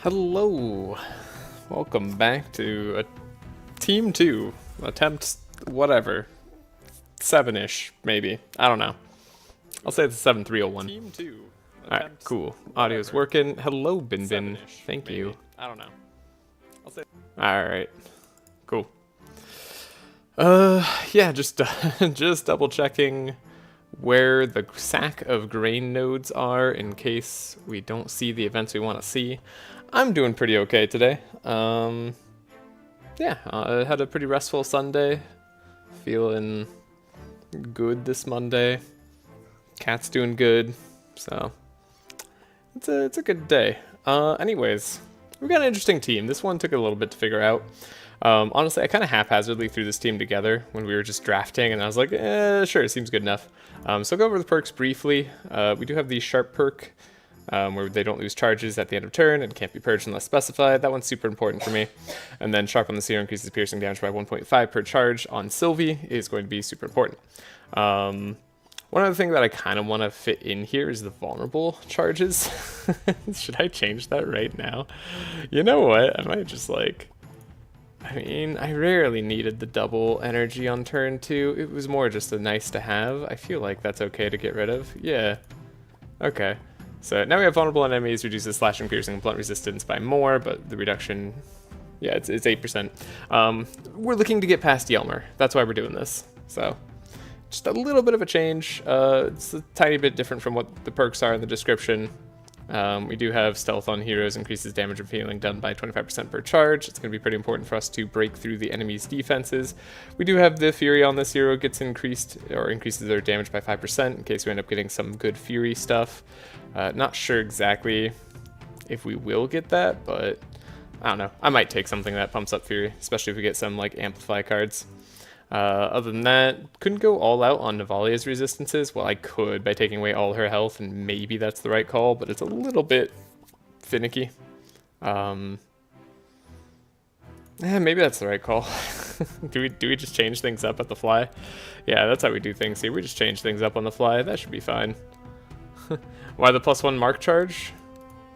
Hello, welcome back to Team 2, attempt whatever, 7-ish maybe, I don't know. I'll say it's a 7301. Team 2. Alright, cool. Audio's working. Hello, Bin Bin. Thank you. I don't know. I'll say. Alright, cool. Yeah, just double checking where the sack of grain nodes are in case we don't see the events we want to see. I'm doing pretty okay today. Yeah, I had a pretty restful Sunday. Feeling good this Monday. Cat's doing good, so it's a good day. Anyways, we got an interesting team. This one took a little bit to figure out. Honestly, I kind of haphazardly threw this team together when we were just drafting, and I was like, sure, it seems good enough. So I'll go over the perks briefly. We do have the sharp perk, where they don't lose charges at the end of turn and can't be purged unless specified. That one's super important for me. And then sharp on the zero increases piercing damage by 1.5 per charge on Sylvie is going to be super important. One other thing that I kind of want to fit in here is the vulnerable charges. Should I change that right now? You know what? I might just like... I mean, I rarely needed the double energy on turn 2. It was more just a nice to have. I feel like that's okay to get rid of. Yeah. Okay. So now we have vulnerable enemies, reduces slashing, piercing, and blunt resistance by more, but the reduction, yeah, it's 8%. We're looking to get past Yelmer. That's why we're doing this. So just a little bit of a change. It's a tiny bit different from what the perks are in the description. We do have stealth on heroes, increases damage and healing done by 25% per charge. It's going to be pretty important for us to break through the enemy's defenses. We do have the Fury on this hero gets increased, or increases their damage by 5% in case we end up getting some good Fury stuff. Not sure exactly if we will get that, but I don't know. I might take something that pumps up Fury, especially if we get some like Amplify cards. Other than that, couldn't go all out on Navalea's resistances. Well, I could by taking away all her health, and maybe that's the right call, but it's a little bit finicky. Maybe that's the right call. do we just change things up at the fly? Yeah, that's how we do things here. We just change things up on the fly. That should be fine. Why the +1 mark charge?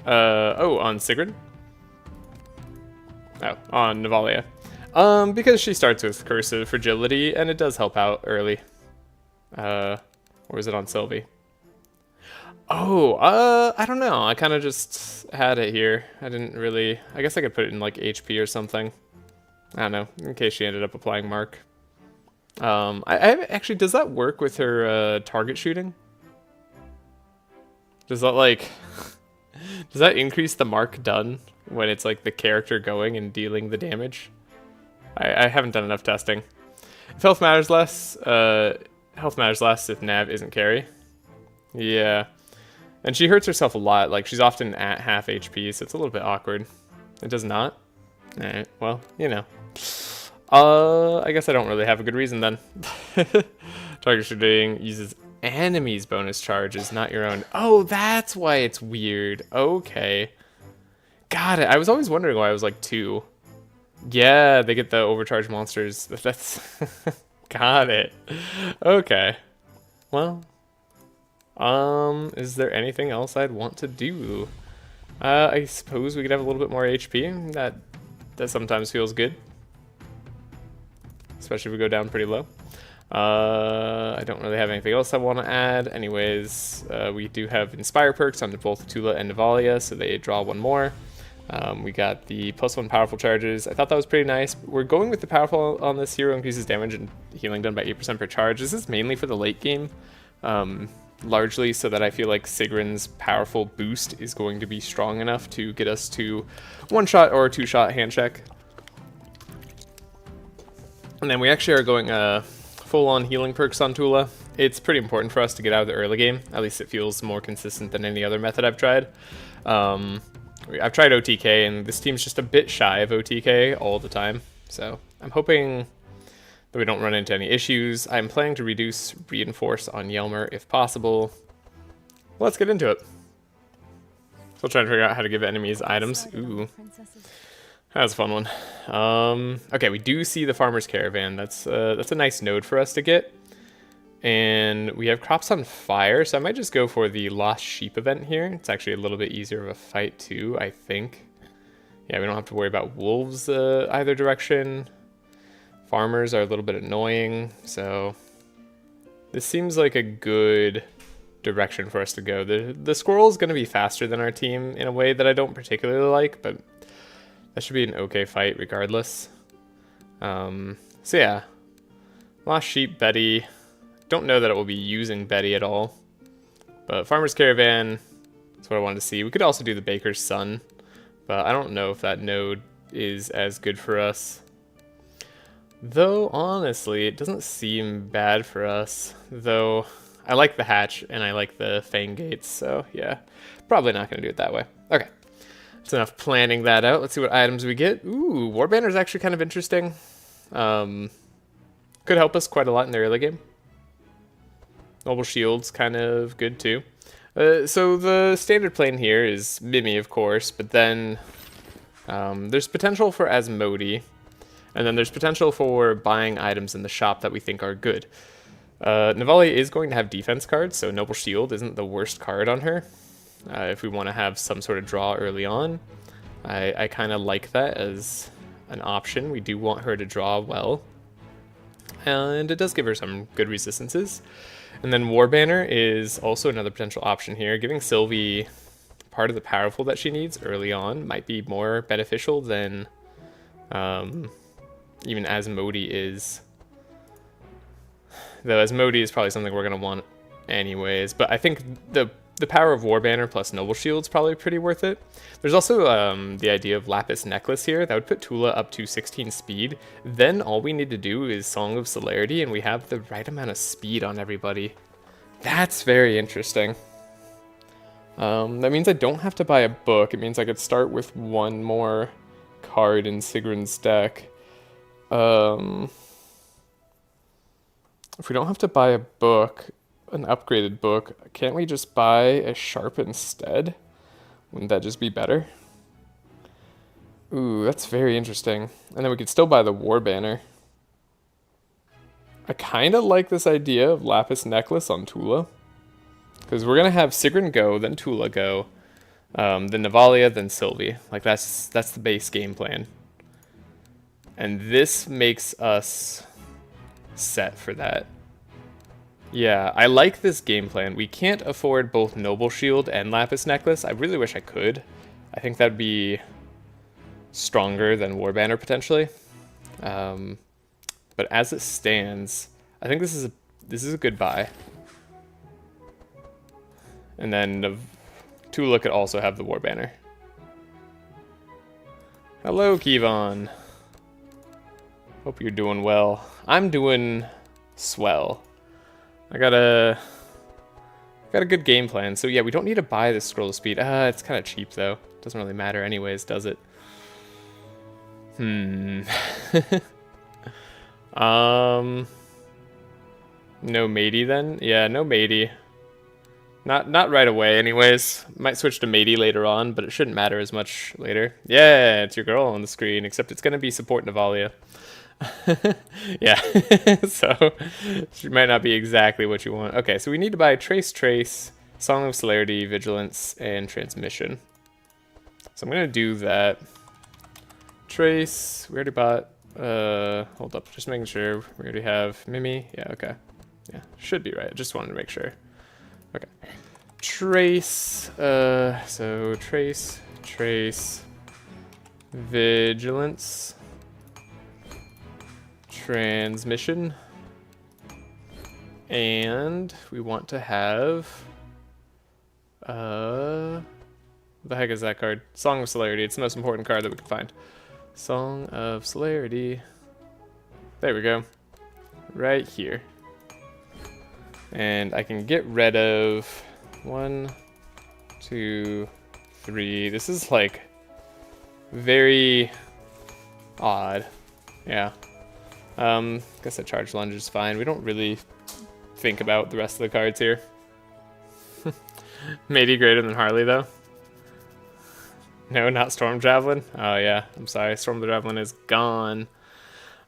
Oh, on Sigrun? Oh, on Navalea. Because she starts with Cursive Fragility, and it does help out early. Or is it on Sylvie? Oh, I don't know. I kind of just had it here. I didn't really... I guess I could put it in, like, HP or something. I don't know, in case she ended up applying Mark. Actually, does that work with her, target shooting? Does that, like... does that increase the mark done when it's, like, the character going and dealing the damage? I haven't done enough testing. If health matters less if Nav isn't carry. Yeah. And she hurts herself a lot. Like, she's often at half HP, so it's a little bit awkward. It does not? Alright, well, you know. I guess I don't really have a good reason then. Target shooting uses enemies' bonus charges, not your own. Oh, that's why it's weird. Okay. Got it. I was always wondering why I was like 2. Yeah, they get the overcharged monsters. That's... Got it. Okay. Well. Is there anything else I'd want to do? I suppose we could have a little bit more HP. That sometimes feels good. Especially if we go down pretty low. I don't really have anything else I want to add. Anyways, we do have Inspire perks on both Tula and Navalea, so they draw 1 more. We got the +1 powerful charges. I thought that was pretty nice. We're going with the powerful on this hero, increases damage and healing done by 8% per charge. This is mainly for the late game, largely so that I feel like Sigrun's powerful boost is going to be strong enough to get us to 1-shot or 2-shot hand check. And then we actually are going full-on healing perks on Tula. It's pretty important for us to get out of the early game. At least it feels more consistent than any other method I've tried. I've tried OTK, and this team's just a bit shy of OTK all the time. So I'm hoping that we don't run into any issues. I'm planning to reduce Reinforce on Yelmer if possible. Let's get into it. Still trying to figure out how to give enemies items. Ooh. That was a fun one. Okay, we do see the Farmer's Caravan. That's a nice node for us to get. And we have crops on fire, so I might just go for the Lost Sheep event here. It's actually a little bit easier of a fight too, I think. Yeah, we don't have to worry about wolves either direction. Farmers are a little bit annoying, so this seems like a good direction for us to go. The squirrel is going to be faster than our team in a way that I don't particularly like, but that should be an okay fight regardless. So yeah, Lost Sheep, Betty. Don't know that it will be using Betty at all, but Farmer's Caravan, that's what I wanted to see. We could also do the Baker's Son, but I don't know if that node is as good for us. Though, honestly, it doesn't seem bad for us, though I like the hatch and I like the Fang Gates, so yeah, probably not going to do it that way. Okay, that's enough planning that out. Let's see what items we get. Ooh, Warbanner is actually kind of interesting. Could help us quite a lot in the early game. Noble Shield's kind of good too. So the standard plane here is Mimi, of course, but then there's potential for Asmodee, and then there's potential for buying items in the shop that we think are good. Navalea is going to have defense cards, so Noble Shield isn't the worst card on her. If we want to have some sort of draw early on, I kind of like that as an option. We do want her to draw well, and it does give her some good resistances. And then Warbanner is also another potential option here. Giving Sylvie part of the powerful that she needs early on might be more beneficial than even Asmodee is. Though Asmodee is probably something we're going to want anyways. But I think the power of Warbanner plus Noble Shield is probably pretty worth it. There's also the idea of Lapis Necklace here. That would put Tula up to 16 speed. Then all we need to do is Song of Celerity, and we have the right amount of speed on everybody. That's very interesting. That means I don't have to buy a book. It means I could start with one more card in Sigrun's deck. If we don't have to buy a book, an upgraded book, can't we just buy a sharp instead? Wouldn't that just be better? Ooh, that's very interesting. And then we could still buy the Warbanner. I kind of like this idea of Lapis Necklace on Tula, because we're gonna have Sigrun go, then Tula go, then Navalea, then Sylvie. Like that's the base game plan. And this makes us set for that. Yeah, I like this game plan. We can't afford both Noble Shield and Lapis Necklace. I really wish I could. I think that'd be stronger than Warbanner potentially. But as it stands, I think this is a good buy. And then Tula could also have the Warbanner. Hello, Kevon. Hope you're doing well. I'm doing swell. I got a good game plan. So yeah, we don't need to buy this scroll of speed. It's kind of cheap though. Doesn't really matter anyways, does it? No matey then? Yeah, no matey. Not right away anyways. Might switch to matey later on, but it shouldn't matter as much later. Yeah, it's your girl on the screen, except it's gonna be support Navalea. Yeah, so she might not be exactly what you want. Okay, so we need to buy Trace, Song of Celerity, Vigilance, and Transmission. So I'm gonna do that. Trace, we already bought, hold up, just making sure we already have Mimi. Yeah, okay. Yeah, should be right, just wanted to make sure. Okay. Trace, so Trace, Vigilance, Transmission, and we want to have, what the heck is that card? Song of Celerity, it's the most important card that we can find. Song of Celerity, there we go, right here. And I can get rid of 1, 2, 3, this is like very odd, yeah. Guess a charge lunge is fine. We don't really think about the rest of the cards here. Matey greater than Harley though. No, not Storm Javelin. Oh yeah, I'm sorry. Storm Javelin is gone.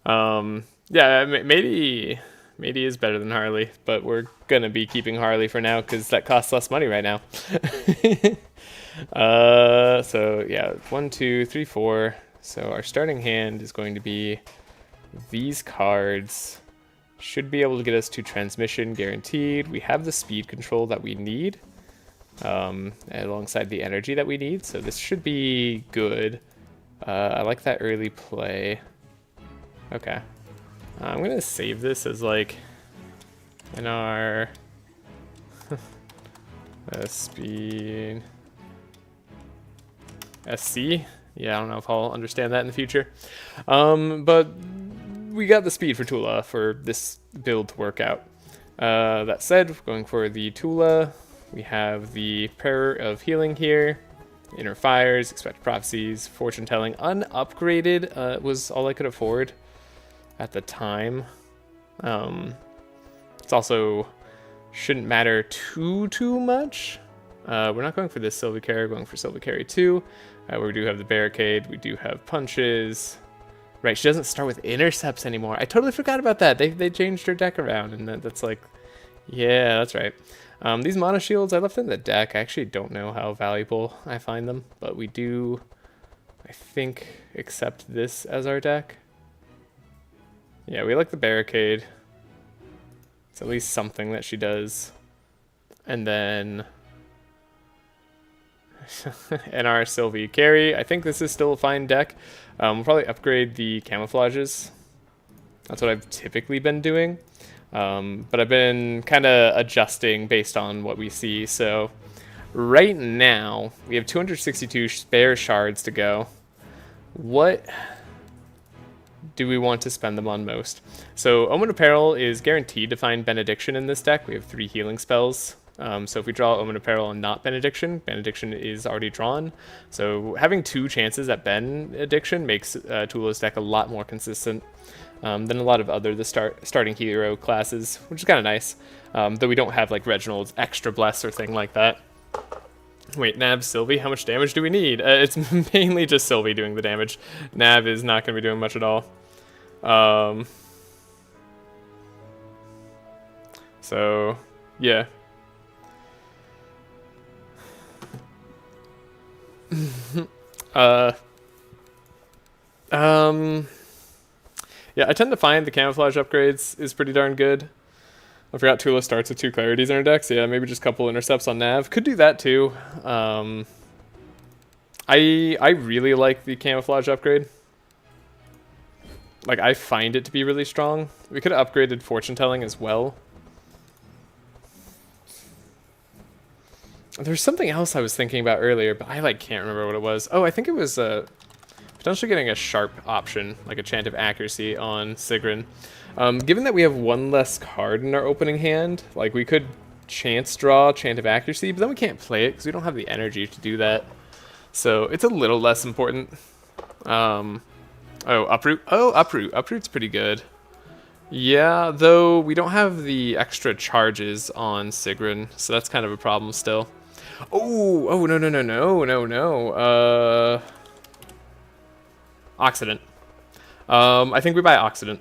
Yeah, Matey is better than Harley, but we're gonna be keeping Harley for now because that costs less money right now. So yeah, 1, 2, 3, 4. So our starting hand is going to be these cards. Should be able to get us to transmission guaranteed. We have the speed control that we need, alongside the energy that we need. So this should be good. I like that early play. Okay. I'm going to save this as like in our speed SC. Yeah, I don't know if I'll understand that in the future. But we got the speed for Tula for this build to work out. That said, going for the Tula, we have the Prayer of Healing here, Inner Fires, Expect Prophecies, Fortune Telling. Unupgraded was all I could afford at the time. It's also shouldn't matter too much. We're not going for this Sylvie Carry, we're going for Sylvie Carry 2, where we do have the Barricade, we do have Punches. Right, she doesn't start with Intercepts anymore. I totally forgot about that. They changed her deck around, and that's like, yeah, that's right. These Mana Shields, I left in the deck. I actually don't know how valuable I find them, but we do, I think, accept this as our deck. Yeah, we like the Barricade. It's at least something that she does. And then and our Sylvie Carry. I think this is still a fine deck. We'll probably upgrade the camouflages. That's what I've typically been doing. But I've been kind of adjusting based on what we see. So right now, we have 262 spare shards to go. What do we want to spend them on most? So Omen Apparel is guaranteed to find Benediction in this deck. We have 3 healing spells. So if we draw Omen Apparel and not Benediction, Benediction is already drawn. So having 2 chances at Benediction makes Tula's deck a lot more consistent than a lot of other starting hero classes, which is kind of nice. Though we don't have like Reginald's Extra Bless or thing like that. Wait, Nav, Sylvie, how much damage do we need? It's mainly just Sylvie doing the damage. Nav is not going to be doing much at all. So, yeah. Yeah, I tend to find the camouflage upgrades is pretty darn good. I forgot Tula starts with 2 clarities in her decks. Yeah, maybe just a couple intercepts on Nav. Could do that too. I really like the camouflage upgrade. Like, I find it to be really strong. We could have upgraded fortune telling as well. There's something else I was thinking about earlier, but I like can't remember what it was. Oh, I think it was potentially getting a sharp option, like a Chant of Accuracy on Sigrun. Given that we have 1 less card in our opening hand, like we could chance draw Chant of Accuracy, but then we can't play it because we don't have the energy to do that. So it's a little less important. Oh, Uproot. Oh, Uproot. Uproot's pretty good. Yeah, though we don't have the extra charges on Sigrun, so that's kind of a problem still. Oh, no. Occident. I think we buy Occident.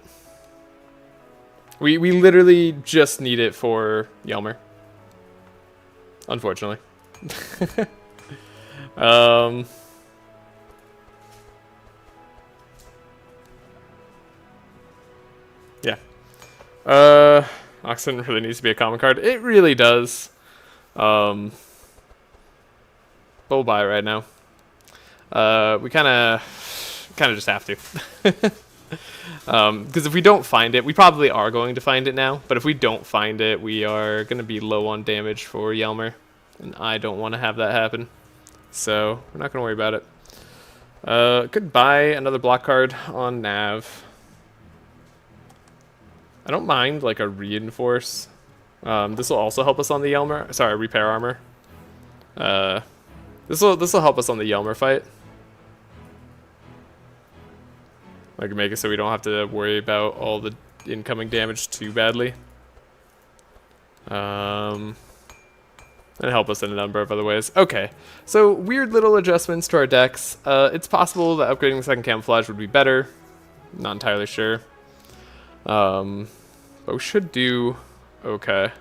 We literally just need it for Yelmer. Unfortunately. Yeah. Occident really needs to be a common card. It really does. But we'll buy it right now. We kind of just have to. Because if we don't find it, we probably are going to find it now. But if we don't find it, we are going to be low on damage for Yelmer. And I don't want to have that happen. So we're not going to worry about it. Could buy another block card on Nav. I don't mind like a reinforce. This will also help us on the Yelmer. Sorry, repair armor. This will help us on the Yelmer fight. Like make it so we don't have to worry about all the incoming damage too badly. And help us in a number of other ways. Okay, so weird little adjustments to our decks. It's possible that upgrading the second camouflage would be better. Not entirely sure. But we should do okay.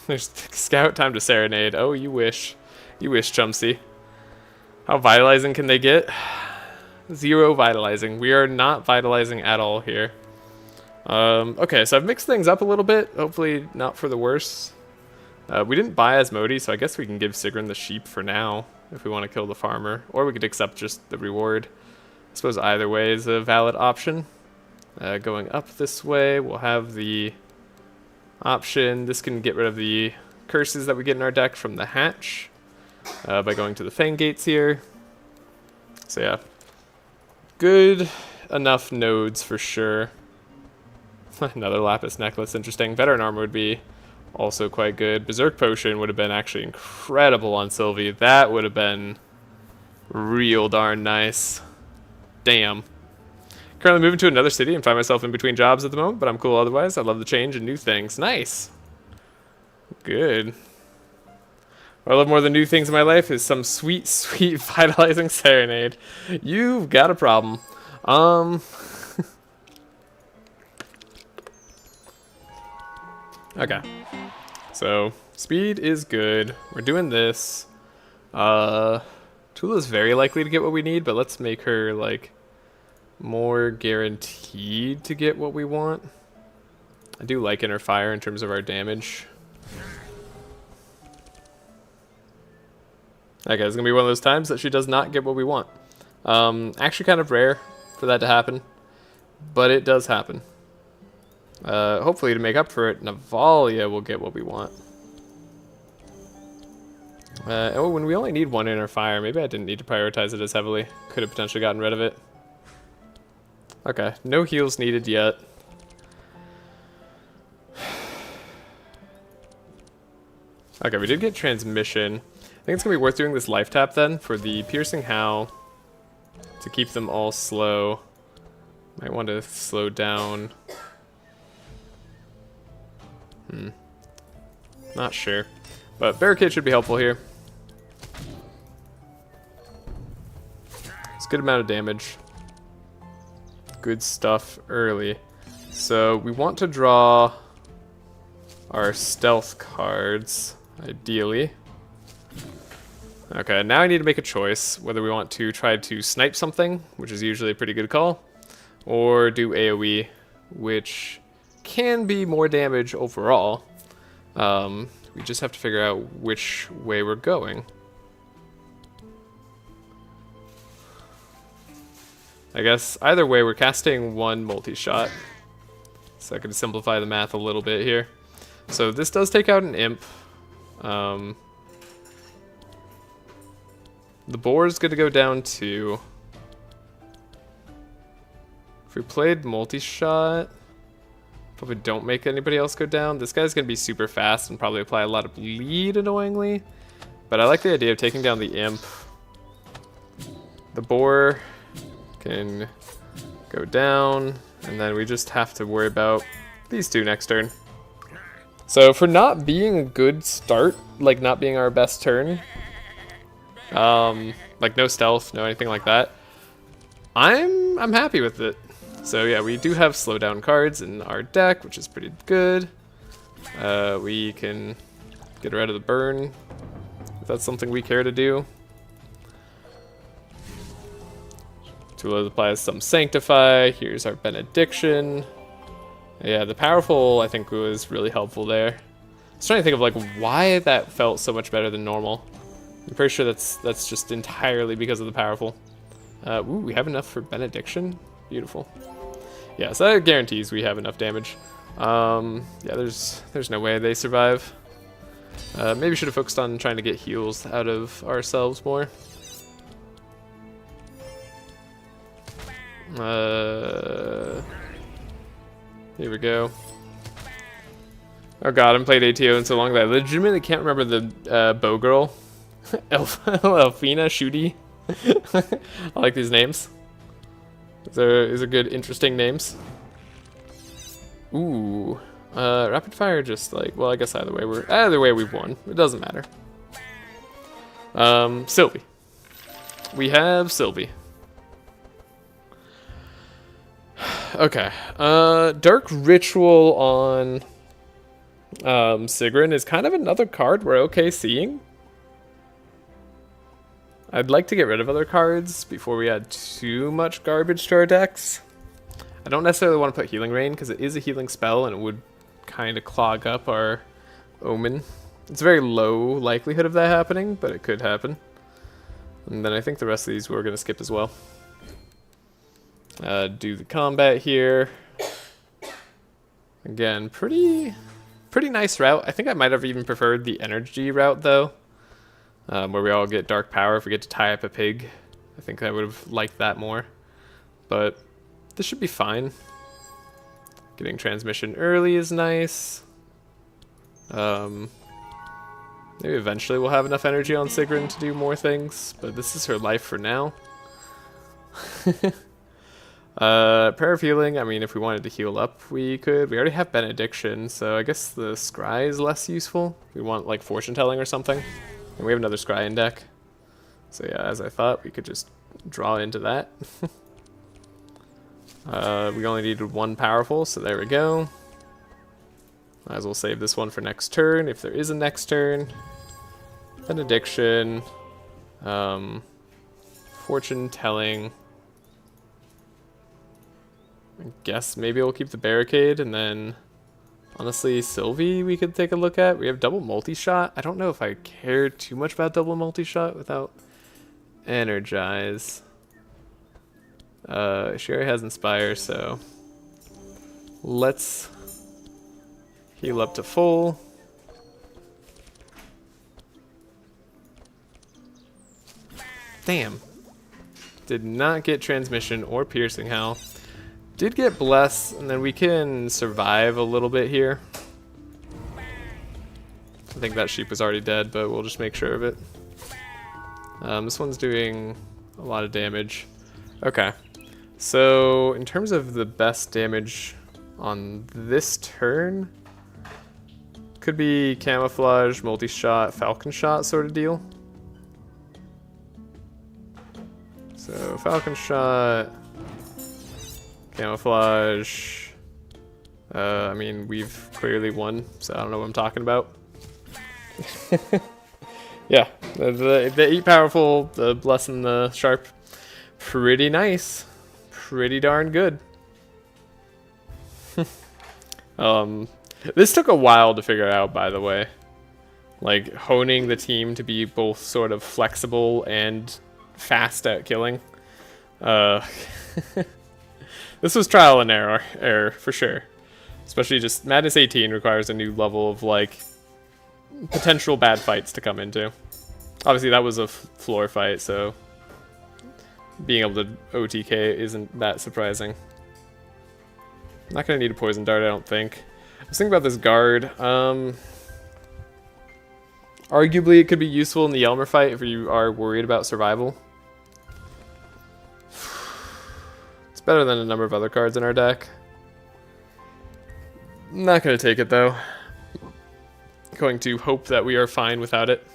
There's scout time to serenade. Oh, you wish. You wish, Chumsy. How vitalizing can they get? 0 vitalizing. We are not vitalizing at all here. Okay, so I've mixed things up a little bit. Hopefully not for the worse. We didn't buy Asmodee, so I guess we can give Sigrun the sheep for now if we want to kill the farmer. Or we could accept just the reward. I suppose either way is a valid option. Going up this way, we'll have the option. This can get rid of the curses that we get in our deck from the hatch by going to the Fang Gates here. So yeah, good enough nodes for sure. Another Lapis necklace, interesting. Veteran armor would be also quite good. Berserk potion would have been actually incredible on Sylvie. That would have been real darn nice. Damn. Currently moving to another city and find myself in between jobs at the moment, but I'm cool otherwise. I love the change and new things. Nice. Good. What I love more than new things in my life is some sweet, sweet vitalizing serenade. You've got a problem. Okay. So, speed is good. We're doing this. Tula's very likely to get what we need, but let's make her, like, more guaranteed to get what we want. I do like Inner Fire in terms of our damage. Okay, it's gonna be one of those times that she does not get what we want. Actually kind of rare for that to happen, but it does happen. Hopefully to make up for it, Navalea will get what we want. Oh, when we only need 1 Inner Fire, maybe I didn't need to prioritize it as heavily. Could have potentially gotten rid of it. Okay, no heals needed yet. Okay, we did get transmission. I think it's gonna be worth doing this life tap then for the piercing howl to keep them all slow. Might want to slow down. Not sure, but barricade should be helpful here. It's a good amount of damage. Good stuff early. So we want to draw our stealth cards, ideally. Okay, now I need to make a choice whether we want to try to snipe something, which is usually a pretty good call, or do AoE, which can be more damage overall. We just have to figure out which way we're going. I guess either way we're casting 1 multi-shot, so I can simplify the math a little bit here. So this does take out an imp. The boar is going to go down 2. If we played multi-shot, probably don't make anybody else go down. This guy's going to be super fast and probably apply a lot of bleed, annoyingly. But I like the idea of taking down the imp. The boar can go down, and then we just have to worry about these 2 next turn. So for not being a good start, like not being our best turn, like no stealth, no anything like that, I'm happy with it. So yeah, we do have slowdown cards in our deck, which is pretty good. We can get rid of the burn if that's something we care to do. Tula applies some Sanctify. Here's our Benediction. Yeah, the Powerful I think was really helpful there. I was trying to think of like why that felt so much better than normal. I'm pretty sure that's just entirely because of the Powerful. Ooh, we have enough for Benediction. Beautiful. Yeah, so that guarantees we have enough damage. Yeah, there's no way they survive. Maybe should have focused on trying to get heals out of ourselves more. Here we go. Oh god, I haven't played ATO in so long that I legitimately can't remember the bow girl. Elfina, Shooty. I like these names. These are good, interesting names. Ooh. Rapid fire just like, well, I guess either way we've won. It doesn't matter. Sylvie. We have Sylvie. Okay. Dark Ritual on Sigrun is kind of another card we're okay seeing. I'd like to get rid of other cards before we add too much garbage to our decks. I don't necessarily want to put Healing Rain because it is a healing spell and it would kind of clog up our Omen. It's a very low likelihood of that happening, but it could happen. And then I think the rest of these we're going to skip as well. Do the combat here. Again, pretty nice route. I think I might have even preferred the energy route though, where we all get dark power if we get to tie up a pig. I think I would have liked that more, but this should be fine. Getting transmission early is nice. Maybe eventually we'll have enough energy on Sigrun to do more things, but this is her life for now. Prayer of Healing, I mean, if we wanted to heal up, we could. We already have Benediction, so I guess the Scry is less useful. We want, like, Fortune Telling or something. And we have another Scry in deck. So yeah, as I thought, we could just draw into that. We only needed one powerful, so there we go. Might as well save this one for next turn, if there is a next turn. Benediction. Fortune Telling. I guess maybe we'll keep the Barricade, and then honestly Sylvie we could take a look at. We have double multi-shot. I don't know if I care too much about double multi-shot without Energize. She already has Inspire, so let's heal up to full. Damn. Did not get Transmission or Piercing Howl. Did get Bless, and then we can survive a little bit here. I think that sheep was already dead, but we'll just make sure of it. This one's doing a lot of damage. Okay. So, in terms of the best damage on this turn, could be Camouflage, Multi-Shot, Falcon Shot sort of deal. So, Falcon Shot, Camouflage. I mean, we've clearly won, so I don't know what I'm talking about. Yeah, the 8 powerful, the Bless and the Sharp, pretty nice. Pretty darn good. This took a while to figure out, by the way. Like, honing the team to be both sort of flexible and fast at killing. This was trial and error for sure. Especially just Madness 18 requires a new level of, like, potential bad fights to come into. Obviously that was a floor fight, so being able to OTK isn't that surprising. Not gonna need a poison dart, I don't think. I was thinking about this guard. Arguably it could be useful in the Yelmer fight if you are worried about survival. It's better than a number of other cards in our deck. Not gonna take it though. Going to hope that we are fine without it.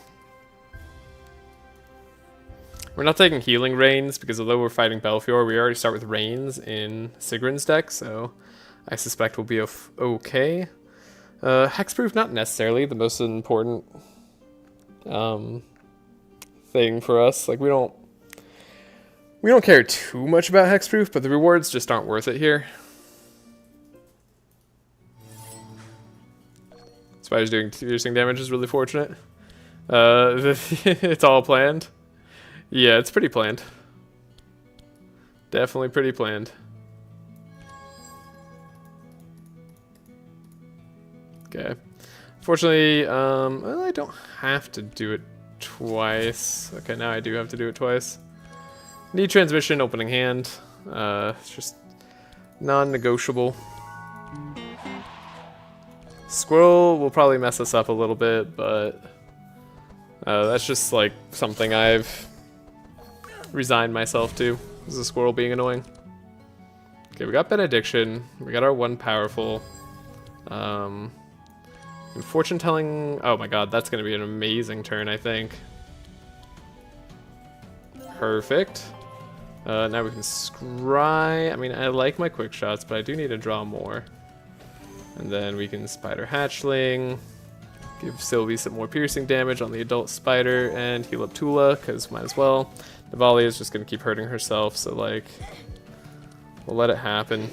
We're not taking Healing Rains because although we're fighting Belfior, we already start with Rains in Sigrun's deck, so I suspect we'll be okay. Hexproof, not necessarily the most important thing for us. Like we don't care too much about Hexproof, but the rewards just aren't worth it here. Spider's doing piercing damage is really fortunate. It's all planned. Yeah, it's pretty planned. Definitely pretty planned. Okay. Fortunately, well, I don't have to do it twice. Okay, now I do have to do it twice. Need transmission, opening hand. It's just non-negotiable. Squirrel will probably mess us up a little bit, but that's just like something I've resigned myself to. Is a squirrel being annoying. Okay, we got Benediction. We got our one powerful. And Fortune Telling. Oh my god, that's going to be an amazing turn, I think. Perfect. Now we can scry. I mean, I like my quick shots, but I do need to draw more. And then we can Spider Hatchling. Give Sylvie some more piercing damage on the adult spider and heal up Tula, because might as well. Navalea is just going to keep hurting herself, so like, we'll let it happen.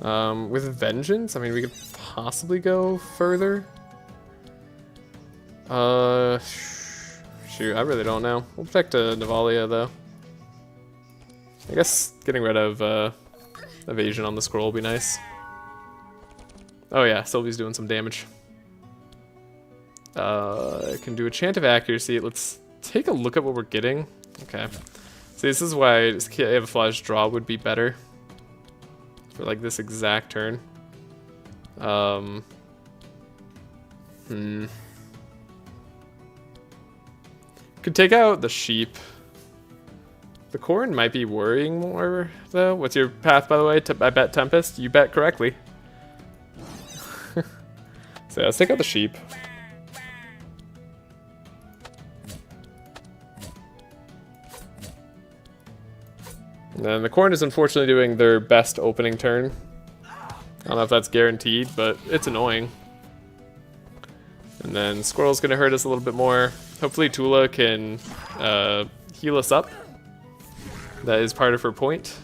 With Vengeance, I mean, we could possibly go further. Shoot, I really don't know. We'll protect Navalea, though. I guess getting rid of evasion on the scroll will be nice. Oh yeah, Sylvie's doing some damage. It can do a chant of accuracy. Let's take a look at what we're getting. Okay. See, this is why Camouflage Draw would be better. For like this exact turn. Could take out the sheep. The corn might be worrying more, though. What's your path, by the way? I bet Tempest. You bet correctly. So yeah, let's take out the sheep. And then the corn is unfortunately doing their best opening turn. I don't know if that's guaranteed, but it's annoying. And then Squirrel's going to hurt us a little bit more. Hopefully Tula can heal us up. That is part of her point.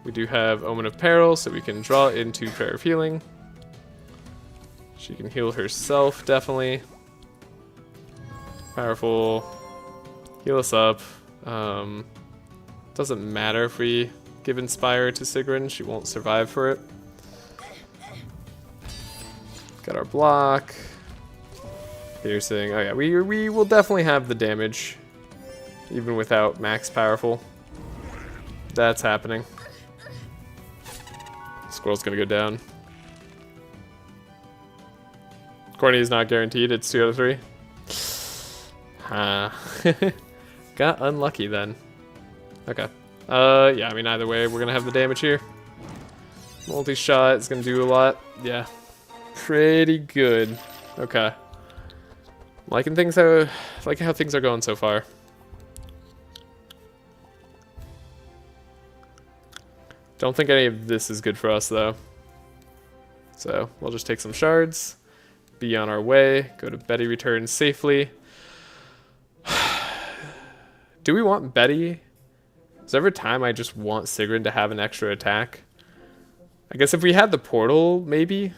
We do have Omen of Peril, so we can draw into Prayer of Healing. She can heal herself, definitely. Powerful. Heal us up. Doesn't matter if we give Inspire to Sigrun, she won't survive for it. Got our block. Piercing. Oh yeah, we will definitely have the damage. Even without max powerful. That's happening. Squirrel's gonna go down. Corny is not guaranteed, it's 2 out of 3. Got unlucky then. Okay. Yeah, I mean, either way, we're gonna have the damage here. Multi-shot is gonna do a lot. Yeah. Pretty good. Okay. Liking things how, like how things are going so far. Don't think any of this is good for us, though. So, we'll just take some shards. Be on our way. Go to Betty returns safely. Do we want Betty? Is there ever time I just want Sigrun to have an extra attack? I guess if we had the portal, maybe?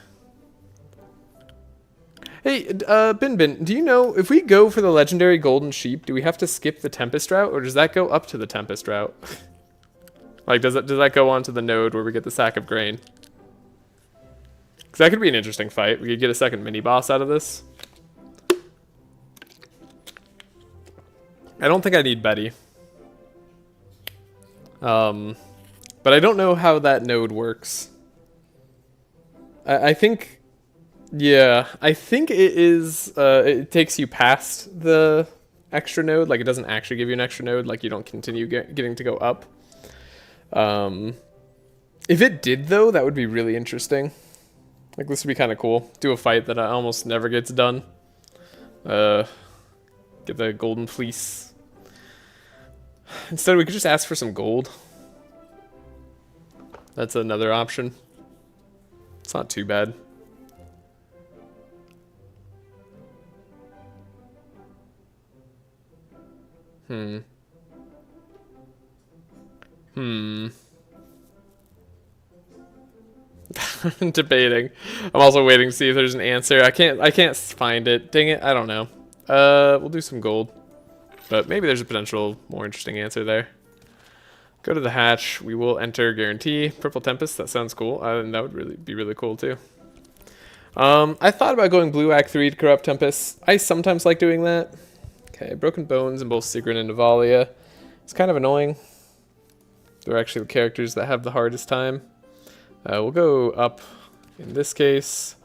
Hey, Bin, do you know, if we go for the legendary golden sheep, do we have to skip the Tempest route, or does that go up to the Tempest route? Like, does that go on to the node where we get the sack of grain? Because that could be an interesting fight. We could get a second mini-boss out of this. I don't think I need Betty. But I don't know how that node works. I think... Yeah, I think it is, it takes you past the extra node, like it doesn't actually give you an extra node, like you don't continue getting to go up. If it did though, that would be really interesting. Like this would be kind of cool. Do a fight that almost never gets done. Get the golden fleece. Instead we could just ask for some gold. That's another option. It's not too bad. Debating. I'm also waiting to see if there's an answer. I can't find it. Dang it, I don't know. We'll do some gold. But maybe there's a potential more interesting answer there. Go to the hatch. We will enter guarantee. Purple Tempest, that sounds cool. And that would be really cool too. I thought about going Blue Act 3 to corrupt Tempest. I sometimes like doing that. Okay, Broken Bones in both Sigrun and Navalea. It's kind of annoying. They're actually the characters that have the hardest time. We'll go up in this case.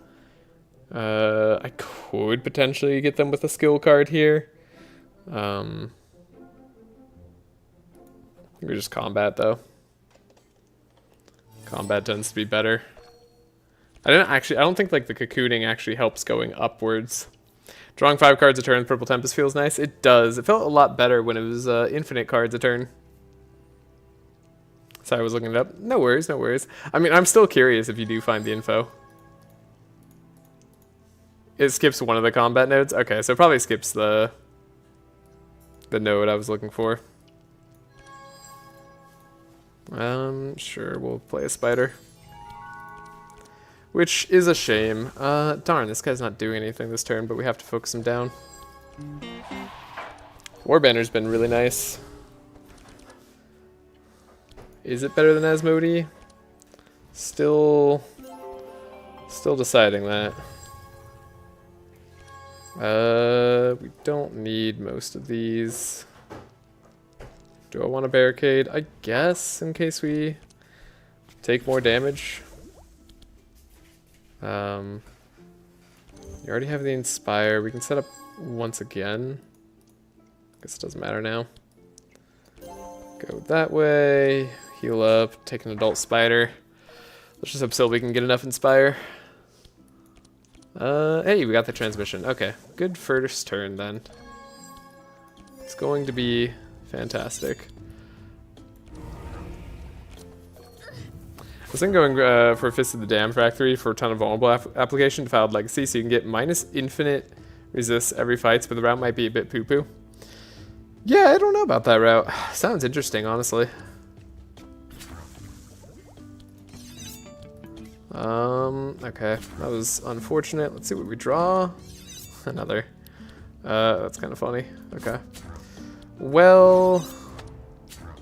I could potentially get them with a skill card here. I think we just combat though. Combat tends to be better. I don't think like the cocooning actually helps going upwards. Drawing 5 cards a turn with Purple Tempest feels nice. It does. It felt a lot better when it was infinite cards a turn. Sorry, I was looking it up. No worries, no worries. I mean, I'm still curious if you do find the info. It skips one of the combat nodes? Okay, so it probably skips the node I was looking for. Sure, we'll play a spider. Which is a shame. Darn, this guy's not doing anything this turn, but we have to focus him down. Warbanner's been really nice. Is it better than Asmodee? Still deciding that. We don't need most of these. Do I want a barricade? I guess, in case we take more damage. You already have the Inspire. We can set up once again. Guess it doesn't matter now. Go that way. Heal up. Take an Adult Spider. Let's just hope Sylvie can get enough Inspire. Hey, we got the transmission. Okay, good first turn then. It's going to be fantastic. I was thinking going for Fist of the Damned Factory for a ton of vulnerable application to Defiled Legacy, so you can get minus infinite resists every fight, but the route might be a bit poo-poo. Yeah, I don't know about that route. Sounds interesting, honestly. Okay, that was unfortunate. Let's see what we draw. Another. That's kind of funny. Okay. Well,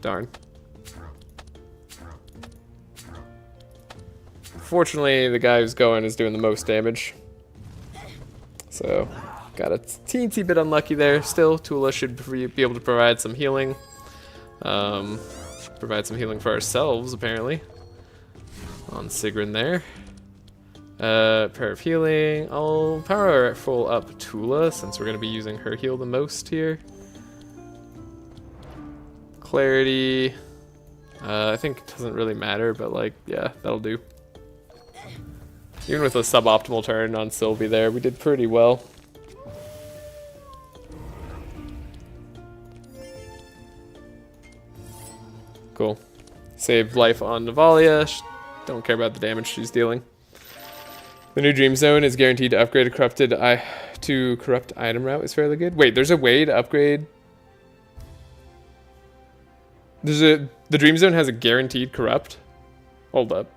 darn. Fortunately, the guy who's going is doing the most damage. So, got a teensy bit unlucky there. Still, Tula should be able to provide some healing. Provide some healing for ourselves, apparently. On Sigrun there. Prayer of Healing. I'll power full up Tula since we're going to be using her heal the most here. Clarity. I think it doesn't really matter, but like, yeah, that'll do. Even with a suboptimal turn on Sylvie there, we did pretty well. Cool. Saved life on Navalea. Don't care about the damage she's dealing. The new Dream Zone is guaranteed to upgrade a corrupt item route is fairly good. Wait, there's a way to upgrade. The Dream Zone has a guaranteed corrupt. Hold up.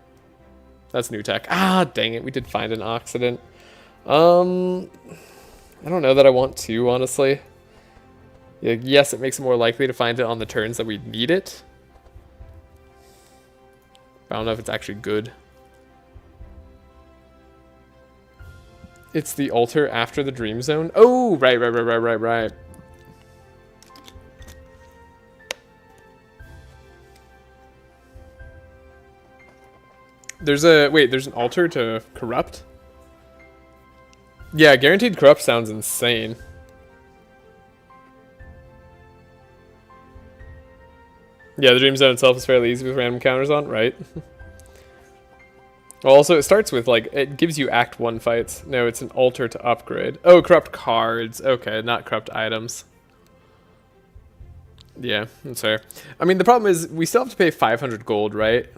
That's new tech. Ah, dang it. We did find an Occident. I don't know that I want to, honestly. Yeah, yes, it makes it more likely to find it on the turns that we need it. But I don't know if it's actually good. It's the altar after the Dream Zone. Oh, right. There's an altar to corrupt? Yeah, guaranteed corrupt sounds insane. Yeah, the Dream Zone itself is fairly easy with random counters on, right? Well, also, it starts with, like, it gives you Act 1 fights. No, it's an altar to upgrade. Oh, corrupt cards. Okay, not corrupt items. Yeah, that's fair. I mean, the problem is, we still have to pay 500 gold, right?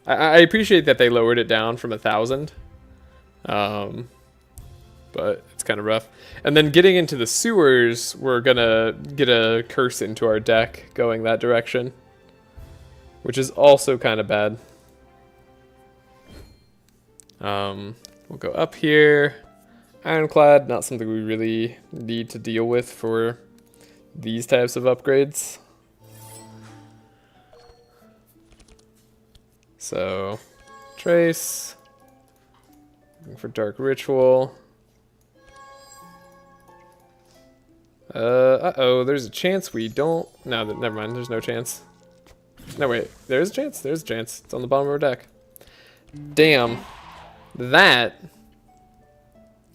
I appreciate that they lowered it down from 1,000. But it's kind of rough. And then getting into the sewers, we're gonna get a curse into our deck going that direction. Which is also kind of bad. We'll go up here. Ironclad, not something we really need to deal with for these types of upgrades. So, Trace. Looking for Dark Ritual. Uh-oh, there's a chance we don't... No, never mind, there's no chance. No, wait, there's a chance? There's a chance. It's on the bottom of our deck. Damn. That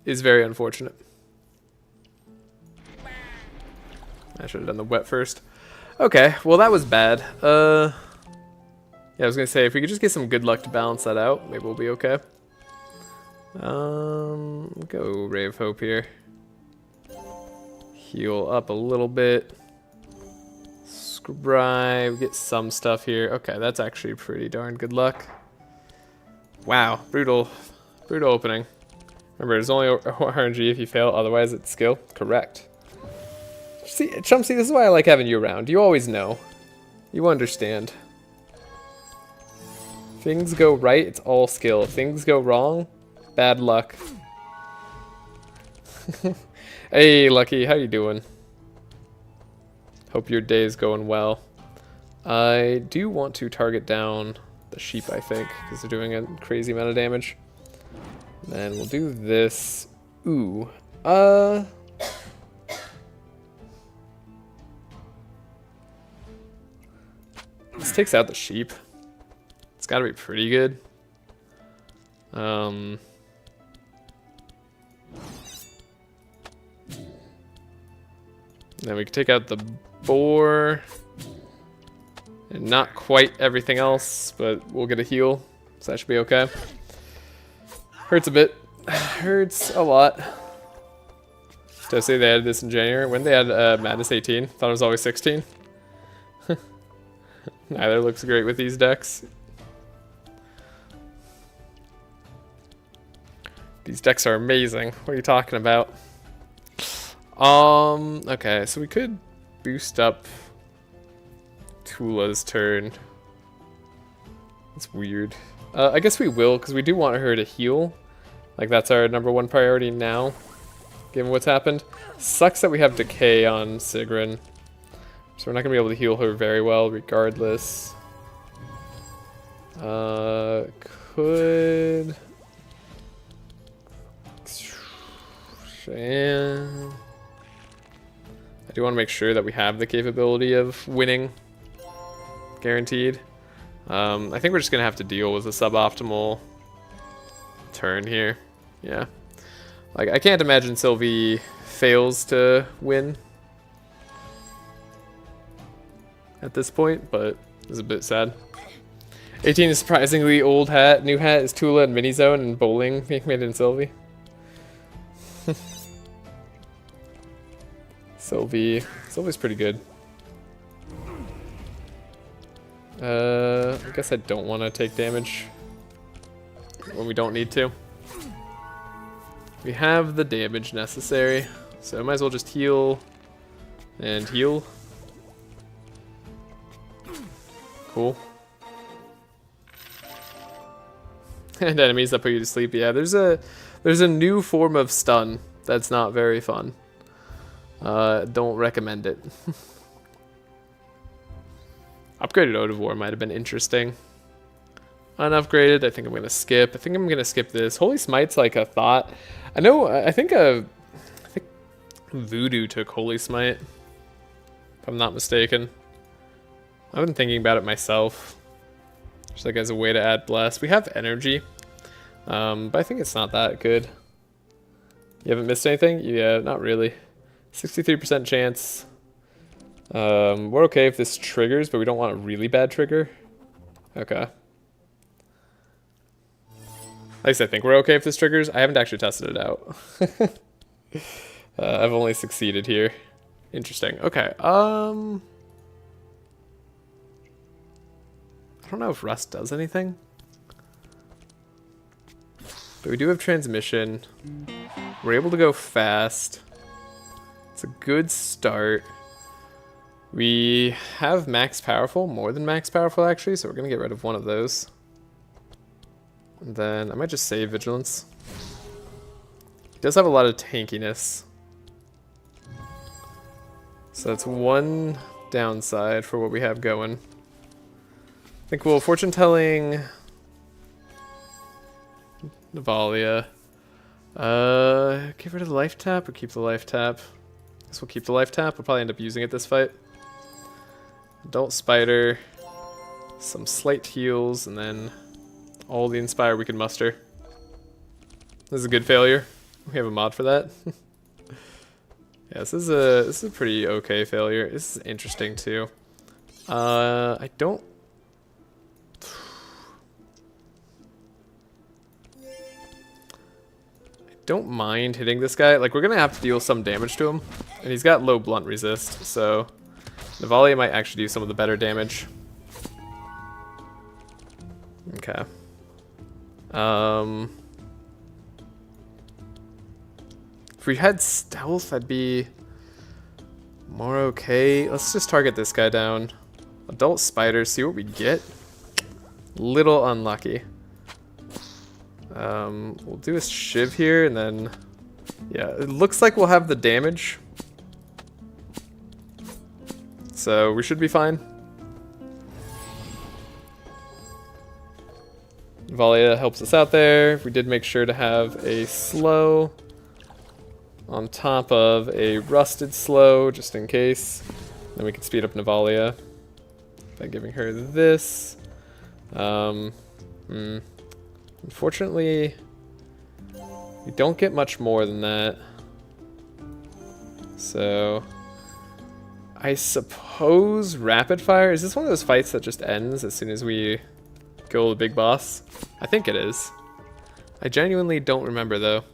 is very unfortunate. I should have done the wet first. Okay, well that was bad. Yeah, I was gonna say, if we could just get some good luck to balance that out, maybe we'll be okay. Go Ray of Hope here. Heal up a little bit. Scry, get some stuff here. Okay, that's actually pretty darn good luck. Wow, brutal Brutal opening. Remember, it's only RNG if you fail, otherwise it's skill. Correct. See, Chumpsy, this is why I like having you around. You always know. You understand. Things go right, it's all skill. Things go wrong, bad luck. Hey, Lucky, how you doing? Hope your day is going well. I do want to target down the sheep, I think, because they're doing a crazy amount of damage. And then we'll do this. Ooh. This takes out the sheep. It's gotta be pretty good. Then we can take out the boar. And not quite everything else, but we'll get a heal. So that should be okay. Hurts a bit. Hurts a lot. Did I say they added this in January? When they had Madness 18? Thought it was always 16. Neither looks great with these decks. These decks are amazing. What are you talking about? Okay, so we could boost up Tula's turn. It's weird. I guess we will, because we do want her to heal. Like, that's our #1 priority now, given what's happened. Sucks that we have Decay on Sigrun, so we're not going to be able to heal her very well, regardless. Could... And... I do want to make sure that we have the capability of winning. Guaranteed. I think we're just going to have to deal with a suboptimal turn here. Yeah. Like, I can't imagine Sylvie fails to win at this point, but it's a bit sad. 18 is surprisingly old hat. New hat is Tula and Mini Zone and Bowling being made in Sylvie. Sylvie's pretty good. I guess I don't want to take damage when we don't need to. We have the damage necessary, so I might as well just heal and heal. Cool. And enemies that put you to sleep. Yeah, there's a new form of stun that's not very fun. Don't recommend it. Upgraded Odivore might have been interesting. Unupgraded, I think I'm gonna skip. I think I'm gonna skip this. Holy Smite's like a thought. I know. I think Voodoo took Holy Smite, if I'm not mistaken. I've been thinking about it myself, just like as a way to add bless. We have energy, but I think it's not that good. You haven't missed anything? Yeah, not really. 63% chance. We're okay if this triggers, but we don't want a really bad trigger. Okay. At least I think we're okay if this triggers. I haven't actually tested it out. I've only succeeded here. Interesting. Okay. I don't know if Rust does anything. But we do have transmission. We're able to go fast. It's a good start. We have max powerful, more than max powerful actually, so we're gonna get rid of one of those. And then I might just save vigilance. He does have a lot of tankiness. So that's one downside for what we have going. I think we'll fortune telling Navalea. Get rid of the life tap or keep the life tap? I guess we'll keep the life tap. We'll probably end up using it this fight. Adult Spider, some slight heals, and then all the Inspire we can muster. This is a good failure. We have a mod for that. Yeah, this is a pretty okay failure. This is interesting too. I don't mind hitting this guy. Like, we're gonna have to deal some damage to him, and he's got low blunt resist, so Navalea might actually do some of the better damage. Okay. we had stealth, I'd be more okay. Let's just target this guy down. Adult spider, see what we get. Little unlucky. We'll do a shiv here, and then yeah, it looks like we'll have the damage. So we should be fine. Navalea helps us out there. We did make sure to have a slow on top of a rusted slow, just in case. Then we can speed up Navalea by giving her this. Unfortunately, we don't get much more than that. So I suppose rapid fire. Is this one of those fights that just ends as soon as we kill the big boss? I think it is. I genuinely don't remember though.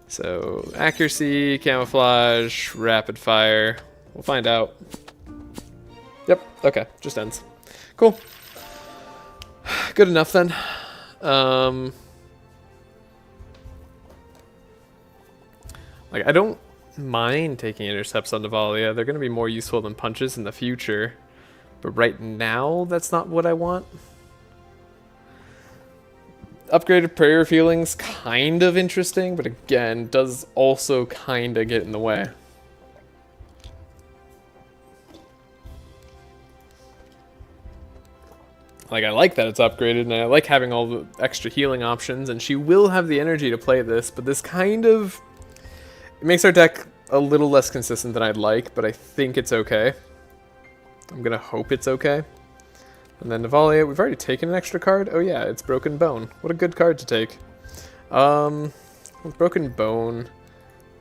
So accuracy, camouflage, rapid fire. We'll find out. Yep, okay, just ends. Cool. Good enough then. Like, I don't mind taking intercepts on Navalea. They're going to be more useful than punches in the future. But right now, that's not what I want. Upgraded prayer feelings, kind of interesting, but again, does also kind of get in the way. Like, I like that it's upgraded, and I like having all the extra healing options, and she will have the energy to play this, but this kind of... It makes our deck a little less consistent than I'd like, but I think it's okay. I'm gonna hope it's okay. And then Navalea, we've already taken an extra card. Oh yeah, it's Broken Bone. What a good card to take. With Broken Bone,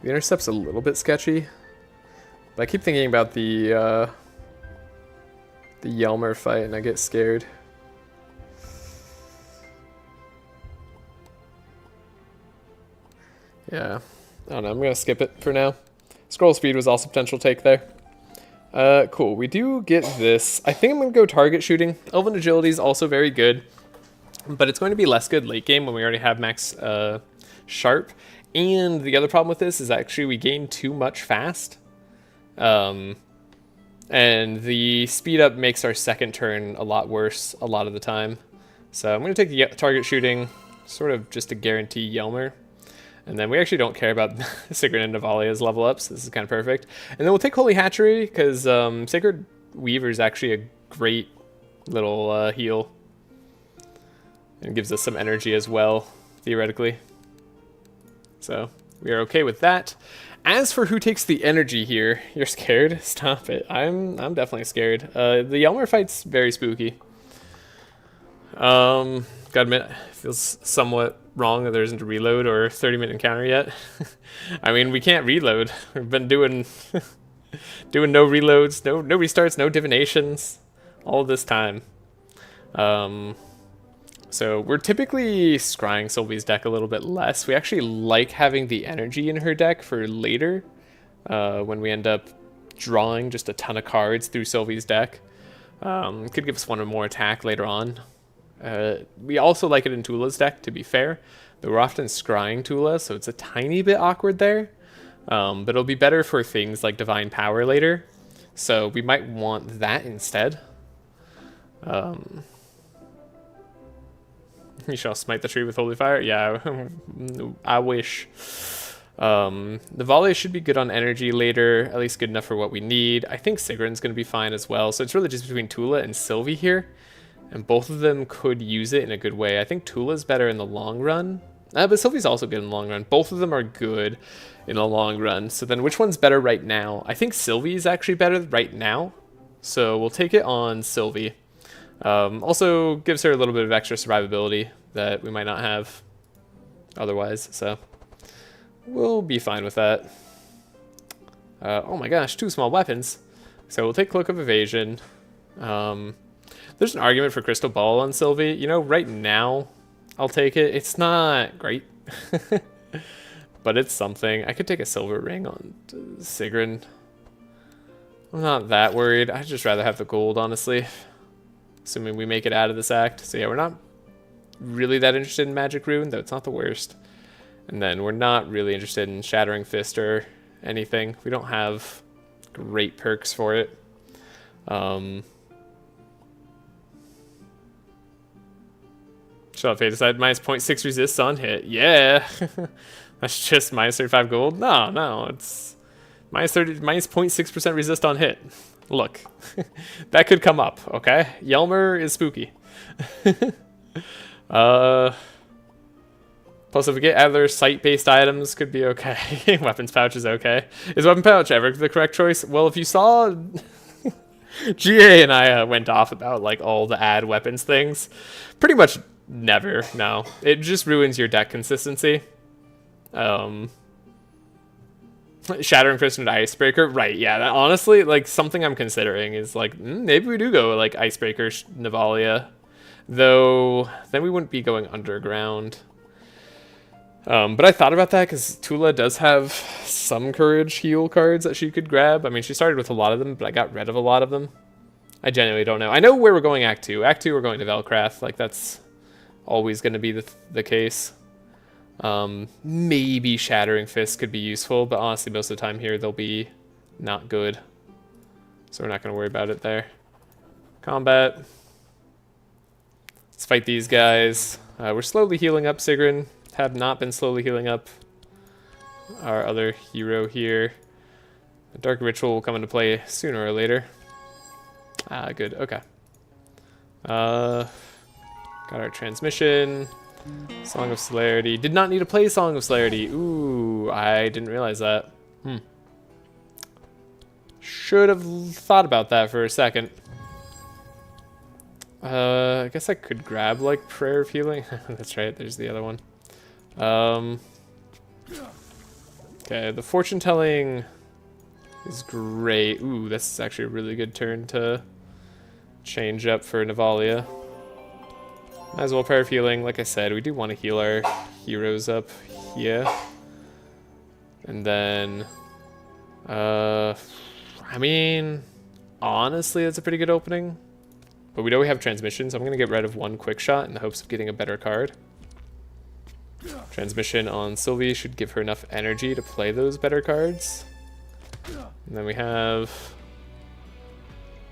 the intercept's a little bit sketchy. But I keep thinking about the Yelmer fight, and I get scared. Yeah, I don't know, I'm gonna skip it for now. Scroll speed was also potential take there. Cool, we do get this. I think I'm gonna go target shooting. Elven agility is also very good, but it's going to be less good late game when we already have max sharp. And the other problem with this is actually we gain too much fast. And the speed up makes our second turn a lot worse a lot of the time. So I'm gonna take the target shooting, sort of just to guarantee Yelmer. And then we actually don't care about Sigrun and Navalea's level ups. This is kind of perfect. And then we'll take Holy Hatchery, because Sacred Weaver is actually a great little heal. And gives us some energy as well, theoretically. So we are okay with that. As for who takes the energy here, you're scared? Stop it. I'm definitely scared. The Yelmer fight's very spooky. Gotta admit, it feels somewhat wrong that there isn't a reload or 30-minute encounter yet. I mean, we can't reload. We've been doing doing no reloads, no restarts, no divinations all this time. So we're typically scrying Sylvie's deck a little bit less. We actually like having the energy in her deck for later, when we end up drawing just a ton of cards through Sylvie's deck. Could give us one or more attack later on. We also like it in Tula's deck, to be fair, but we're often scrying Tula, so it's a tiny bit awkward there. But it'll be better for things like Divine Power later, so we might want that instead. You shall smite the tree with holy fire? Yeah, I wish. Navalea should be good on energy later, at least good enough for what we need. I think Sigrun's going to be fine as well, so it's really just between Tula and Sylvie here. And both of them could use it in a good way. I think Tula's better in the long run. But Sylvie's also good in the long run. Both of them are good in the long run. So then which one's better right now? I think Sylvie's actually better right now. So we'll take it on Sylvie. Also gives her a little bit of extra survivability that we might not have otherwise. So we'll be fine with that. Oh my gosh, 2 small weapons. So we'll take Cloak of Evasion. There's an argument for Crystal Ball on Sylvie. You know, right now, I'll take it. It's not great, but it's something. I could take a Silver Ring on Sigrun. I'm not that worried. I'd just rather have the gold, honestly, assuming we make it out of this act. So yeah, we're not really that interested in Magic Rune, though it's not the worst. And then we're not really interested in Shattering Fist or anything. We don't have great perks for it. Shut up, Fate Aside. Minus 0.6 resists on hit. Yeah. That's just minus 35 gold. No, it's minus 0.6% resist on hit. Look, that could come up, okay? Yelmer is spooky. Plus, if we get other sight-based items, could be okay. Weapons pouch is okay. Is weapon pouch ever the correct choice? Well, if you saw, GA and I went off about like all the add weapons things. Pretty much never. No, it just ruins your deck consistency. Shattering Fist and Icebreaker, right? Yeah, that, honestly, like something I'm considering is like maybe we do go like Icebreaker, Navalea, though then we wouldn't be going underground. But I thought about that because Tula does have some courage heal cards that she could grab. I mean, she started with a lot of them, but I got rid of a lot of them. I genuinely don't know. I know where we're going Act 2. Act 2, we're going to Velcrath. Like, that's always going to be the case. Maybe Shattering Fist could be useful, but honestly, most of the time here, they'll be not good. So we're not going to worry about it there. Combat. Let's fight these guys. We're slowly healing up Sigrun. Have not been slowly healing up our other hero here. The Dark Ritual will come into play sooner or later. Ah, good. Okay. Got our transmission. Song of Celerity. Did not need to play Song of Celerity. Ooh, I didn't realize that. Should have thought about that for a second. I guess I could grab, like, Prayer of Healing. That's right, there's the other one. Okay, the fortune telling is great. Ooh, this is actually a really good turn to change up for Navalea. Might as well Prayer of Healing. Like I said, we do want to heal our heroes up here. And then, I mean, honestly, that's a pretty good opening. But we know we have transmission, so I'm going to get rid of one quick shot in the hopes of getting a better card. Transmission on Sylvie should give her enough energy to play those better cards. And then we have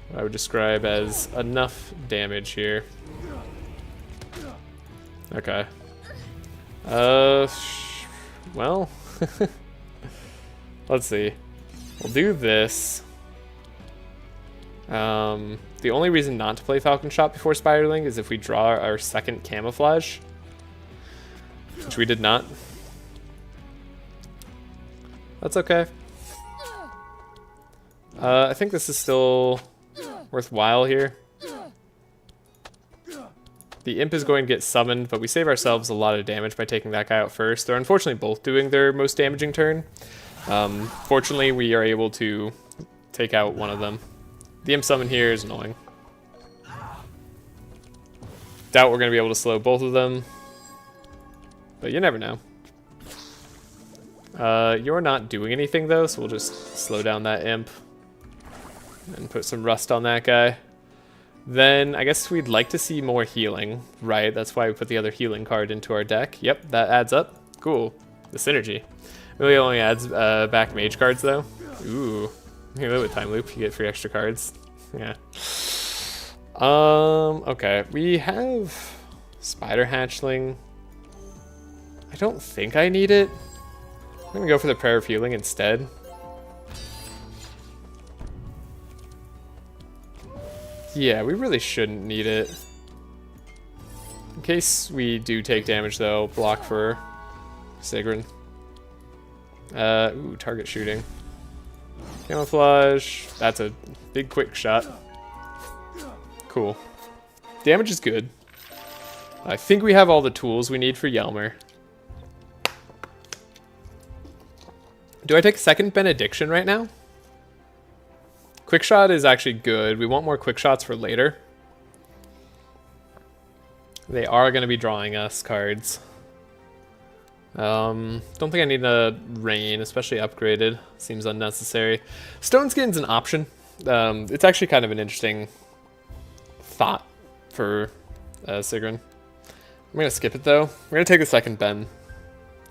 what I would describe as enough damage here. Okay. Well, let's see. We'll do this. The only reason not to play Falcon Shot before Spiderling is if we draw our second Camouflage. Which we did not. That's okay. I think this is still worthwhile here. The Imp is going to get summoned, but we save ourselves a lot of damage by taking that guy out first. They're unfortunately both doing their most damaging turn. Fortunately, we are able to take out one of them. The Imp summon here is annoying. Doubt we're going to be able to slow both of them. But you never know. You're not doing anything though, so we'll just slow down that Imp. And put some Rust on that guy. Then I guess we'd like to see more healing, right? That's why we put the other healing card into our deck. Yep, that adds up. Cool. The synergy. Really only adds back mage cards though. Ooh. You know, with Time Loop, you get free extra cards. Yeah. Okay. We have Spider Hatchling. I don't think I need it. I'm gonna go for the Prayer of Healing instead. Yeah, we really shouldn't need it. In case we do take damage though, block for Sigrun. Ooh, target shooting. Camouflage. That's a big quick shot. Cool. Damage is good. I think we have all the tools we need for Yelmer. Do I take second Benediction right now? Quick shot is actually good. We want more quick shots for later. They are going to be drawing us cards. Don't think I need a Rain, especially upgraded. Seems unnecessary. Stone Skin's an option. It's actually kind of an interesting thought for Sigrun. I'm going to skip it though. We're going to take the second Ben.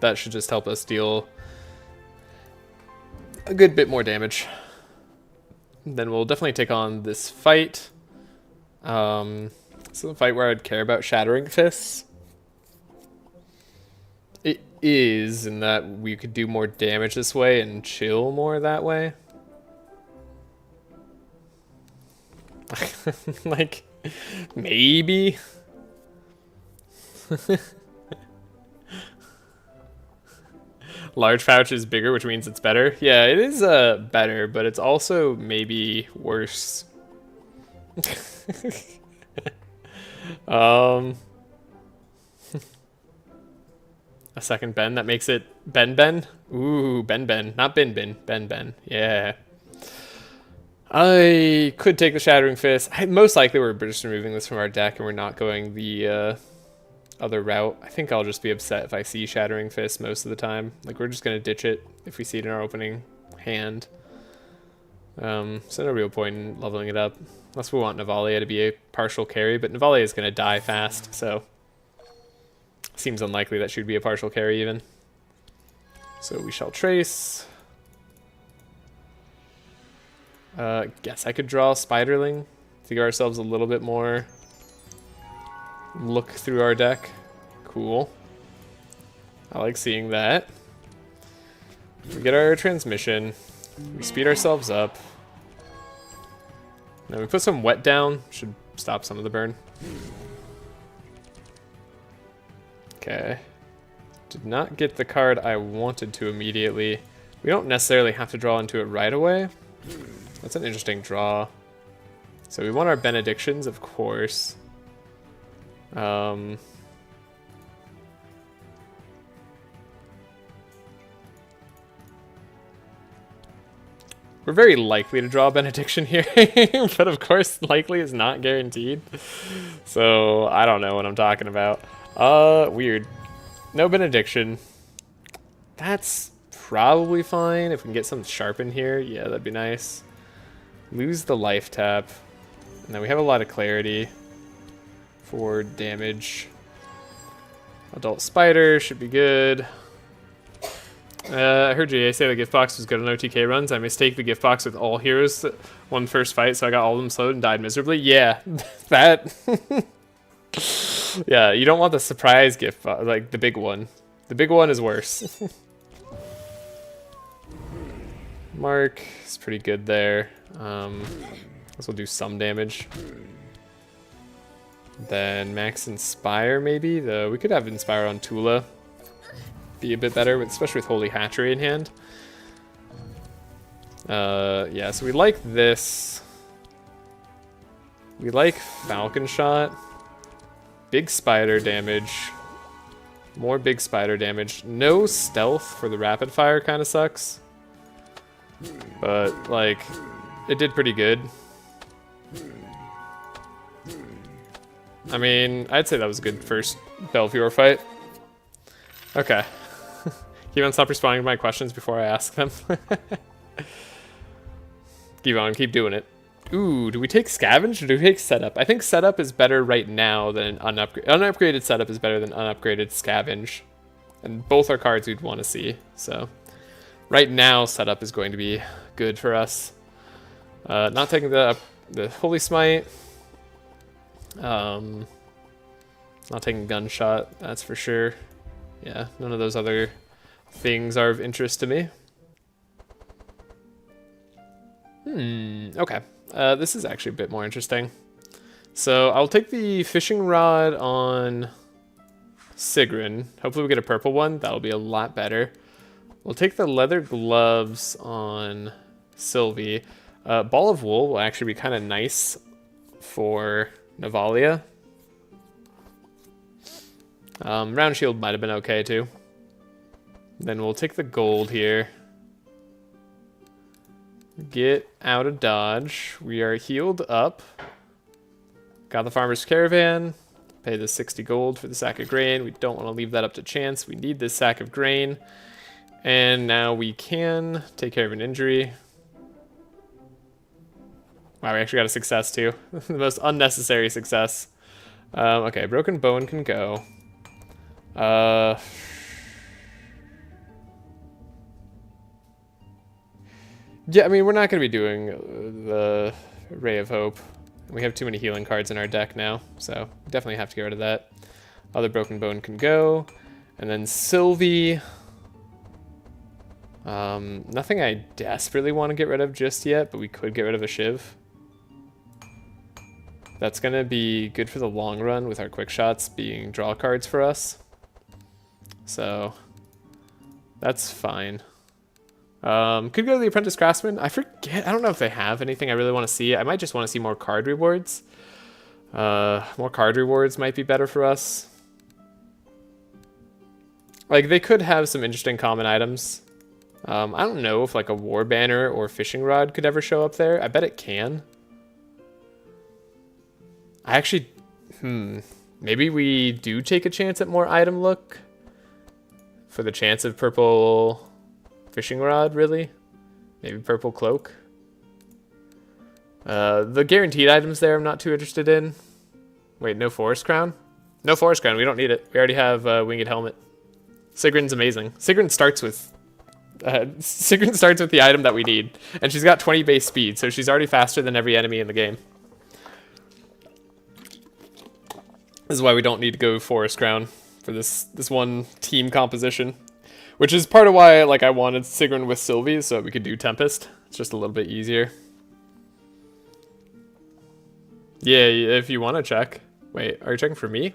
that should just help us deal a good bit more damage. Then we'll definitely take on this fight. This is a fight where I'd care about Shattering Fists. It is, in that we could do more damage this way and chill more that way. Like, maybe. Large pouch is bigger, which means it's better. Yeah, it is better, but it's also maybe worse. A second Ben, that makes it Ben. Ooh, Ben, not Ben. Yeah. I could take the Shattering Fist. Most likely we're just removing this from our deck and we're not going the other route. I think I'll just be upset if I see Shattering Fist most of the time. Like, we're just going to ditch it if we see it in our opening hand. So no real point in leveling it up. Unless we want Navalea to be a partial carry, but Navalea is going to die fast, so seems unlikely that she would be a partial carry even. So we shall trace. Guess I could draw Spiderling to give ourselves a little bit more look through our deck. Cool. I like seeing that. We get our transmission. We speed ourselves up. Then we put some wet down. Should stop some of the burn. Okay. Did not get the card I wanted to immediately. We don't necessarily have to draw into it right away. That's an interesting draw. So we want our Benedictions, of course. We're very likely to draw a Benediction here, but of course likely is not guaranteed. So I don't know what I'm talking about. Weird. No Benediction. That's probably fine. If we can get some sharp in here, yeah, that'd be nice. Lose the life tap. And then we have a lot of clarity for damage. Adult Spider should be good. I heard GA say the gift box was good on OTK runs. I mistake the gift box with all heroes that won first fight, so I got all of them slowed and died miserably. Yeah, that. Yeah, you don't want the surprise gift box, like the big one. The big one is worse. Mark is pretty good there. This will do some damage. Then Max Inspire maybe. Though we could have Inspire on Tula. Be a bit better, especially with Holy Hatchery in hand. Yeah, so we like this. We like Falcon Shot. Big spider damage. More big spider damage. No stealth for the rapid fire kind of sucks. But, like, it did pretty good. I mean, I'd say that was a good first Belfior fight. Okay. Keep on, stop responding to my questions before I ask them. Keep on, keep doing it. Ooh, do we take Scavenge or do we take Setup? I think Setup is better right now than unupgraded Setup is better than unupgraded Scavenge. And both are cards we'd want to see, so. Right now, Setup is going to be good for us. Not taking the Holy Smite. Not taking Gunshot, that's for sure. Yeah, none of those other things are of interest to me. Okay. This is actually a bit more interesting. So I'll take the Fishing Rod on Sigrun. Hopefully we get a purple one. That'll be a lot better. We'll take the Leather Gloves on Sylvie. Ball of Wool will actually be kind of nice for Navalea. Round Shield might have been okay too. Then we'll take the gold here. Get out of dodge. We are healed up. Got the Farmer's Caravan. Pay the 60 gold for the sack of grain. We don't want to leave that up to chance. We need this sack of grain. And now we can take care of an injury. Wow, we actually got a success too. The most unnecessary success. Okay, Broken Bone can go. Yeah, I mean, we're not going to be doing the Ray of Hope. We have too many healing cards in our deck now, so definitely have to get rid of that. Other Broken Bone can go. And then Sylvie. Nothing I desperately want to get rid of just yet, but we could get rid of a Shiv. That's going to be good for the long run with our quick shots being draw cards for us. So that's fine. Could go to the Apprentice Craftsman. I forget. I don't know if they have anything I really want to see. I might just want to see more card rewards. More card rewards might be better for us. Like, they could have some interesting common items. I don't know if like a War Banner or Fishing Rod could ever show up there. I bet it can. I actually... Maybe we do take a chance at more item look. For the chance of purple Fishing Rod, really? Maybe purple Cloak. The guaranteed items there I'm not too interested in. Wait, no Forest Crown? No Forest Crown, we don't need it. We already have Winged Helmet. Sigrun's amazing. Sigrun starts with the item that we need. And she's got 20 base speed, so she's already faster than every enemy in the game. This is why we don't need to go Forest Crown for this one team composition. Which is part of why like I wanted Sigrun with Sylvie, so we could do Tempest. It's just a little bit easier. Yeah, if you want to check. Wait, are you checking for me?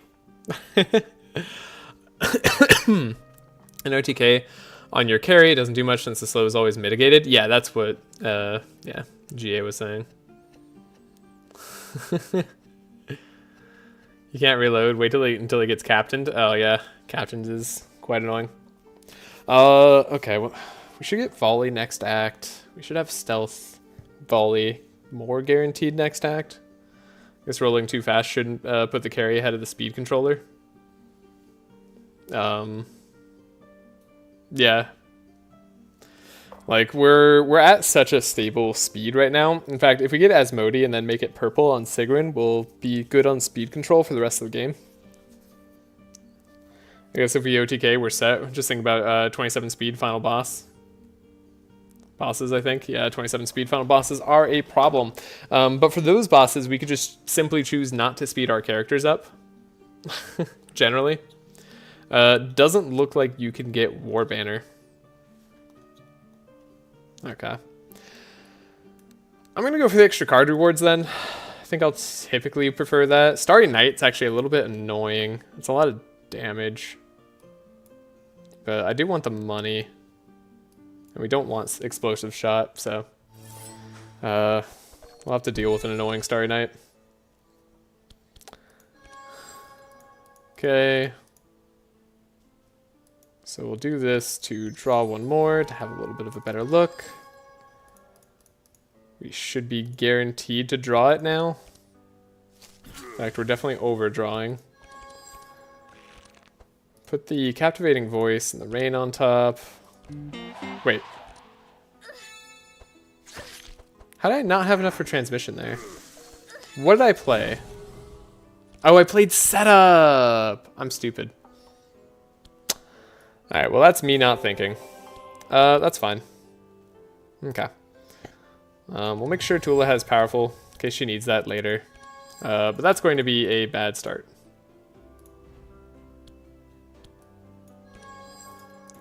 An OTK on your carry doesn't do much since the slow is always mitigated. Yeah, that's what yeah, GA was saying. You can't reload. Wait until he gets captained. Oh yeah, captained is quite annoying. Okay, well, we should get volley next act. We should have stealth volley more guaranteed next act. I guess rolling too fast shouldn't put the carry ahead of the speed controller. Yeah. Like, we're at such a stable speed right now. In fact, if we get Asmodee and then make it purple on Sigrun, we'll be good on speed control for the rest of the game. I guess if we OTK, we're set. Just think about 27 speed final boss. Bosses, I think. Yeah, 27 speed final bosses are a problem. But for those bosses, we could just simply choose not to speed our characters up. Generally. Doesn't look like you can get War Banner. Okay. I'm gonna go for the extra card rewards then. I think I'll typically prefer that. Starry Night's actually a little bit annoying. It's a lot of damage. But I do want the money. And we don't want Explosive Shot, so... we'll have to deal with an annoying Starry Night. Okay. So we'll do this to draw one more to have a little bit of a better look. We should be guaranteed to draw it now. In fact, we're definitely overdrawing. Put the Captivating Voice and the Rain on top. Wait. How did I not have enough for transmission there? What did I play? Oh, I played Setup! I'm stupid. Alright, well that's me not thinking. That's fine. Okay. We'll make sure Tula has powerful, in case she needs that later. But that's going to be a bad start.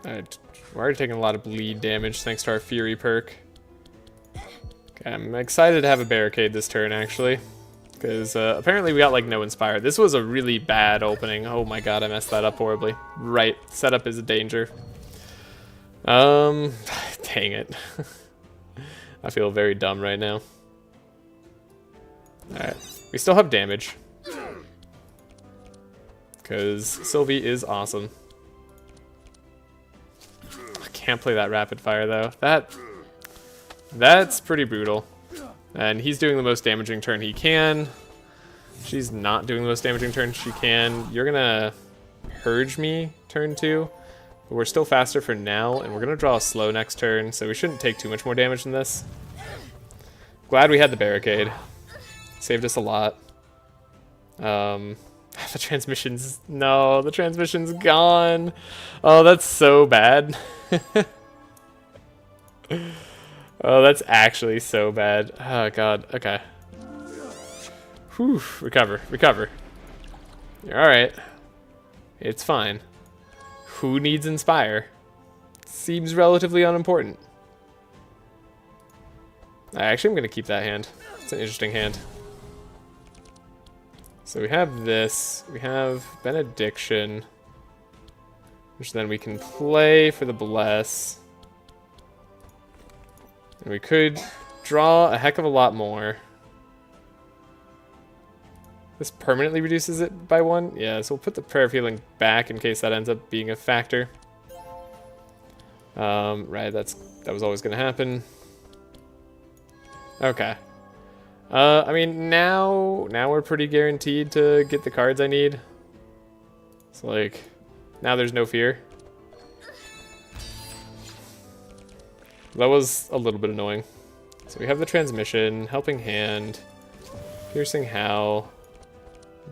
Alright, we're already taking a lot of bleed damage thanks to our Fury perk. Okay, I'm excited to have a barricade this turn, actually. Because apparently we got like no Inspire. This was a really bad opening. Oh my god, I messed that up horribly. Right, setup is a danger. Dang it. I feel very dumb right now. Alright, we still have damage. Because Sylvie is awesome. I can't play that rapid fire though. That's pretty brutal. And he's doing the most damaging turn he can. She's not doing the most damaging turn she can. You're gonna purge me turn 2. But we're still faster for now, and we're gonna draw a slow next turn, so we shouldn't take too much more damage than this. Glad we had the barricade. Saved us a lot. The transmission's... No, the transmission's gone. Oh, that's so bad. Oh, that's actually so bad. Oh, God. Okay. Whew. Recover. Recover. You're alright. It's fine. Who needs Inspire? Seems relatively unimportant. Actually, I'm going to keep that hand. It's an interesting hand. So we have this. We have Benediction. Which then we can play for the Bless. And we could draw a heck of a lot more. This permanently reduces it by 1? Yeah, so we'll put the Prayer of Healing back in case that ends up being a factor. Right, that was always going to happen. Okay. I mean, now we're pretty guaranteed to get the cards I need. It's like, now there's no fear. That was a little bit annoying. So we have the Transmission, Helping Hand, Piercing Howl,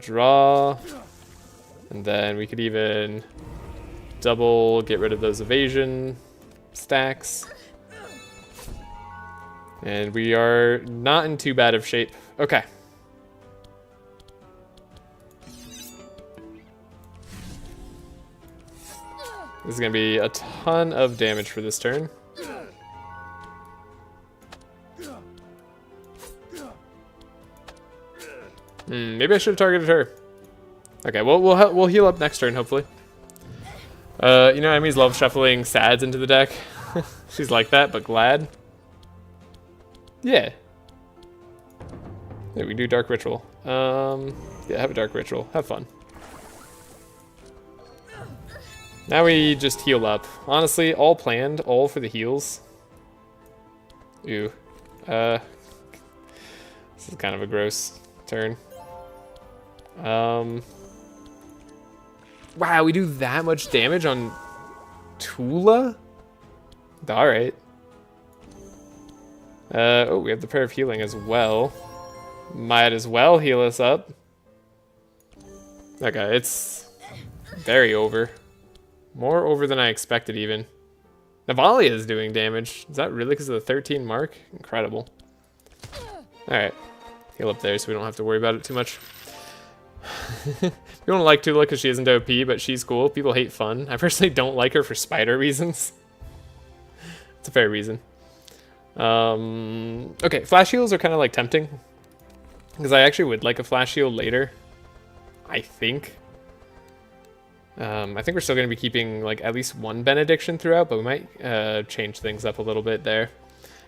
draw, and then we could even double get rid of those evasion stacks. And we are not in too bad of shape. Okay. This is going to be a ton of damage for this turn. Maybe I should have targeted her. Okay, well, we'll heal up next turn, hopefully. You know, enemies love shuffling sads into the deck. She's like that, but glad. Yeah. Yeah, we do Dark Ritual. Yeah, have a Dark Ritual. Have fun. Now we just heal up. Honestly, all planned, all for the heals. Ew. This is kind of a gross turn. Wow, we do that much damage on Tula? Alright. Oh, we have the Prayer of Healing as well. Might as well heal us up. Okay, it's very over. More over than I expected, even. Navalea is doing damage. Is that really because of the 13 mark? Incredible. Alright. Heal up there so we don't have to worry about it too much. We don't like Tula because she isn't OP, but she's cool. People hate fun. I personally don't like her for spider reasons. It's a fair reason. Okay, flash heals are kind of like tempting. Because I actually would like a flash heal later. I think. I think we're still going to be keeping like at least one benediction throughout, but we might change things up a little bit there.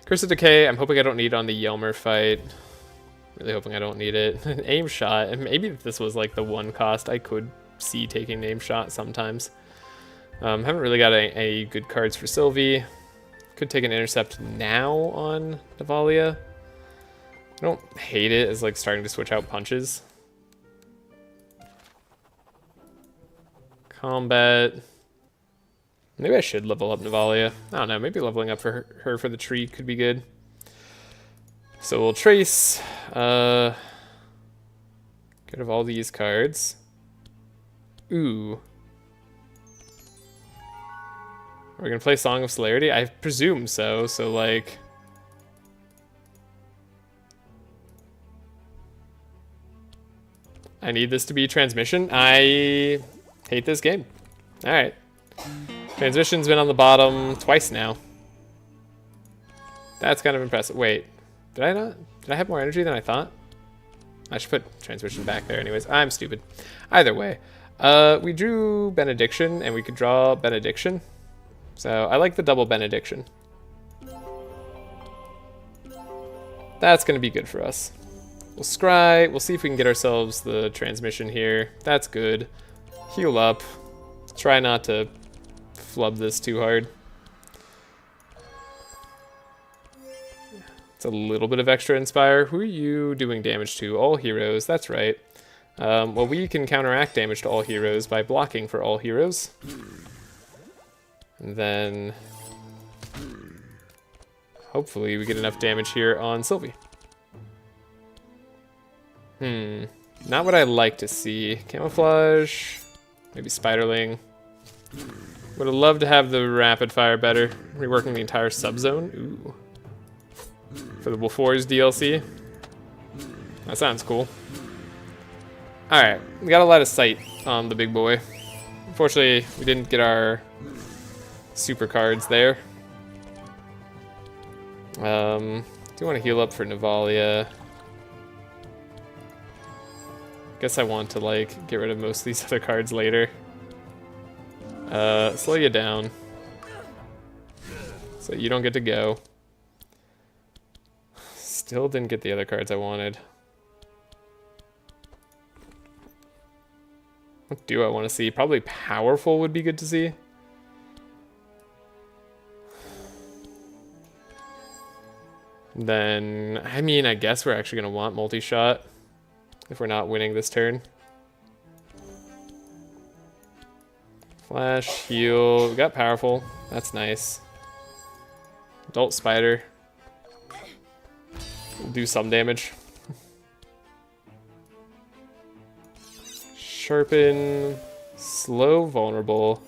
Curse of Decay, I'm hoping I don't need on the Yelmer fight. Really hoping I don't need it. Aim shot, and maybe if this was like the one cost, I could see taking aim shot sometimes. Haven't really got any good cards for Sylvie. Could take an intercept now on Navalea. I don't hate it as like starting to switch out punches. Combat. Maybe I should level up Navalea. I don't know, maybe leveling up for her for the tree could be good. So we'll trace, get rid of all these cards. Ooh. We're gonna play Song of Celerity? I presume so, so like... I need this to be transmission. I hate this game. Alright. Transmission's been on the bottom twice now. That's kind of impressive. Wait. Did I not? Did I have more energy than I thought? I should put transmission back there anyways. I'm stupid. Either way. We drew Benediction, and we could draw Benediction. So I like the double Benediction. That's going to be good for us. We'll scry. We'll see if we can get ourselves the transmission here. That's good. Heal up. Try not to flub this too hard. It's a little bit of extra Inspire. Who are you doing damage to? All heroes. That's right. Well, we can counteract damage to all heroes by blocking for all heroes. And then hopefully we get enough damage here on Sylvie. Not what I like to see. Camouflage. Maybe Spiderling. Would have loved to have the rapid fire better. Reworking the entire subzone. Ooh. for the Wolf Wars DLC. That sounds cool. Alright, we got a lot of sight on the big boy. Unfortunately, we didn't get our super cards there. Do you want to heal up for Navalea? Guess I want to like get rid of most of these other cards later. Slow you down. So you don't get to go. Still didn't get the other cards I wanted. What do I want to see? Probably powerful would be good to see. Then, I mean, I guess we're actually going to want multi-shot if we're not winning this turn. Flash, heal, we got powerful. That's nice. Adult Spider. We'll do some damage. Sharpen, slow, vulnerable.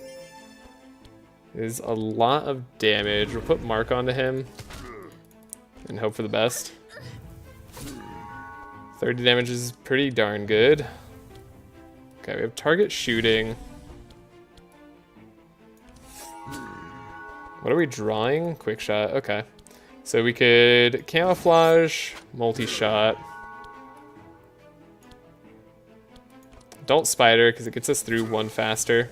Is a lot of damage. We'll put Mark onto him and hope for the best. 30 damage is pretty darn good. Okay, we have target shooting. What are we drawing? Quick shot. Okay. So we could camouflage, multi-shot. Adult Spider, because it gets us through one faster.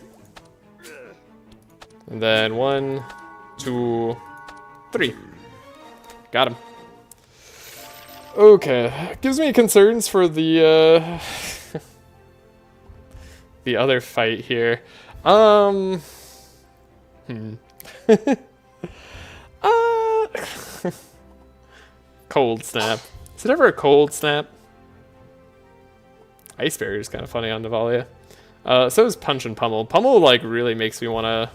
And then 1, 2, 3. Got him. Okay. Gives me concerns for the the other fight here. Cold snap. Is it ever a cold snap? Ice Barrier is kind of funny on Navalea. So is Punch and Pummel. Pummel like really makes me wanna.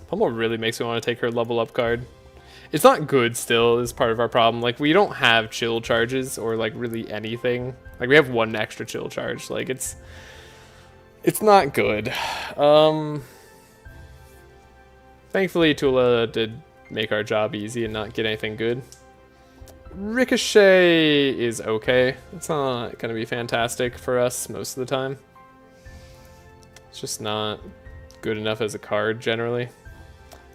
Pummel really makes me want to take her level up card. It's not good still is part of our problem. Like we don't have chill charges or like really anything. Like we have one extra chill charge. Like it's not good. Thankfully Tula did make our job easy and not get anything good. Ricochet is okay. It's not gonna be fantastic for us most of the time. It's just not good enough as a card generally.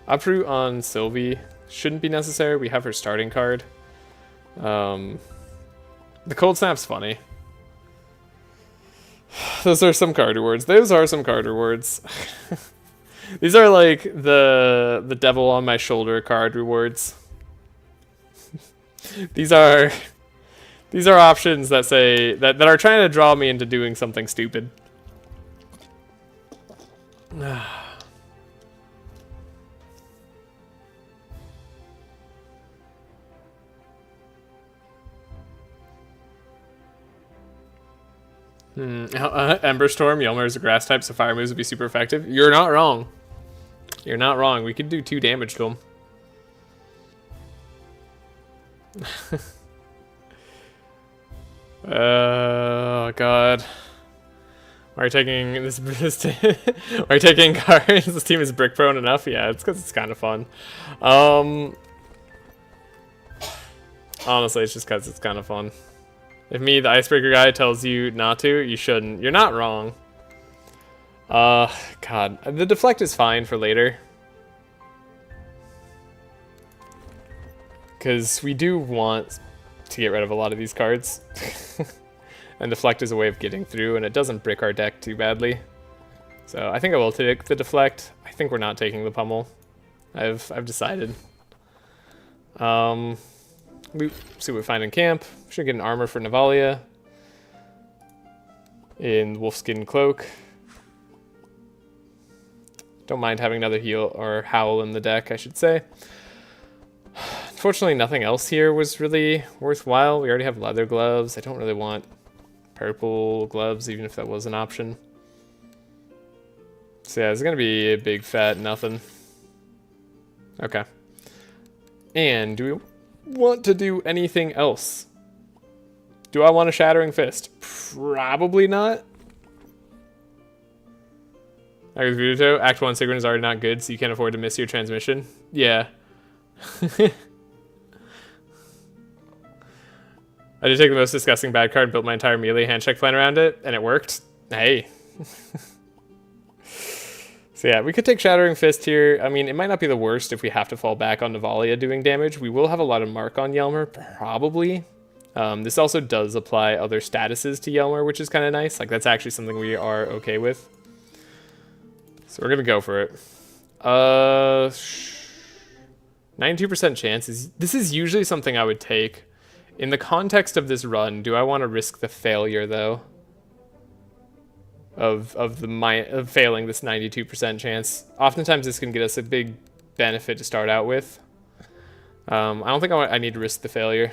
Uproot on Sylvie shouldn't be necessary. We have her starting card. The Cold Snap's funny. Those are some card rewards. Those are some card rewards. These are like the devil on my shoulder card rewards. These are options that say that are trying to draw me into doing something stupid. Ember Storm, Yelmer is a grass type, so fire moves would be super effective. You're not wrong. You're not wrong. We could do 2 damage to him. Oh god. Why are you taking this why are you taking cards? This team is brick prone enough? Yeah, it's because it's kind of fun. Honestly, it's just because it's kind of fun. If me, the icebreaker guy, tells you not to, you shouldn't. You're not wrong. God. The deflect is fine for later. Because we do want to get rid of a lot of these cards. And deflect is a way of getting through, and it doesn't brick our deck too badly. So I think I will take the deflect. I think we're not taking the pummel. I've decided. We see what we find in camp. Should get an armor for Navalea. In Wolfskin Cloak. Don't mind having another heal or howl in the deck, I should say. Unfortunately, nothing else here was really worthwhile. We already have leather gloves. I don't really want purple gloves, even if that was an option. So yeah, it's gonna be a big fat nothing. Okay. And do we want to do anything else? Do I want a Shattering Fist? Probably not. Act 1 Sigrun is already not good, so you can't afford to miss your transmission. Yeah. I did take the most disgusting bad card and built my entire melee hand check plan around it, and it worked. Hey. So yeah, we could take Shattering Fist here. I mean, it might not be the worst if we have to fall back on Navalea doing damage. We will have a lot of mark on Yelmer, probably. This also does apply other statuses to Yelmer, which is kind of nice. Like, that's actually something we are okay with. So we're going to go for it. 92% chance is... This is usually something I would take. In the context of this run, do I want to risk the failure, though? Of failing this 92% chance. Oftentimes this can get us a big benefit to start out with. I don't think I need to risk the failure.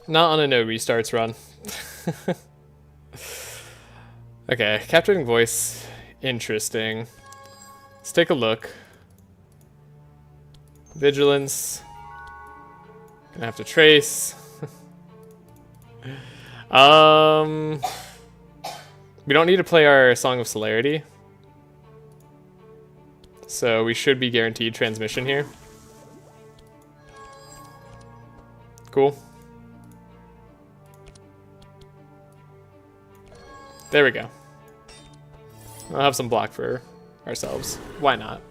Not on a no restarts run. Okay, capturing voice. Interesting. Let's take a look. Vigilance. Gonna have to trace. We don't need to play our Song of Celerity. So we should be guaranteed transmission here. Cool. There we go. I'll have some block for ourselves. Why not?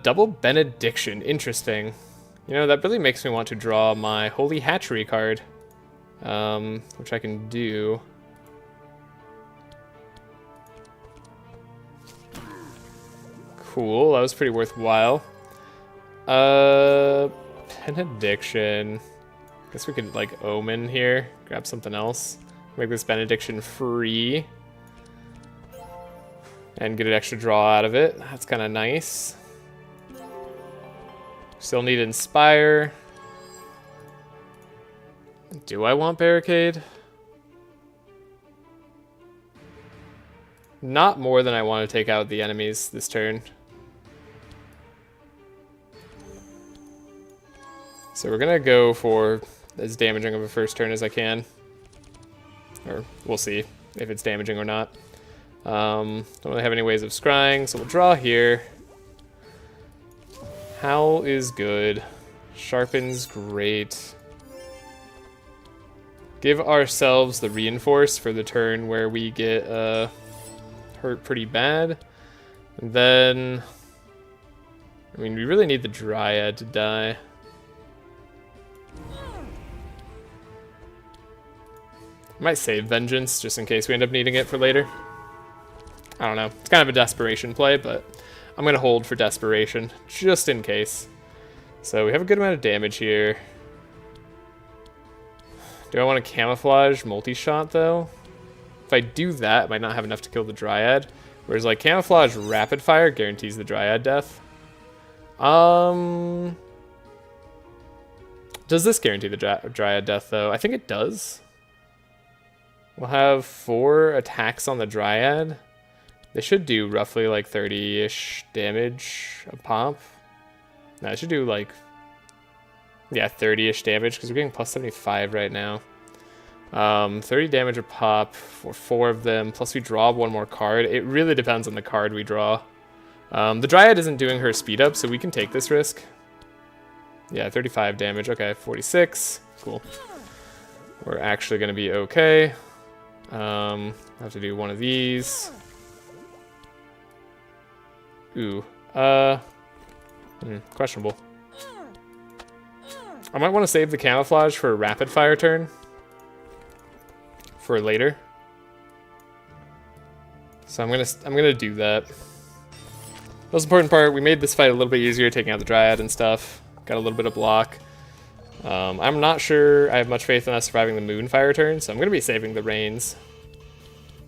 Double Benediction. Interesting. You know, that really makes me want to draw my Holy Hatchery card. Which I can do. Cool, that was pretty worthwhile. Benediction. Guess we could, like, Omen here. Grab something else. Make this Benediction free. And get an extra draw out of it. That's kind of nice. Still need Inspire. Do I want Barricade? Not more than I want to take out the enemies this turn. So we're gonna go for as damaging of a first turn as I can. Or we'll see if it's damaging or not. Don't really have any ways of scrying, so we'll draw here. Howl is good. Sharpen's great. Give ourselves the Reinforce for the turn where we get hurt pretty bad. And then, I mean, we really need the Dryad to die. I might save Vengeance just in case we end up needing it for later. I don't know. It's kind of a desperation play, but I'm going to hold for desperation just in case. So we have a good amount of damage here. Do I want to camouflage multi-shot though? If I do that, I might not have enough to kill the Dryad. Whereas like camouflage rapid fire guarantees the Dryad death. Does this guarantee the Dryad death though? I think it does. We'll have 4 attacks on the Dryad. They should do roughly like 30-ish damage a pop. No, it should do like, yeah, 30-ish damage because we're getting plus 75 right now. 30 damage a pop for 4 of them, plus we draw 1 more card. It really depends on the card we draw. The Dryad isn't doing her speed up, so we can take this risk. Yeah, 35 damage. Okay, 46. Cool. We're actually going to be okay. I have to do one of these. Ooh. Questionable. I might want to save the camouflage for a rapid fire turn. For later. So I'm gonna do that. Most important part, we made this fight a little bit easier, taking out the Dryad and stuff. Got a little bit of block. I'm not sure I have much faith in us surviving the Moonfire turn, so I'm gonna be saving the Rains.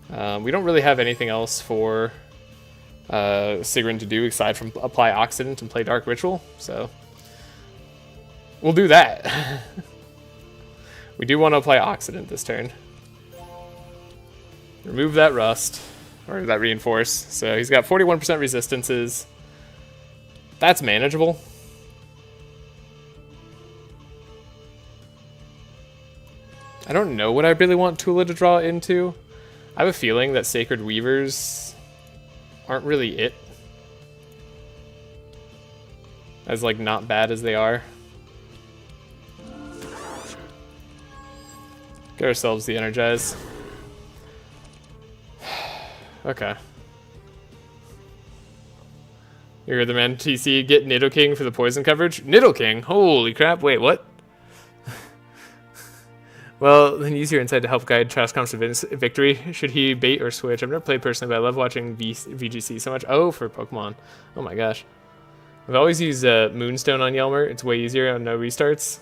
We don't really have anything else for Sigrun to do aside from apply Occident and play Dark Ritual, so we'll do that. We do want to apply Occident this turn. Remove that Rust, or that Reinforce. So he's got 41% resistances. That's manageable. I don't know what I really want Tula to draw into. I have a feeling that Sacred Weavers aren't really it. As like not bad as they are. Get ourselves the energize. Okay. You're the man TC, get Nidoking for the poison coverage? Nidoking? Holy crap, wait, what? Well, then use your insight to help guide Trashe to victory. Should he bait or switch? I've never played personally, but I love watching VGC so much. Oh, for Pokemon. Oh my gosh. I've always used Moonstone on Yelmer. It's way easier on no restarts.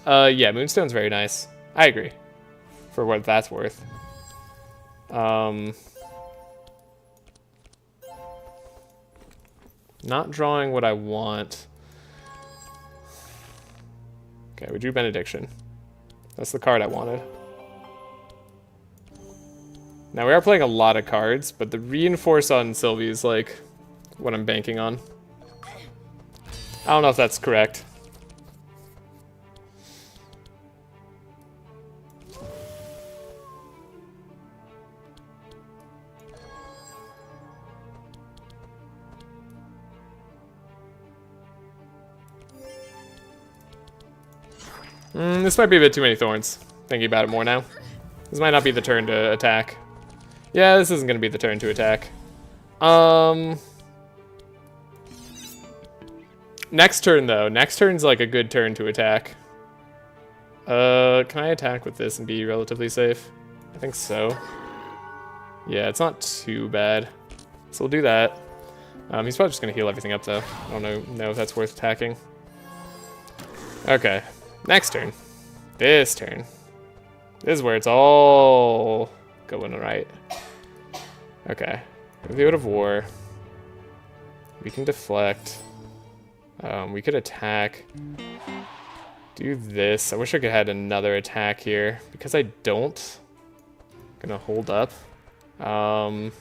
Yeah, Moonstone's very nice. I agree. For what that's worth. Not drawing what I want. Okay, we drew Benediction. That's the card I wanted. Now we are playing a lot of cards, but the reinforce on Sylvie is like what I'm banking on. I don't know if that's correct. This might be a bit too many thorns. Thinking about it more now. This might not be the turn to attack. Yeah, this isn't going to be the turn to attack. Next turn, though. Next turn's like a good turn to attack. Can I attack with this and be relatively safe? I think so. Yeah, it's not too bad. So we'll do that. He's probably just going to heal everything up, though. I don't know if that's worth attacking. Okay. Next turn. This turn. This is where it's all going right. Okay. The Out of War. We can deflect. We could attack. Do this. I wish I could have had another attack here. Because I don't. I'm gonna hold up. We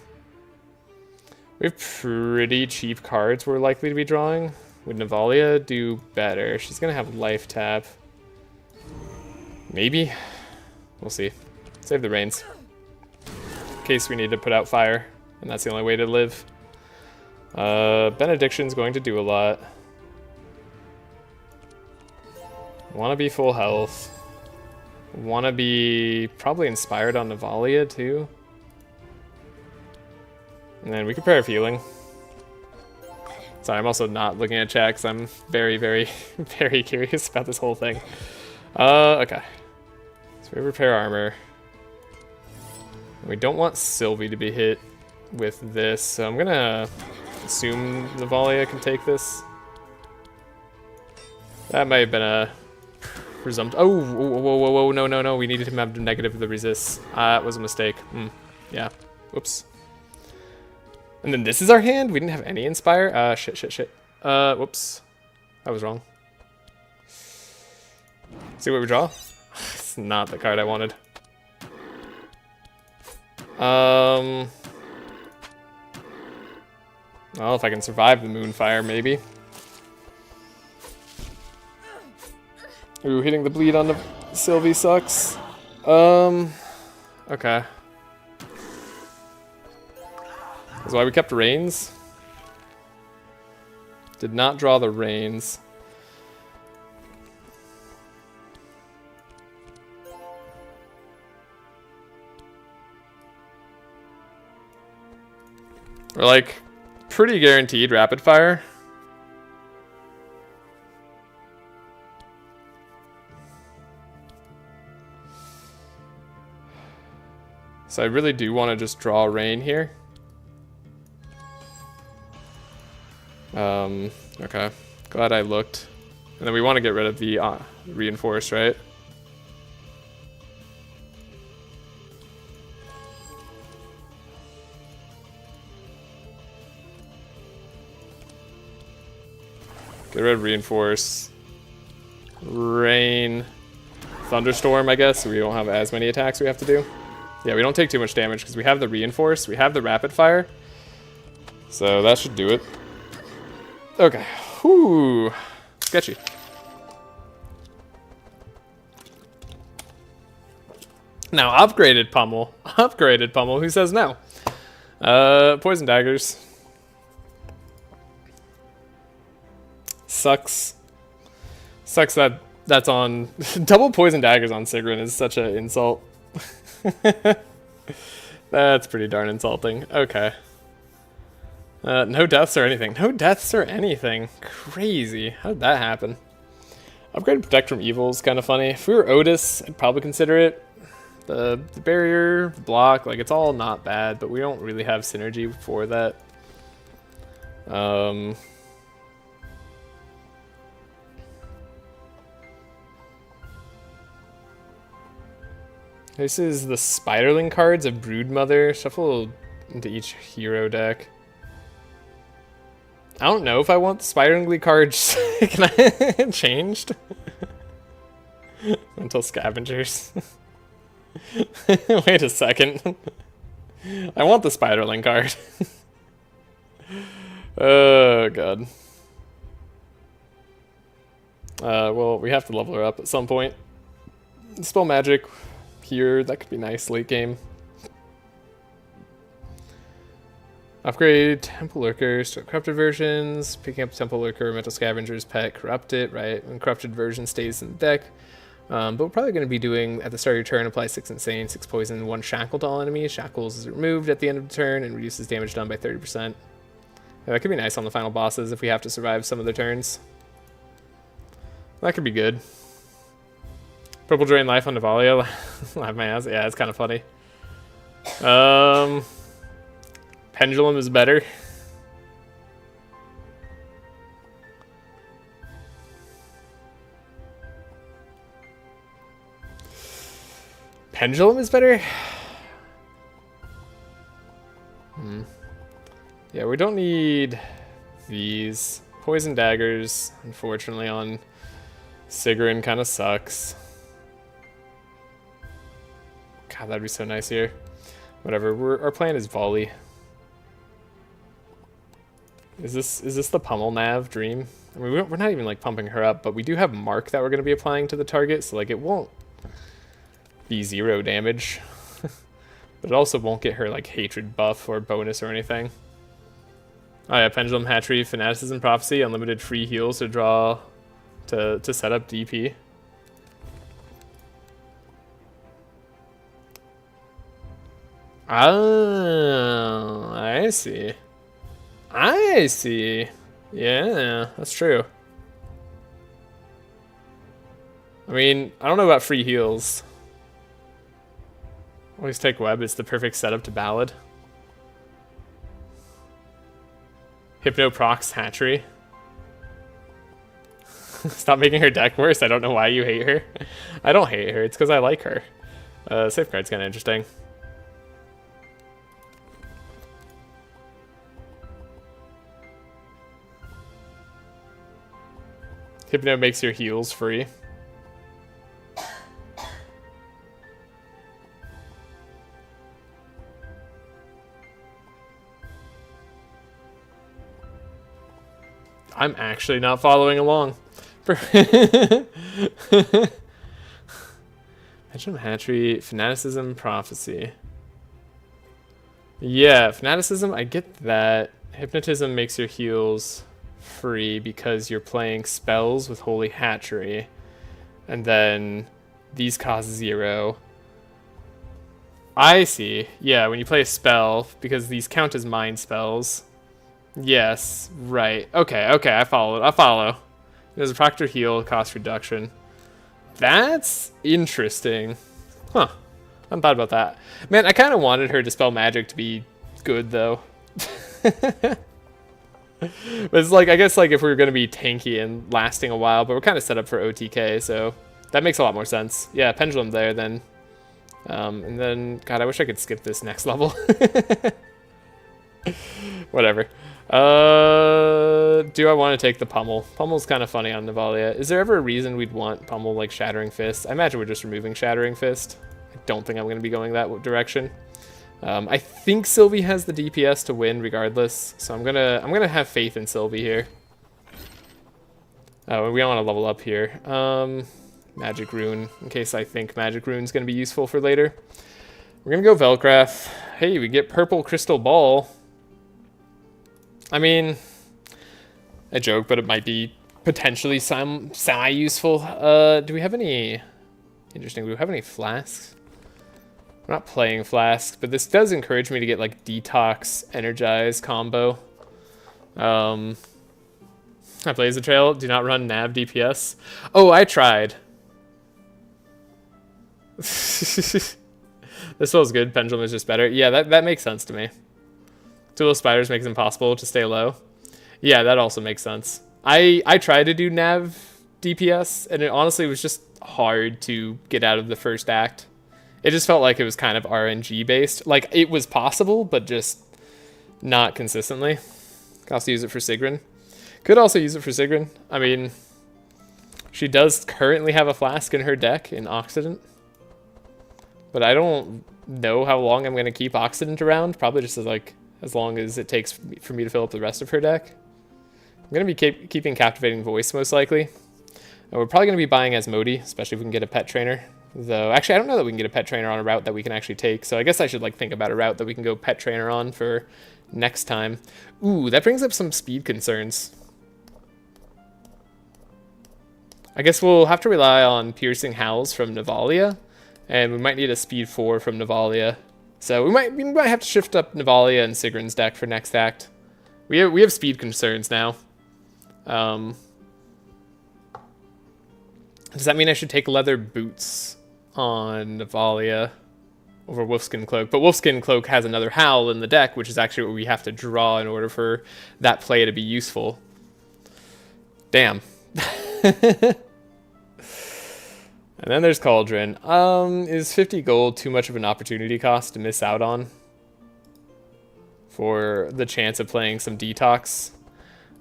have pretty cheap cards we're likely to be drawing. Would Navalea do better? She's gonna have life tap. Maybe. We'll see. Save the reins. In case we need to put out fire. And that's the only way to live. Benediction's going to do a lot. Wanna be full health. Wanna be probably inspired on Navalea too. And then we can pair of healing. Sorry, I'm also not looking at chat because I'm very, very, very curious about this whole thing. Okay. So we repair armor. We don't want Sylvie to be hit with this, so I'm gonna assume Navalea can take this. That might have been a presumptive. Oh, whoa, no. We needed him to have negative the resist. That was a mistake. Yeah. Whoops. And then this is our hand? We didn't have any inspire? Shit. Whoops. That was wrong. See what we draw? It's not the card I wanted. Well, if I can survive the Moonfire, maybe. Ooh, hitting the bleed on the Sylvie sucks. Okay. That's why we kept Reins. Did not draw the Reins. We're like pretty guaranteed rapid fire. So I really do want to just draw rain here. Okay. Glad I looked. And then we want to get rid of the reinforce, right? Get rid of reinforce. Rain. Thunderstorm, I guess, so we don't have as many attacks we have to do. Yeah, we don't take too much damage because we have the reinforce, we have the rapid fire. So that should do it. Okay. Whew. Sketchy. Now, upgraded Pummel. Upgraded Pummel. Who says no? Poison daggers. Sucks. Sucks that that's on... Double poison daggers on Sigrun is such an insult. That's pretty darn insulting. Okay. No deaths or anything. No deaths or anything. Crazy. How did that happen? Upgrade Protect from Evil is kind of funny. If we were Otis, I'd probably consider it. The barrier, the block, like it's all not bad, but we don't really have synergy for that. This is the Spiderling cards of Broodmother. Shuffle into each hero deck. I don't know if I want the Spiderling cards changed. Until Scavengers. Wait a second. I want the Spiderling card. Oh god. Well, we have to level her up at some point. Spell magic here, that could be nice late game. Upgrade Temple Lurkers to corrupted versions, picking up Temple Lurker, Mental Scavenger's pet, corrupt it, right? And corrupted version stays in the deck. But we're probably going to be doing, at the start of your turn, apply 6 Insane, 6 Poison, 1 Shackle to all enemies. Shackles is removed at the end of the turn and reduces damage done by 30%. Yeah, that could be nice on the final bosses if we have to survive some of the turns. That could be good. Purple Drain Life on Navalea. Laugh my ass. Yeah, it's kind of funny. Pendulum is better. Pendulum is better? Yeah, we don't need these. Poison Daggers, unfortunately, on Sigrun kind of sucks. God, that'd be so nice here. Whatever, our plan is volley. Is this the Pummel Nav dream? I mean, we're not even like pumping her up, but we do have Mark that we're going to be applying to the target, so like it won't be 0 damage. But it also won't get her like hatred buff or bonus or anything. Oh yeah, Pendulum Hatchery, Fanaticism Prophecy, unlimited free heals to draw to set up DP. Oh, I see. I see. Yeah, that's true. I mean, I don't know about free heals. Always take web, it's the perfect setup to ballad. Hypno procs hatchery. Stop making her deck worse. I don't know why you hate her. I don't hate her, it's because I like her. Safeguard's kind of interesting. Hypno makes your heals free. I'm actually not following along. Pendulum Hatchery, Fanaticism, Prophecy. Yeah, Fanaticism, I get that. Hypnotism makes your heals free because you're playing spells with Holy Hatchery. And then these cost 0. I see. Yeah, when you play a spell, because these count as mind spells. Yes, right. Okay, I follow. There's a Proctor Heal, cost reduction. That's interesting. Huh. I hadn't thought about that. Man, I kind of wanted her Dispel Magic to be good, though. But it's like, I guess like if we were going to be tanky and lasting a while, but we're kind of set up for OTK, so that makes a lot more sense. Yeah, Pendulum there, then. And then, God, I wish I could skip this next level. Whatever. Do I want to take the Pummel? Pummel's kind of funny on Navalea. Is there ever a reason we'd want Pummel like Shattering Fist? I imagine we're just removing Shattering Fist. I don't think I'm going to be going that direction. I think Sylvie has the DPS to win regardless, so I'm gonna have faith in Sylvie here. Oh, we don't want to level up here. Magic Rune, in case I think Magic Rune's gonna be useful for later. We're gonna go Velcraft. Hey, we get Purple Crystal Ball. I mean, a joke, but it might be potentially semi-useful. Do we have any... Interesting, do we have any flasks? I'm not playing Flask, but this does encourage me to get like Detox, Energize combo. I Blaze the Trail. Do not run Nav DPS. Oh, I tried. This feels good. Pendulum is just better. Yeah, that makes sense to me. Dual Spiders makes it impossible to stay low. Yeah, that also makes sense. I tried to do Nav DPS, and it honestly was just hard to get out of the first act. It just felt like it was kind of RNG based. Like, it was possible, but just not consistently. Could also use it for Sigrun. Could also use it for Sigrun. I mean, she does currently have a Flask in her deck in Occident. But I don't know how long I'm going to keep Occident around. Probably just as long as it takes for me to fill up the rest of her deck. I'm going to be keeping Captivating Voice most likely. And we're probably going to be buying Asmodee, especially if we can get a pet trainer. Though, actually, I don't know that we can get a pet trainer on a route that we can actually take. So I guess I should think about a route that we can go pet trainer on for next time. Ooh, that brings up some speed concerns. I guess we'll have to rely on Piercing Howls from Navalea. And we might need a speed 4 from Navalea. So we might have to shift up Navalea and Sigrun's deck for next act. We have speed concerns now. Does that mean I should take leather boots on Navalea over Wolfskin Cloak? But Wolfskin Cloak has another Howl in the deck, which is actually what we have to draw in order for that play to be useful. Damn. And then there's Cauldron. Is 50 gold too much of an opportunity cost to miss out on for the chance of playing some Detox?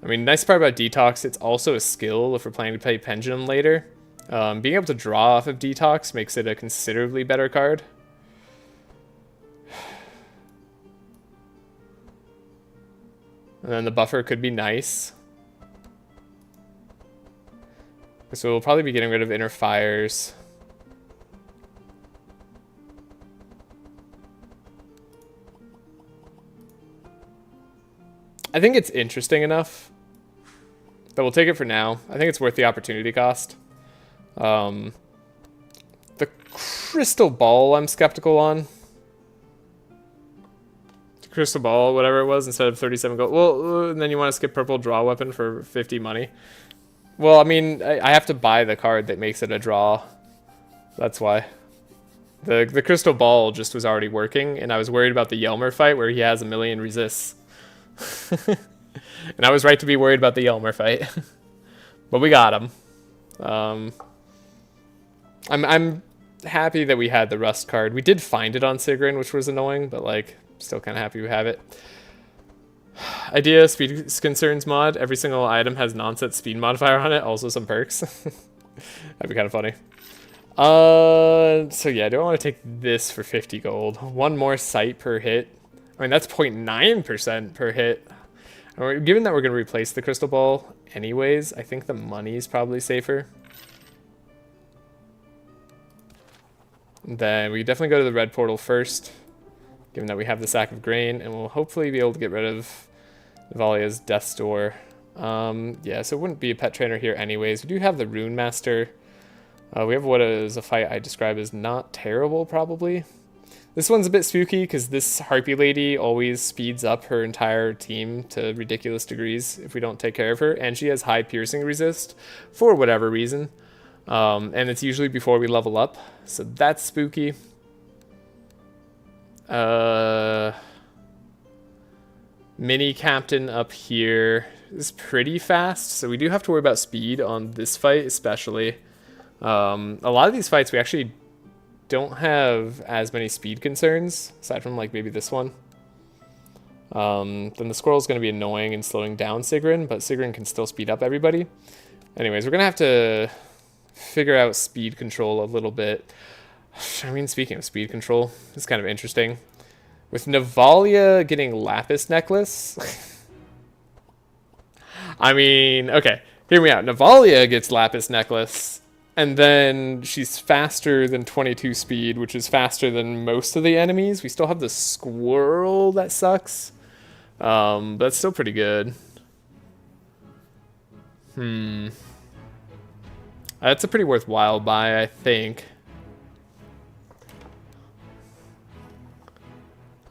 I mean, nice part about Detox, it's also a skill if we're planning to play Pendulum later. Being able to draw off of Detox makes it a considerably better card. And then the buffer could be nice. So we'll probably be getting rid of Inner Fires. I think it's interesting enough that we'll take it for now. I think it's worth the opportunity cost. The Crystal Ball I'm skeptical on. Crystal Ball, whatever it was, instead of 37 gold. Well, and then you want to skip Purple Draw Weapon for 50 money. Well, I mean, I have to buy the card that makes it a draw. That's why. The Crystal Ball just was already working, and I was worried about the Yelmer fight where he has a million resists. And I was right to be worried about the Yelmer fight. But we got him. I'm happy that we had the Rust card. We did find it on Sigrun, which was annoying, but still kind of happy we have it. Idea, speed concerns mod. Every single item has non-set speed modifier on it. Also some perks. That'd be kind of funny. So yeah, do I want to take this for 50 gold? One more sight per hit. I mean, that's 0.9% per hit. Given that we're going to replace the Crystal Ball anyways, I think the money's probably safer. Then we definitely go to the red portal first, given that we have the Sack of Grain, and we'll hopefully be able to get rid of Navalea's Death's Door. Yeah, so it wouldn't be a pet trainer here anyways. We do have the Rune Master. We have what is a fight I describe as not terrible, probably. This one's a bit spooky because this Harpy Lady always speeds up her entire team to ridiculous degrees if we don't take care of her, and she has high piercing resist for whatever reason. And it's usually before we level up, so that's spooky. Mini Captain up here is pretty fast, so we do have to worry about speed on this fight especially. A lot of these fights we actually don't have as many speed concerns, aside from maybe this one. Then the Squirrel's going to be annoying and slowing down Sigrun, but Sigrun can still speed up everybody. Anyways, we're going to have to figure out speed control a little bit. I mean, speaking of speed control, it's kind of interesting. With Navalea getting Lapis Necklace... I mean, okay, hear me out. Navalea gets Lapis Necklace, and then she's faster than 22 speed, which is faster than most of the enemies. We still have the Squirrel that sucks. But it's still pretty good. That's a pretty worthwhile buy, I think.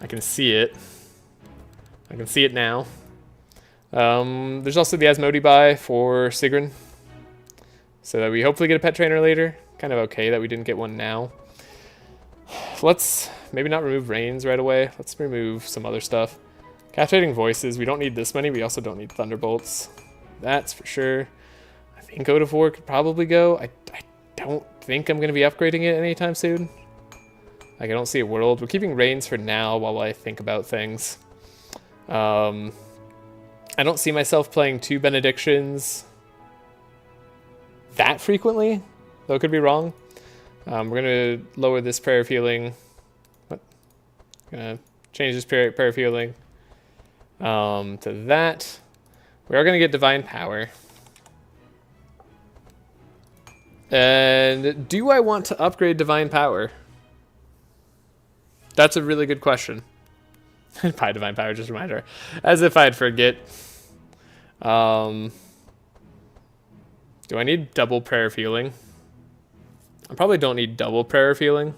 I can see it. I can see it now. There's also the Asmodee buy for Sigrun, so that we hopefully get a pet trainer later. Kind of okay that we didn't get one now. Let's maybe not remove Reigns right away. Let's remove some other stuff. Captivating Voices, we don't need this many. We also don't need Thunderbolts. That's for sure. I think Ode of War could probably go. I don't think I'm going to be upgrading it anytime soon. Like, I don't see a world. We're keeping Reigns for now while I think about things. I don't see myself playing 2 Benedictions that frequently, though I could be wrong. We're going to lower this Prayer of Healing. What? Going to change this Prayer of Healing to that. We are going to get Divine Power. And do I want to upgrade Divine Power? That's a really good question. Buy Divine Power, just a reminder. As if I'd forget. Do I need double Prayer of Healing? I probably don't need double Prayer of Healing.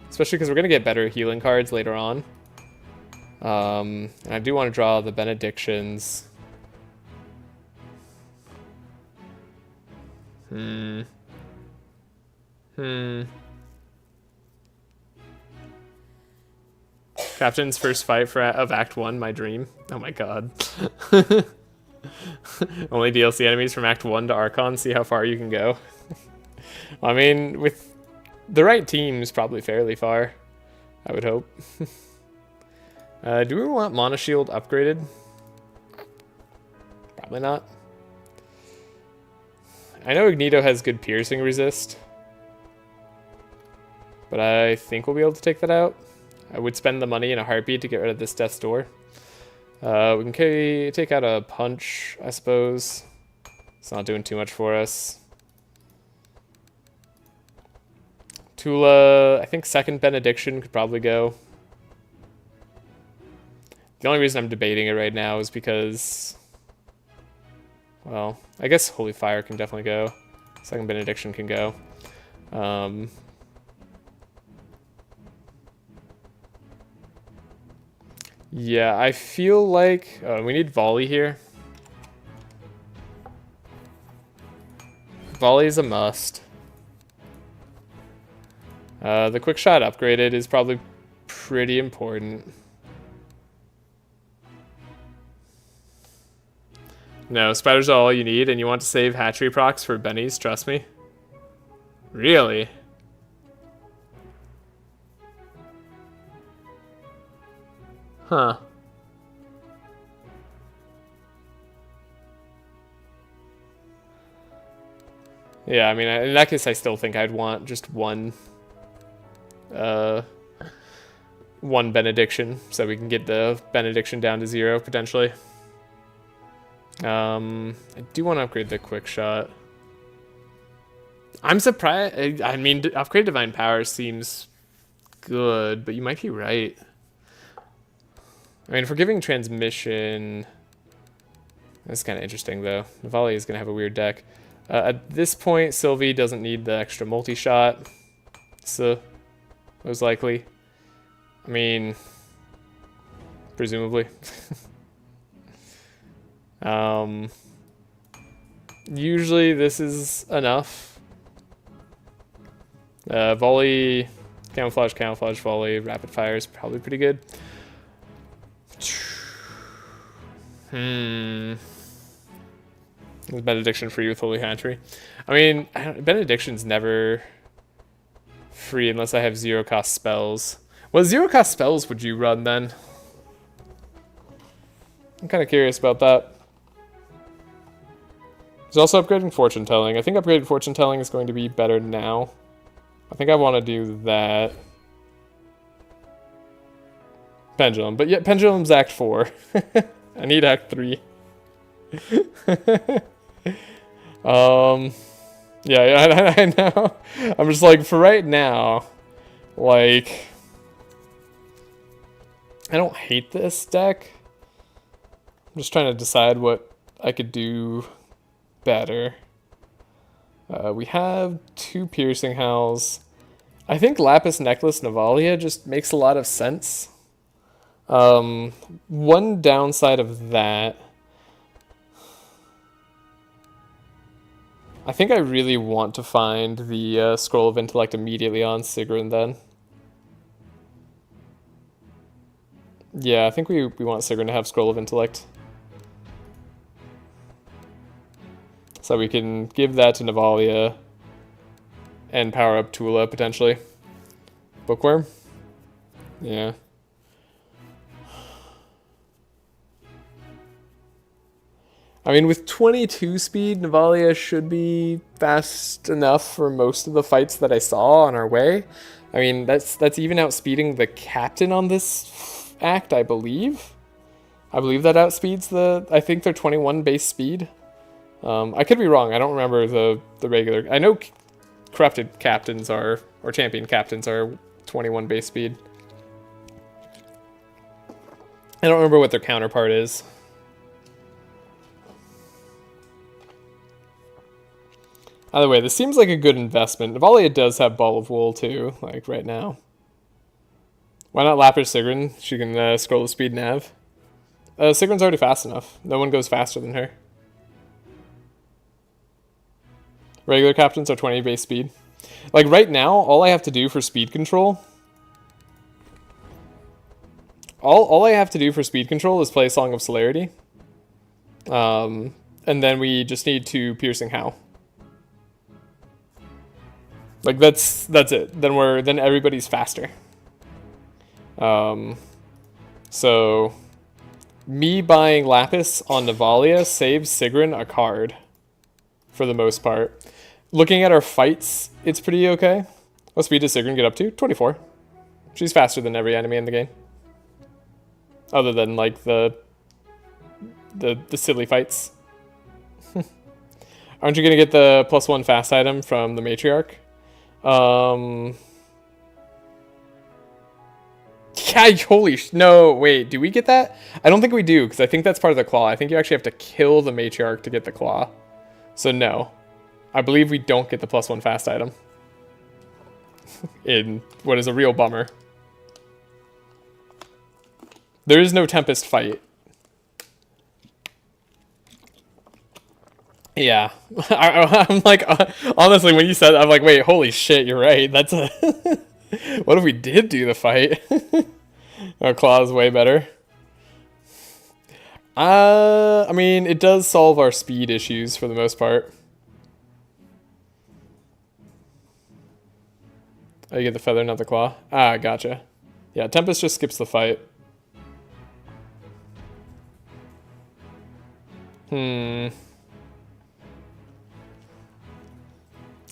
Especially because we're going to get better healing cards later on. And I do want to draw the Benedictions. Captain's first fight of Act 1, my dream. Oh my god. Only DLC enemies from Act 1 to Archon, see how far you can go. I mean, with the right teams, probably fairly far, I would hope. Do we want Mana Shield upgraded? Probably not. I know Ignito has good piercing resist, but I think we'll be able to take that out. I would spend the money in a heartbeat to get rid of this Death's Door. We can take out a Punch, I suppose. It's not doing too much for us. Tula, I think second Benediction could probably go. The only reason I'm debating it right now is because, well, I guess Holy Fire can definitely go. Second Benediction can go. Yeah, I feel like we need volley here. Volley is a must. The quick shot upgraded is probably pretty important. No, spiders are all you need, and you want to save hatchery procs for bennies, trust me. Really? Huh. Yeah, I mean, in that case, I still think I'd want just one Benediction, so we can get the Benediction down to 0, potentially. I do want to upgrade the quick shot. I'm surprised. I mean, upgrade Divine Power seems good, but you might be right. I mean, if we're giving transmission, that's kind of interesting, though. Navalea is going to have a weird deck. At this point, Sylvie doesn't need the extra multi-shot, so most likely. I mean, presumably. Usually this is enough. Volley, camouflage, volley, rapid fire is probably pretty good. Benediction free with Holy Hatchery. I mean, Benediction's never free unless I have 0 cost spells. What 0 cost spells would you run then? I'm kind of curious about that. There's also upgrading Fortune Telling. I think upgraded Fortune Telling is going to be better now. I think I want to do that. Pendulum. But yeah, Pendulum's Act 4. I need Act 3. Yeah, I know. I'm just like, for right now, like, I don't hate this deck. I'm just trying to decide what I could do better. We have 2 Piercing Howls. I think Lapis Necklace Navalea just makes a lot of sense. One downside of that, I think I really want to find the Scroll of Intellect immediately on Sigrun then. Yeah, I think we want Sigrun to have Scroll of Intellect. So we can give that to Navalea and power up Tula potentially. Bookworm? Yeah. I mean, with 22 speed, Navalea should be fast enough for most of the fights that I saw on our way. I mean, that's even outspeeding the captain on this act, I believe. I believe that outspeeds I think they're 21 base speed. I could be wrong. I don't remember the regular. I know corrupted captains are, or champion captains are 21 base speed. I don't remember what their counterpart is. Either way, this seems like a good investment. Navalea does have Ball of Wool too, like right now. Why not Lapis Sigrun? She can scroll the speed nav. Sigrun's already fast enough. No one goes faster than her. Regular captains are 20 base speed. Like right now, all I have to do for speed control... All I have to do for speed control is play Song of Celerity. And then we just need to Piercing How. Like that's it. Then everybody's faster. So me buying Lapis on Navalea saves Sigrun a card for the most part. Looking at our fights, it's pretty okay. What speed does Sigrun get up to? 24. She's faster than every enemy in the game. Other than like the silly fights. Aren't you gonna get the +1 fast item from the Matriarch? Yeah, holy no, wait, do we get that? I don't think we do, because I think that's part of the claw. I think you actually have to kill the Matriarch to get the claw. So no. I believe we don't get the +1 fast item. In what is a real bummer. There is no Tempest fight. Yeah. I'm like, honestly, when you said that, I'm like, wait, holy shit, you're right. That's a... What if we did do the fight? Our claw is way better. I mean, it does solve our speed issues for the most part. Oh, you get the feather, not the claw? Ah, gotcha. Yeah, Tempest just skips the fight.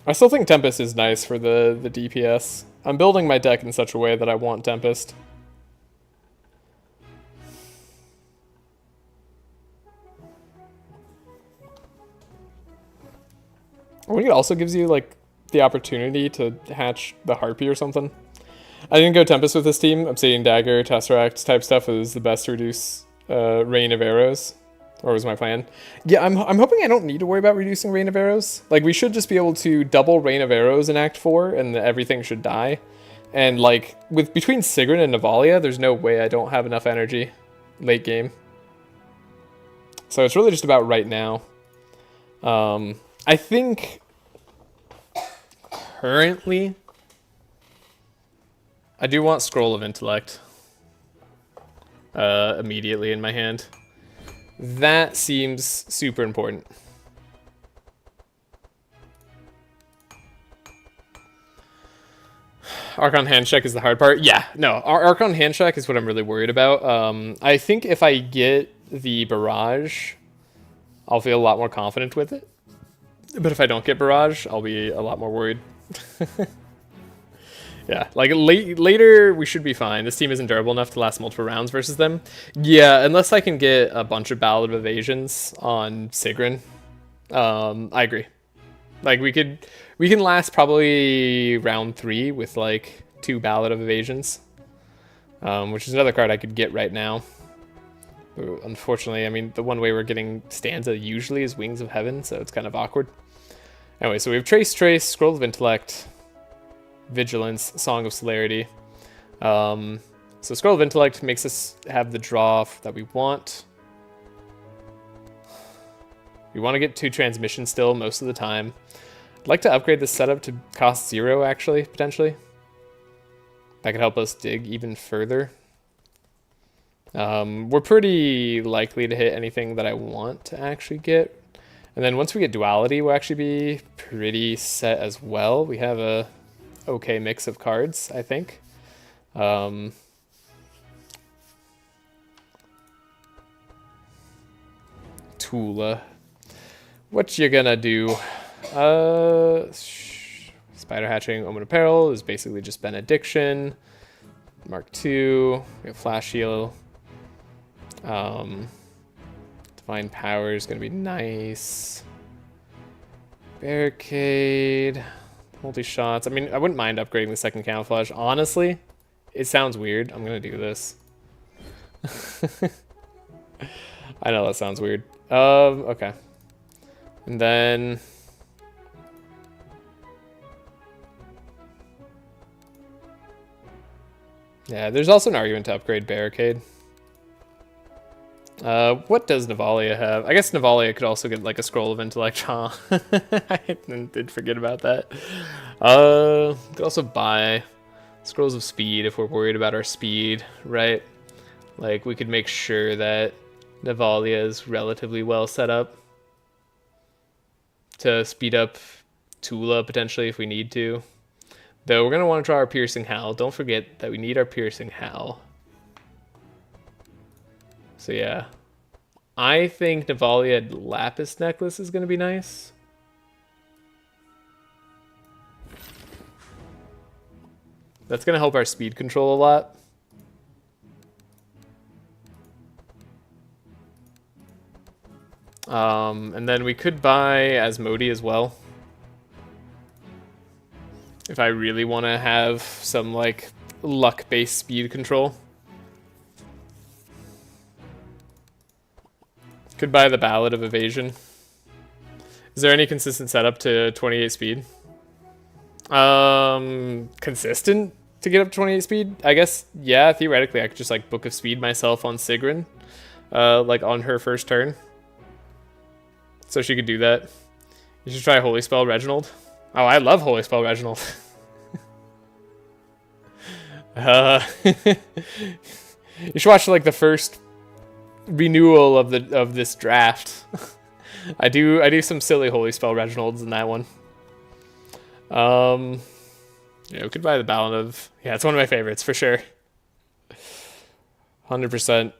I still think Tempest is nice for the DPS. I'm building my deck in such a way that I want Tempest. I think it also gives you like the opportunity to hatch the Harpy or something. I didn't go Tempest with this team. Obsidian Dagger, Tesseract type stuff is the best to reduce rain of arrows. Or was my plan. Yeah, I'm hoping I don't need to worry about reducing Rain of Arrows. Like, we should just be able to double Rain of Arrows in Act 4, and everything should die. And, like, between Sigrun and Navalea, there's no way I don't have enough energy late game. So it's really just about right now. I think... currently... I do want Scroll of Intellect. Immediately in my hand. That seems super important. Archon Handshake is the hard part. Yeah, no, Archon Handshake is what I'm really worried about. I think if I get the Barrage, I'll feel a lot more confident with it. But if I don't get Barrage, I'll be a lot more worried. Yeah, like later we should be fine. This team isn't durable enough to last multiple rounds versus them. Yeah, unless I can get a bunch of Ballad of Evasions on Sigrun. I agree. Like we can last probably round 3 with like 2 Ballad of Evasions. Which is another card I could get right now. But unfortunately, I mean, the one way we're getting Stanza usually is Wings of Heaven, so it's kind of awkward. Anyway, so we have Trace, Scroll of Intellect. Vigilance, Song of Celerity. So Scroll of Intellect makes us have the draw that we want. We want to get 2 transmission still most of the time. I'd like to upgrade this setup to cost 0, actually, potentially. That could help us dig even further. We're pretty likely to hit anything that I want to actually get. And then once we get Duality, we'll actually be pretty set as well. We have a okay mix of cards, I think. Tula. What you gonna do? Spider Hatching, Omen of Peril is basically just Benediction. Mark II, we have Flash Heal. Divine Power is gonna be nice. Barricade, multi-shots. I mean, I wouldn't mind upgrading the second camouflage. Honestly, it sounds weird. I'm gonna do this. I know that sounds weird. Okay. And then... yeah, there's also an argument to upgrade Barricade. What does Navalea have? I guess Navalea could also get like a Scroll of Intellect, huh? I did forget about that. Could also buy Scrolls of Speed if we're worried about our speed, right? Like, we could make sure that Navalea is relatively well set up to speed up Tula potentially if we need to. Though we're going to want to draw our Piercing Howl. Don't forget that we need our Piercing Howl. So yeah. I think Navalea Lapis Necklace is going to be nice. That's going to help our speed control a lot. And then we could buy Asmodee as well. If I really want to have some, like, luck-based speed control. Could buy the Ballad of Evasion. Is there any consistent setup to 28 speed? Consistent to get up to 28 speed? I guess, yeah, theoretically I could just, like, Book of Speed myself on Sigrun. Like, on her first turn. So she could do that. You should try Holy Spell Reginald. Oh, I love Holy Spell Reginald. You should watch like the first renewal of this draft. I do some silly Holy Spell Reginalds in that one. Yeah, we could buy the Ballad of... yeah, it's one of my favorites for sure. 100%.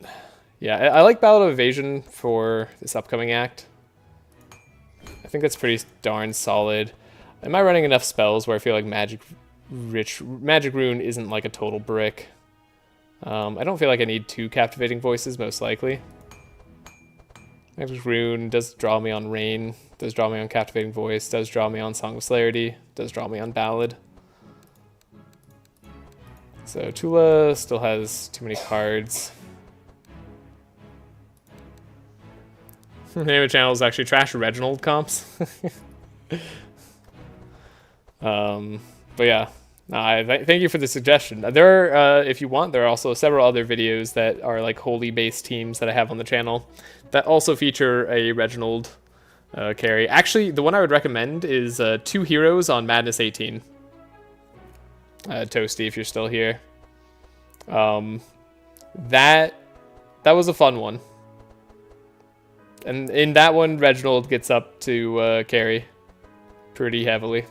Yeah, I like Ballad of Evasion for this upcoming act. I think that's pretty darn solid. Am I running enough spells where I feel like Magic Rune isn't like a total brick? I don't feel like I need 2 Captivating Voices, most likely. Magic Rune does draw me on Rain, does draw me on Captivating Voice, does draw me on Song of Celerity, does draw me on Ballad. So Tula still has too many cards. The name of the channel is actually Trashe Reginald comps. But yeah, thank you for the suggestion. There are, if you want, there are also several other videos that are like holy based teams that I have on the channel that also feature a Reginald carry. Actually, the one I would recommend is 2 heroes on Madness 18. Toasty, if you're still here. That was a fun one. And in that one, Reginald gets up to carry pretty heavily.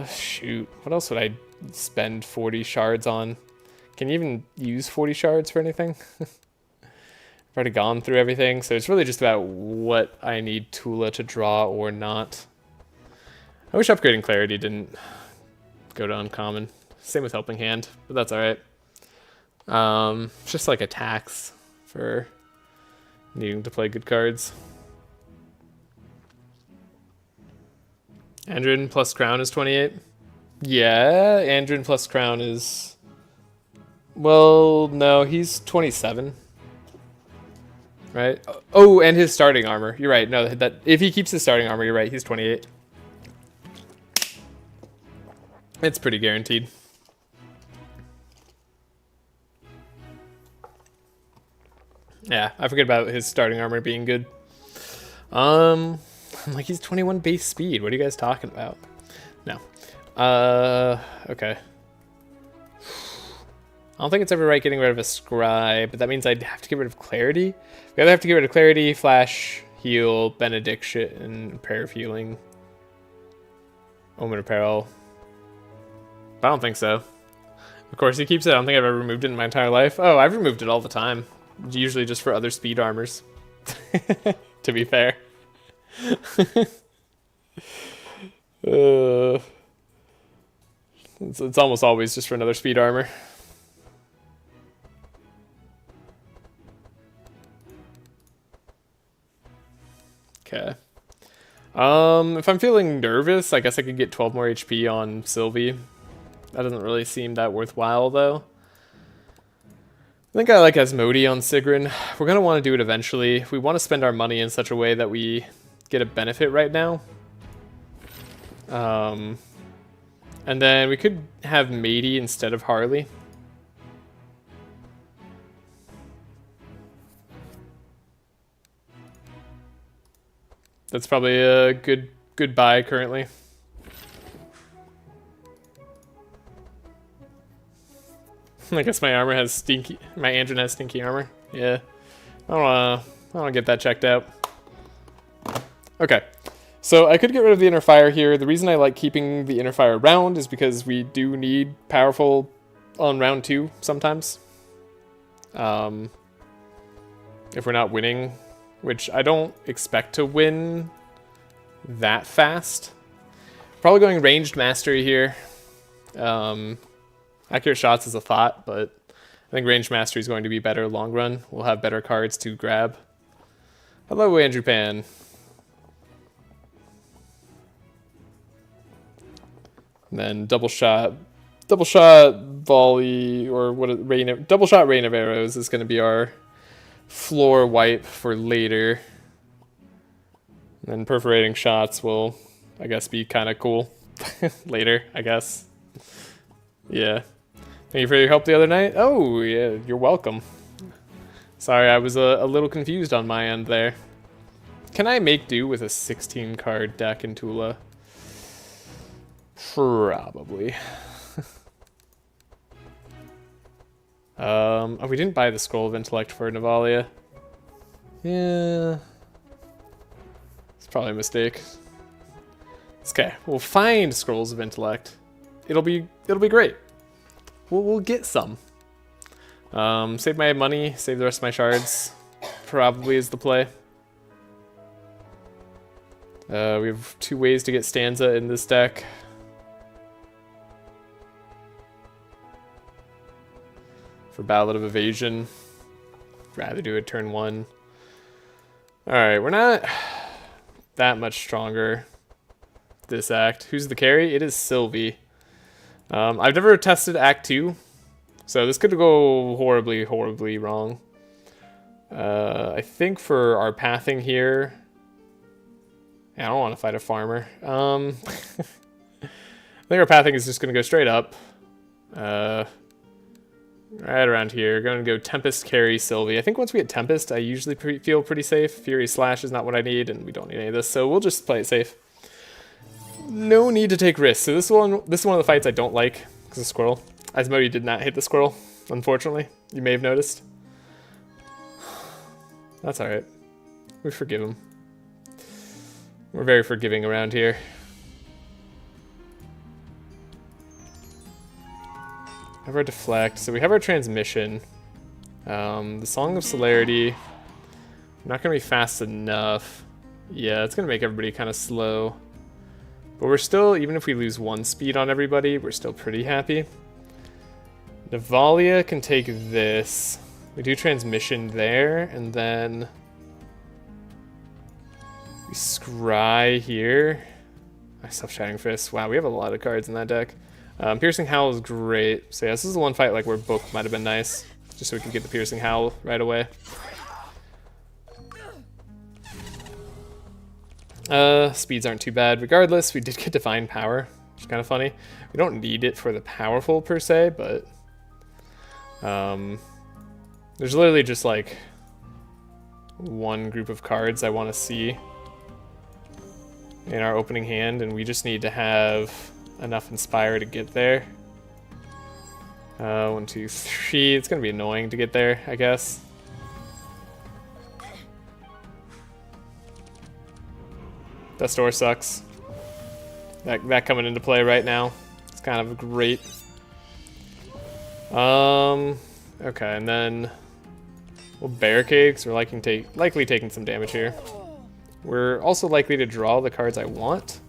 Shoot. What else would I spend 40 shards on? Can you even use 40 shards for anything? I've already gone through everything, so it's really just about what I need Tula to draw or not. I wish upgrading Clarity didn't go to uncommon. Same with Helping Hand, but that's alright. It's just like a tax for needing to play good cards. Andrin plus Crown is 28. Yeah, Andrin plus Crown is... well, no, he's 27. right? Oh, and his starting armor. You're right. No, that if he keeps his starting armor, you're right. He's 28. It's pretty guaranteed. Yeah, I forget about his starting armor being good. I'm like, he's 21 base speed. What are you guys talking about? No. Okay. I don't think it's ever right getting rid of a scribe, but that means I'd have to get rid of clarity. We either have to get rid of clarity, flash, heal, benediction, and prayer of healing. Omen of peril. I don't think so. Of course, he keeps it. I don't think I've ever removed it in my entire life. Oh, I've removed it all the time. Usually just for other speed armors. To be fair. It's almost always just for another speed armor. Okay. If I'm feeling nervous, I guess I could get 12 more HP on Sylvie. That doesn't really seem that worthwhile, though. I think I like Asmodee on Sigrun. We're going to want to do it eventually. We want to spend our money in such a way that we get a benefit right now. And then we could have Matey instead of Harley. That's probably a good buy currently. I guess my armor has stinky. My Andron has stinky armor. Yeah, I don't wanna get that checked out. Okay, so I could get rid of the inner fire here. The reason I like keeping the inner fire around is because we do need powerful on round 2 sometimes. If we're not winning, which I don't expect to win that fast. Probably going ranged mastery here. Accurate shots is a thought, but I think ranged mastery is going to be better long run. We'll have better cards to grab. Hello, Andrew Pan. And then double shot volley, or what? Double shot rain of arrows is going to be our floor wipe for later. And then perforating shots will, I guess, be kind of cool later, I guess. Yeah. Thank you for your help the other night. Oh, yeah, you're welcome. Sorry, I was a little confused on my end there. Can I make do with a 16-card deck in Tula? Probably. Oh, we didn't buy the Scroll of Intellect for Navalea. Yeah. It's probably a mistake. It's okay. We'll find Scrolls of Intellect. It'll be great. We'll get some. Save my money, save the rest of my shards. Probably is the play. We have 2 ways to get Stanza in this deck. For Ballad of Evasion. Rather do it turn 1. Alright, we're not that much stronger this act. Who's the carry? It is Sylvie. I've never tested Act 2, so this could go horribly, horribly wrong. I think for our pathing here... I don't want to fight a farmer. I think our pathing is just going to go straight up. Right around here. Going to go Tempest, carry, Sylvie. I think once we get Tempest, I usually feel pretty safe. Fury Slash is not what I need, and we don't need any of this, so we'll just play it safe. No need to take risks. So this is one of the fights I don't like because of Squirrel. Asmodee did not hit the Squirrel, unfortunately. You may have noticed. That's alright. We forgive him. We're very forgiving around here. Have our deflect. So we have our transmission. The Song of Celerity. Not going to be fast enough. Yeah, it's going to make everybody kind of slow. But we're still, even if we lose 1 speed on everybody, we're still pretty happy. Navalea can take this. We do transmission there, and then we scry here. I still have Shining Fist. Wow, we have a lot of cards in that deck. Piercing Howl is great. So yeah, this is the one fight like where Book might have been nice, just so we could get the Piercing Howl right away. Speeds aren't too bad. Regardless, we did get Divine Power, which is kind of funny. We don't need it for the powerful per se, but there's literally just like one group of cards I want to see in our opening hand, and we just need to have enough Inspire to get there. 1, 2, 3. It's gonna be annoying to get there, I guess. Dust Door sucks. That coming into play right now. It's kind of great. Okay, and then we'll barricade because we're likely taking some damage here. We're also likely to draw the cards I want.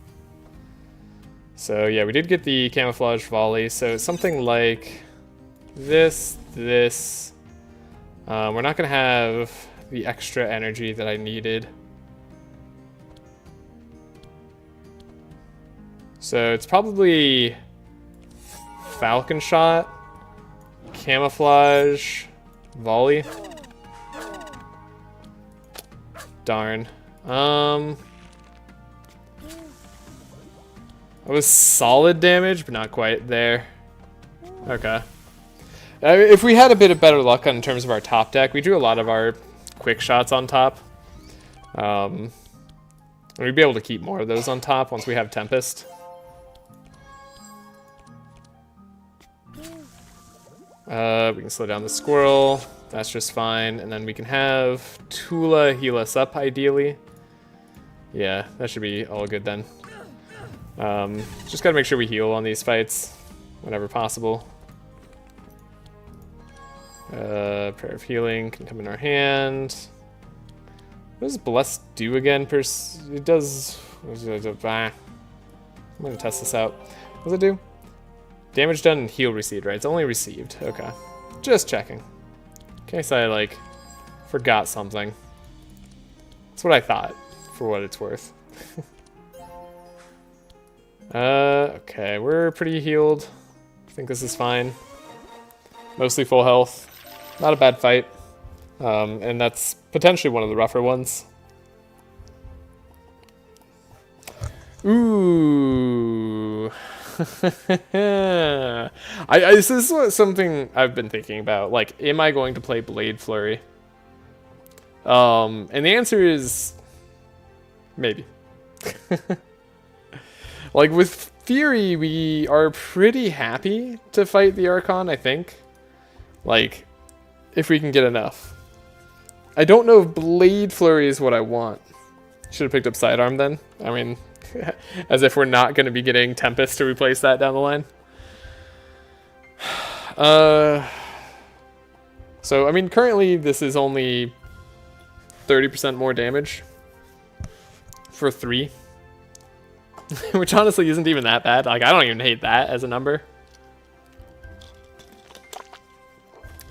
So yeah, we did get the Camouflage Volley. So something like this. We're not gonna have the extra energy that I needed. So it's probably Falcon Shot, Camouflage, Volley. Darn. It was solid damage, but not quite there. Okay. If we had a bit of better luck in terms of our top deck, we drew a lot of our quick shots on top. We'd be able to keep more of those on top once we have Tempest. We can slow down the Squirrel. That's just fine. And then we can have Tula heal us up, ideally. Yeah, that should be all good then. Just gotta make sure we heal on these fights whenever possible. Prayer of Healing can come in our hand. What does Bless do again? It does... I'm gonna test this out. What does it do? Damage done and heal received, right? It's only received. Okay. Just checking. In case I, like, forgot something. That's what I thought, for what it's worth. Okay, we're pretty healed. I think this is fine. Mostly full health. Not a bad fight. And that's potentially one of the rougher ones. Ooh. This is something I've been thinking about. Like, am I going to play Blade Flurry? And the answer is maybe. Like, with Fury, we are pretty happy to fight the Archon, I think. Like, if we can get enough. I don't know if Blade Flurry is what I want. Should have picked up Sidearm then. I mean, as if we're not going to be getting Tempest to replace that down the line. So, I mean, currently this is only 30% more damage for 3. Which honestly isn't even that bad. Like, I don't even hate that as a number.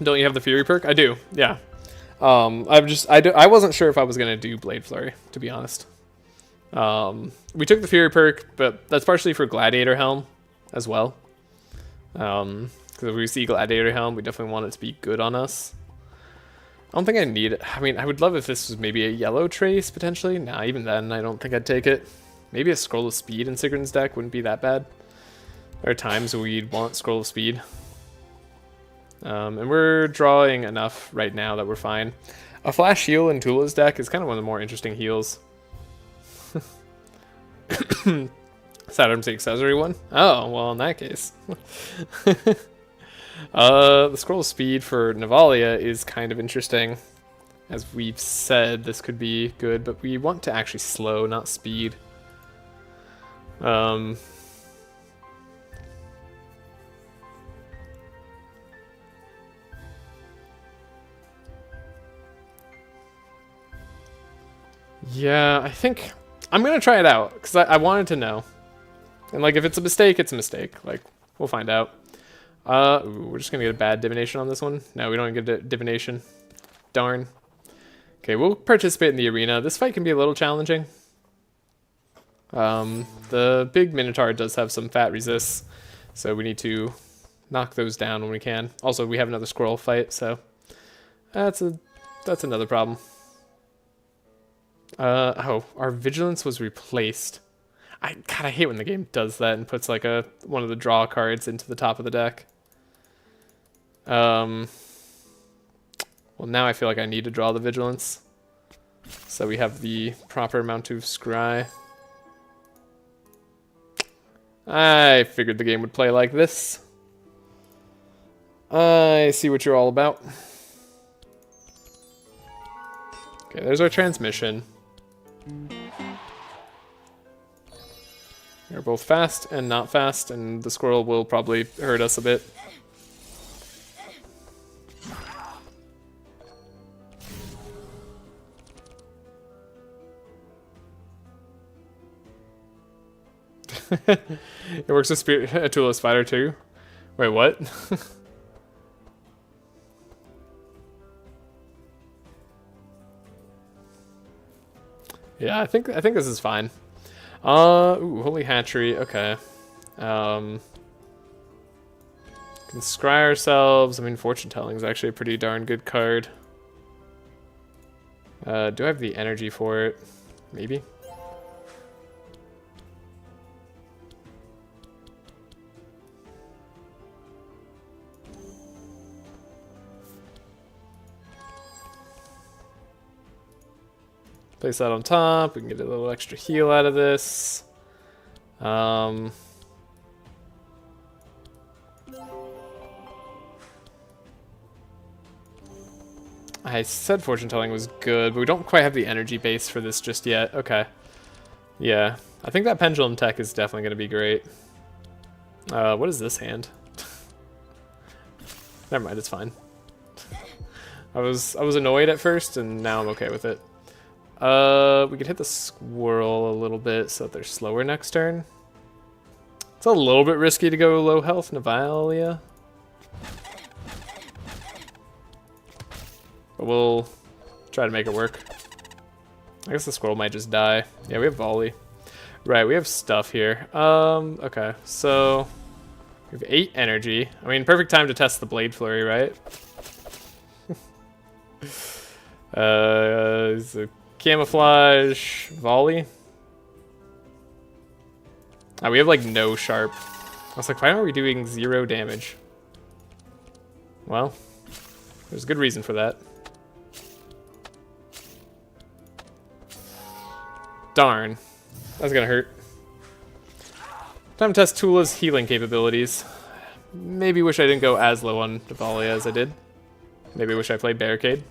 Don't you have the Fury perk? I do, yeah. I wasn't sure if I was going to do Blade Flurry, to be honest. We took the Fury perk, but that's partially for Gladiator Helm as well. Because if we see Gladiator Helm, we definitely want it to be good on us. I don't think I need it. I mean, I would love if this was maybe a yellow trace, potentially. Nah, even then, I don't think I'd take it. Maybe a Scroll of Speed in Sigrun's deck wouldn't be that bad. There are times we'd want Scroll of Speed. And we're drawing enough right now that we're fine. A Flash Heal in Tula's deck is kind of one of the more interesting heals. Saturn's the accessory one? Oh, well, in that case. The Scroll of Speed for Navalea is kind of interesting. As we've said, this could be good, but we want to actually slow, not speed. Yeah, I think I'm gonna try it out because I wanted to know, and like if it's a mistake, it's a mistake. Like we'll find out. Ooh, we're just gonna get a bad divination on this one. No, we don't get a divination. Darn. Okay, we'll participate in the arena. This fight can be a little challenging. The big Minotaur does have some fat resists, so we need to knock those down when we can. Also, we have another squirrel fight, so that's another problem. Oh, our vigilance was replaced. God, I hate when the game does that and puts like one of the draw cards into the top of the deck. Well, now I feel like I need to draw the vigilance. So we have the proper amount of scry. I figured the game would play like this. I see what you're all about. Okay, there's our transmission. They're both fast and not fast, and the squirrel will probably hurt us a bit. It works with Atula Spider too. Wait, what? Yeah, I think this is fine. Ooh, Holy Hatchery. Okay. Can scry ourselves. I mean, Fortune Telling is actually a pretty darn good card. Do I have the energy for it? Maybe. Place that on top. We can get a little extra heal out of this. I said Fortune Telling was good, but we don't quite have the energy base for this just yet. Okay. Yeah. I think that Pendulum Tech is definitely going to be great. What is this hand? Never mind, it's fine. I was annoyed at first, and now I'm okay with it. We could hit the squirrel a little bit so that they're slower next turn. It's a little bit risky to go low health Navalea. But we'll try to make it work. I guess the squirrel might just die. Yeah, we have volley. Right, we have stuff here. Okay, so we have 8 energy. I mean, perfect time to test the Blade Flurry, right? Is a camouflage volley. We have like no sharp. I was like, why aren't we doing 0 damage? Well, there's a good reason for that. Darn. That's gonna hurt. Time to test Tula's healing capabilities. Maybe wish I didn't go as low on Navalea as I did. Maybe wish I played Barricade.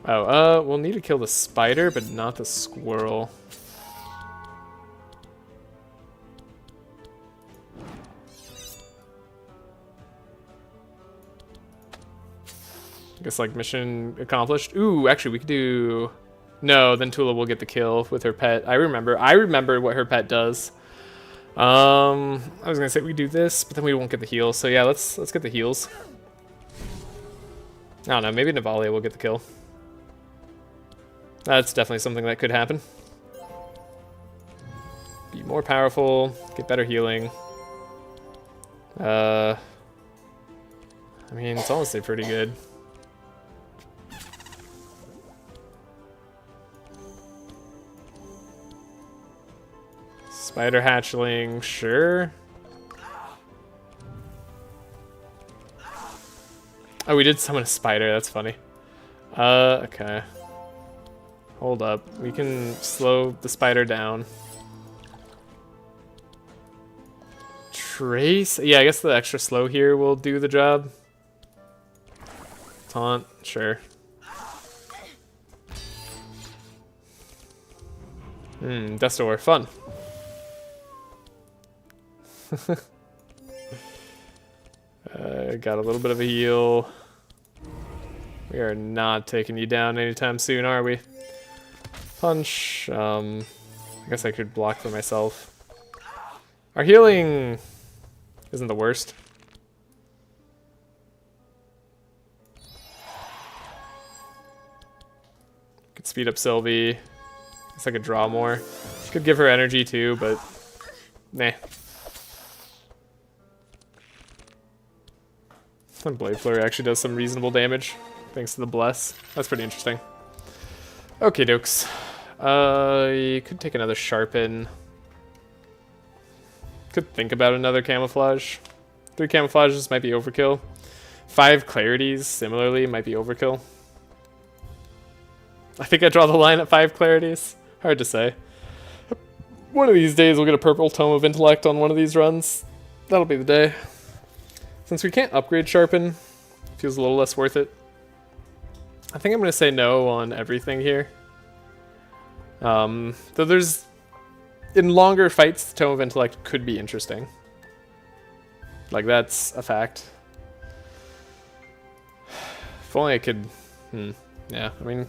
Oh, we'll need to kill the spider, but not the squirrel. I guess, like, mission accomplished. Ooh, actually, we could do... No, then Tula will get the kill with her pet. I remember what her pet does. I was gonna say we do this, but then we won't get the heal. So yeah, let's get the heals. I don't know, maybe Navalea will get the kill. That's definitely something that could happen. Be more powerful, get better healing. I mean, it's honestly pretty good. Spider hatchling, sure. Oh, we did summon a spider, that's funny. Okay. Hold up, we can slow the spider down. Trace? Yeah, I guess the extra slow here will do the job. Taunt, sure. Destor, fun. Got a little bit of a heal. We are not taking you down anytime soon, are we? Punch. I guess I could block for myself. Our healing isn't the worst. Could speed up Sylvie. Guess I could draw more. Could give her energy too, but nah. And Blade Flurry actually does some reasonable damage, thanks to the Bless. That's pretty interesting. Okay, dokes. You could take another sharpen. Could think about another camouflage. 3 camouflages might be overkill. 5 clarities, similarly, might be overkill. I think I draw the line at 5 clarities. Hard to say. One of these days we'll get a purple Tome of Intellect on one of these runs. That'll be the day. Since we can't upgrade Sharpen, feels a little less worth it. I think I'm going to say no on everything here. Though there's... In longer fights, the Tome of Intellect could be interesting. Like, that's a fact. If only I could... Yeah, I mean...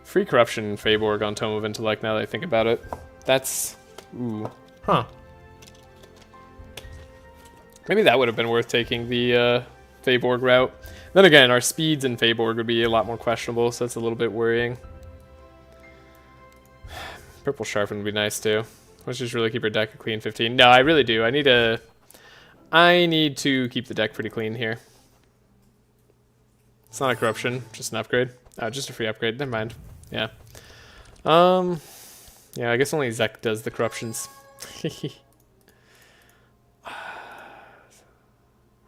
Free Corruption and Feyborg on Tome of Intellect, now that I think about it. That's... Ooh. Huh. Maybe that would have been worth taking the Feyborg route. Then again, our speeds in Feyborg would be a lot more questionable, so that's a little bit worrying. Purple Sharpen would be nice, too. Let's just really keep our deck a clean 15. No, I really do. I need to keep the deck pretty clean here. It's not a corruption, just an upgrade. Oh, just a free upgrade. Never mind. Yeah. Yeah, I guess only Zek does the corruptions.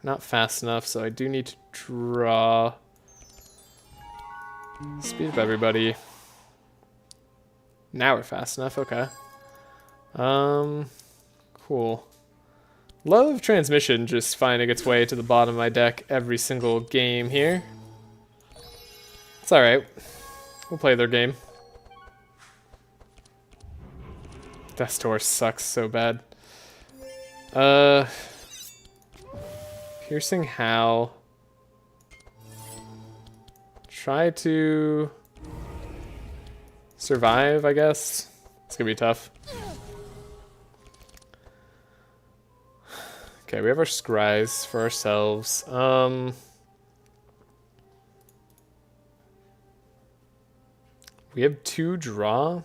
Not fast enough, so I do need to draw. Speed up everybody. Now we're fast enough, okay. Cool. Love Transmission just finding its way to the bottom of my deck every single game here. It's alright. We'll play their game. Destor sucks so bad. Piercing Howl. Try to survive, I guess. It's gonna be tough. Okay, we have our scries for ourselves. We have 2 draw.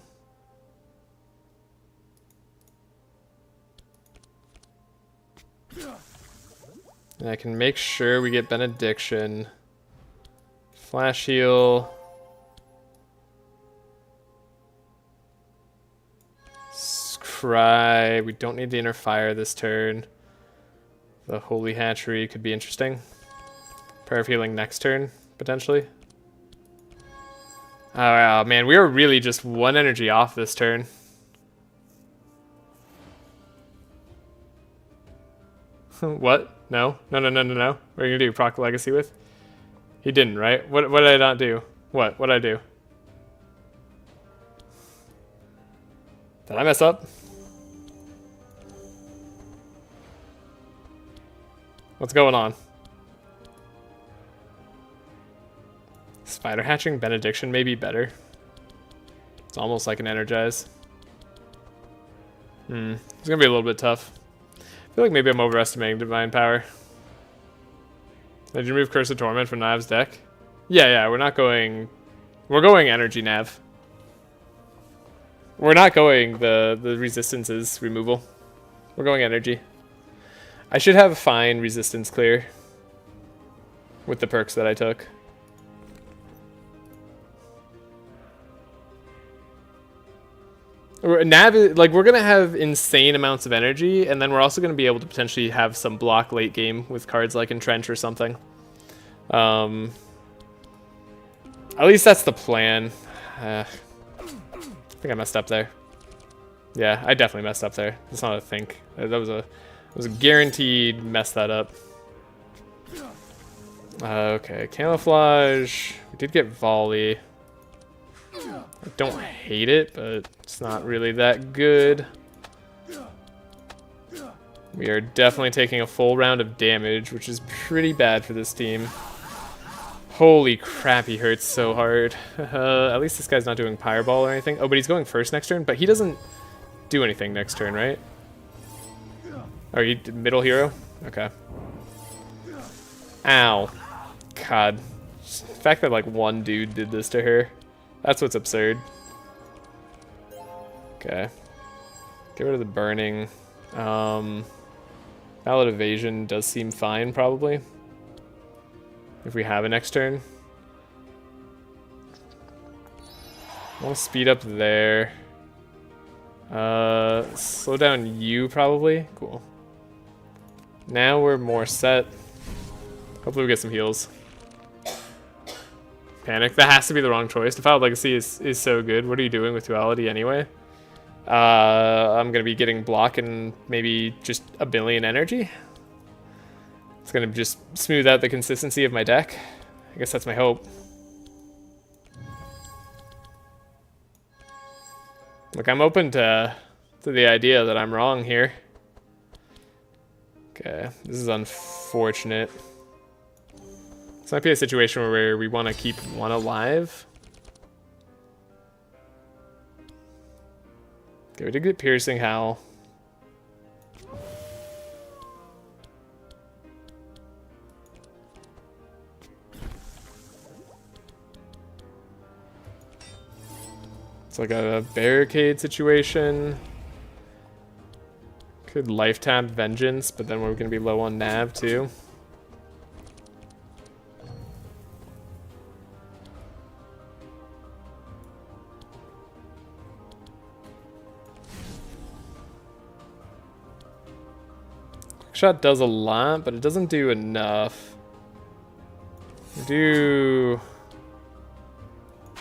And I can make sure we get Benediction. Flash heal. Scry. We don't need the inner fire this turn. The Holy Hatchery could be interesting. Prayer of Healing next turn, potentially. Oh man, we are really just 1 energy off this turn. What? No? No. What are you gonna do? Proc Legacy with? He didn't, right? What did I not do? What did I do? Did I mess up? What's going on? Spider Hatching Benediction may be better. It's almost like an Energize. It's gonna be a little bit tough. I feel like maybe I'm overestimating Divine Power. Did you remove Curse of Torment from Nav's deck? Yeah, we're not going... We're going Energy Nav. We're not going the Resistances removal. We're going Energy. I should have a fine resistance clear with the perks that I took. Nav, like, we're going to have insane amounts of energy, and then we're also going to be able to potentially have some block late game with cards like Entrench or something. At least that's the plan. I think I messed up there. Yeah, I definitely messed up there. That's not a think. That was a guaranteed mess that up. Okay, Camouflage. We did get Volley. I don't hate it, but it's not really that good. We are definitely taking a full round of damage, which is pretty bad for this team. Holy crap, he hurts so hard. At least this guy's not doing Fireball or anything. Oh, but he's going first next turn, but he doesn't do anything next turn, right? Oh, you middle hero? Okay. Ow. God. The fact that, like, one dude did this to her. That's what's absurd. Okay. Get rid of the burning. Valid Evasion does seem fine, probably. If we have a next turn. I'll speed up there. Slow down you probably. Cool. Now we're more set. Hopefully we get some heals. Panic. That has to be the wrong choice. Defiled Legacy is so good. What are you doing with Duality anyway? I'm gonna be getting block and maybe just a billion energy. It's gonna just smooth out the consistency of my deck. I guess that's my hope. Look, I'm open to the idea that I'm wrong here. Okay, this is unfortunate. This might be a situation where we want to keep one alive. Okay, we did get Piercing Howl. It's like a barricade situation. Could life tap Vengeance, but then we're gonna be low on nav too. Shot does a lot, but it doesn't do enough.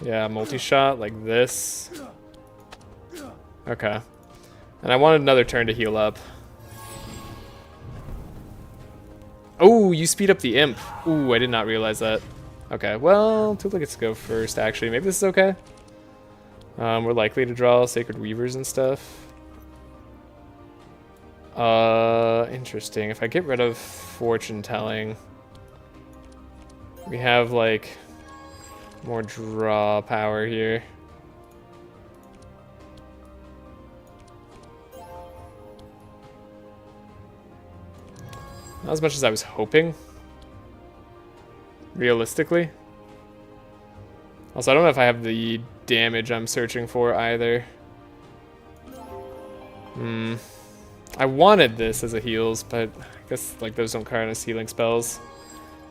Yeah, multi-shot like this. Okay. And I wanted another turn to heal up. Oh, you speed up the imp. Ooh, I did not realize that. Okay, well, Tula gets to go first, actually. Maybe this is okay. We're likely to draw Sacred Weavers and stuff. Interesting. If I get rid of Fortune Telling, we have, like, more draw power here. Not as much as I was hoping, realistically. Also, I don't know if I have the damage I'm searching for either. I wanted this as a heals, but I guess like those don't count as healing spells.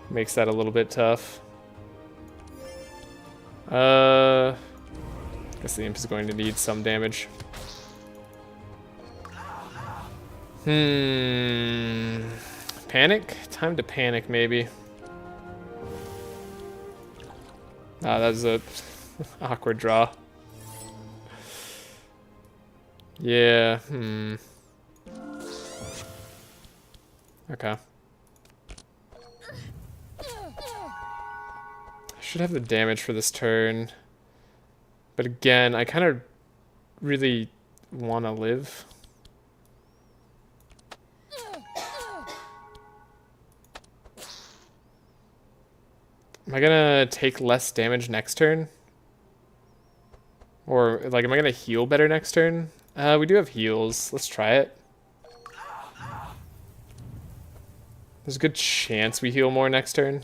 Makes that a little bit tough. I guess the imp is going to need some damage. Panic? Time to panic, maybe. Ah, that was a awkward draw. Yeah, Okay. I should have the damage for this turn. But again, I kind of really want to live. Am I gonna take less damage next turn? Or, like, am I gonna heal better next turn? We do have heals. Let's try it. There's a good chance we heal more next turn.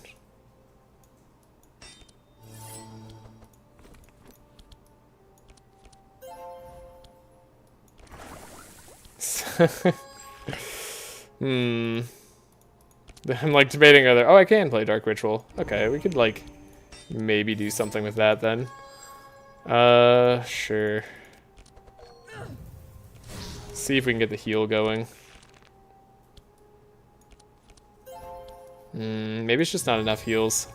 I'm like debating whether, oh, I can play Dark Ritual. Okay, we could like maybe do something with that then. Sure. See if we can get the heal going. Maybe it's just not enough heals.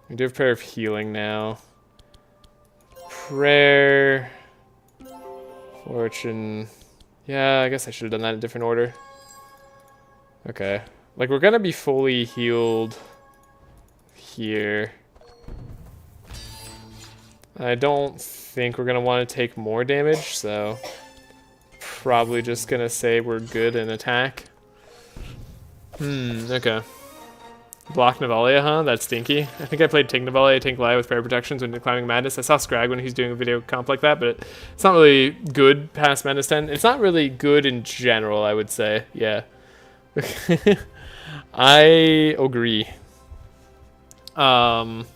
We do have Prayer of Healing now. Prayer. Fortune. Yeah, I guess I should have done that in a different order. Okay. Like, we're gonna be fully healed here. I don't think we're gonna want to take more damage, so probably just gonna say we're good in attack. Okay. Block Navalea, huh? That's stinky. I think I played Tank Navalea, Tank Laia with Prayer Protections when Climbing Madness. I saw Scrag when he's doing a video comp like that, but it's not really good past Madness 10. It's not really good in general, I would say. Yeah. I agree. But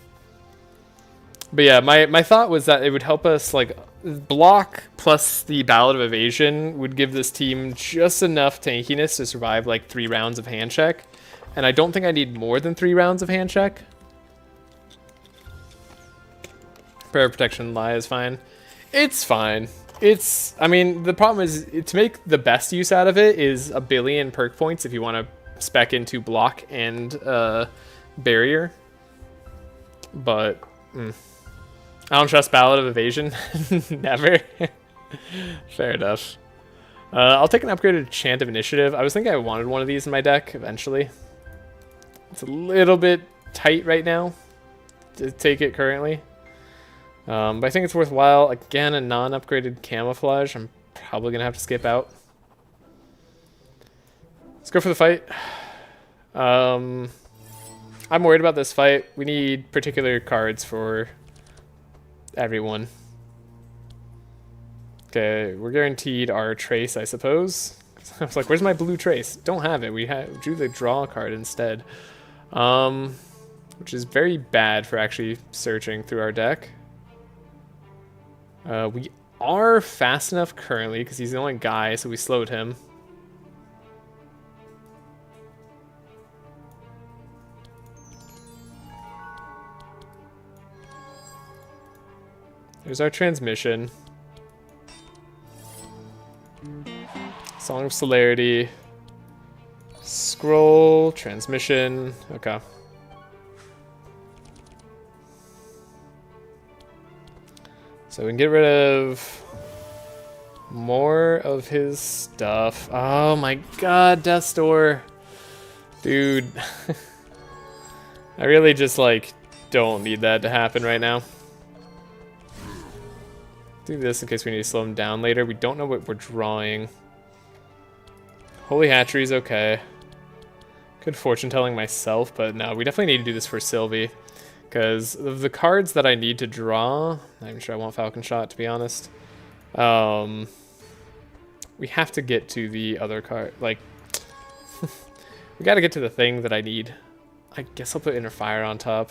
yeah, my thought was that it would help us, like, block plus the Ballad of Evasion would give this team just enough tankiness to survive, like, 3 rounds of hand check. And I don't think I need more than 3 rounds of hand check. Prayer Protection Lie is fine. It's fine. It's, I mean, the problem is, to make the best use out of it is 1 billion perk points if you want to spec into block and barrier. But, I don't trust Ballad of Evasion. Never. Fair enough. I'll take an upgraded Chant of Initiative. I was thinking I wanted one of these in my deck eventually. It's a little bit tight right now to take it currently. But I think it's worthwhile. Again, a non-upgraded Camouflage. I'm probably going to have to skip out. Let's go for the fight. I'm worried about this fight. We need particular cards for everyone. Okay, we're guaranteed our Trace, I suppose. I was like, where's my blue Trace? Don't have it. We drew the draw card instead. Which is very bad for actually searching through our deck. We are fast enough currently because he's the only guy, so we slowed him. There's our transmission. Song of Celerity. Scroll, transmission. Okay. So we can get rid of more of his stuff. Oh my god, Death's Door. Dude. I really just, like, don't need that to happen right now. Do this in case we need to slow him down later. We don't know what we're drawing. Holy Hatchery's okay. Good fortune telling myself, but no, we definitely need to do this for Sylvie. Because of the cards that I need to draw, I'm sure I want Falcon Shot, to be honest. We have to get to the other card. Like, we got to get to the thing that I need. I guess I'll put Inner Fire on top.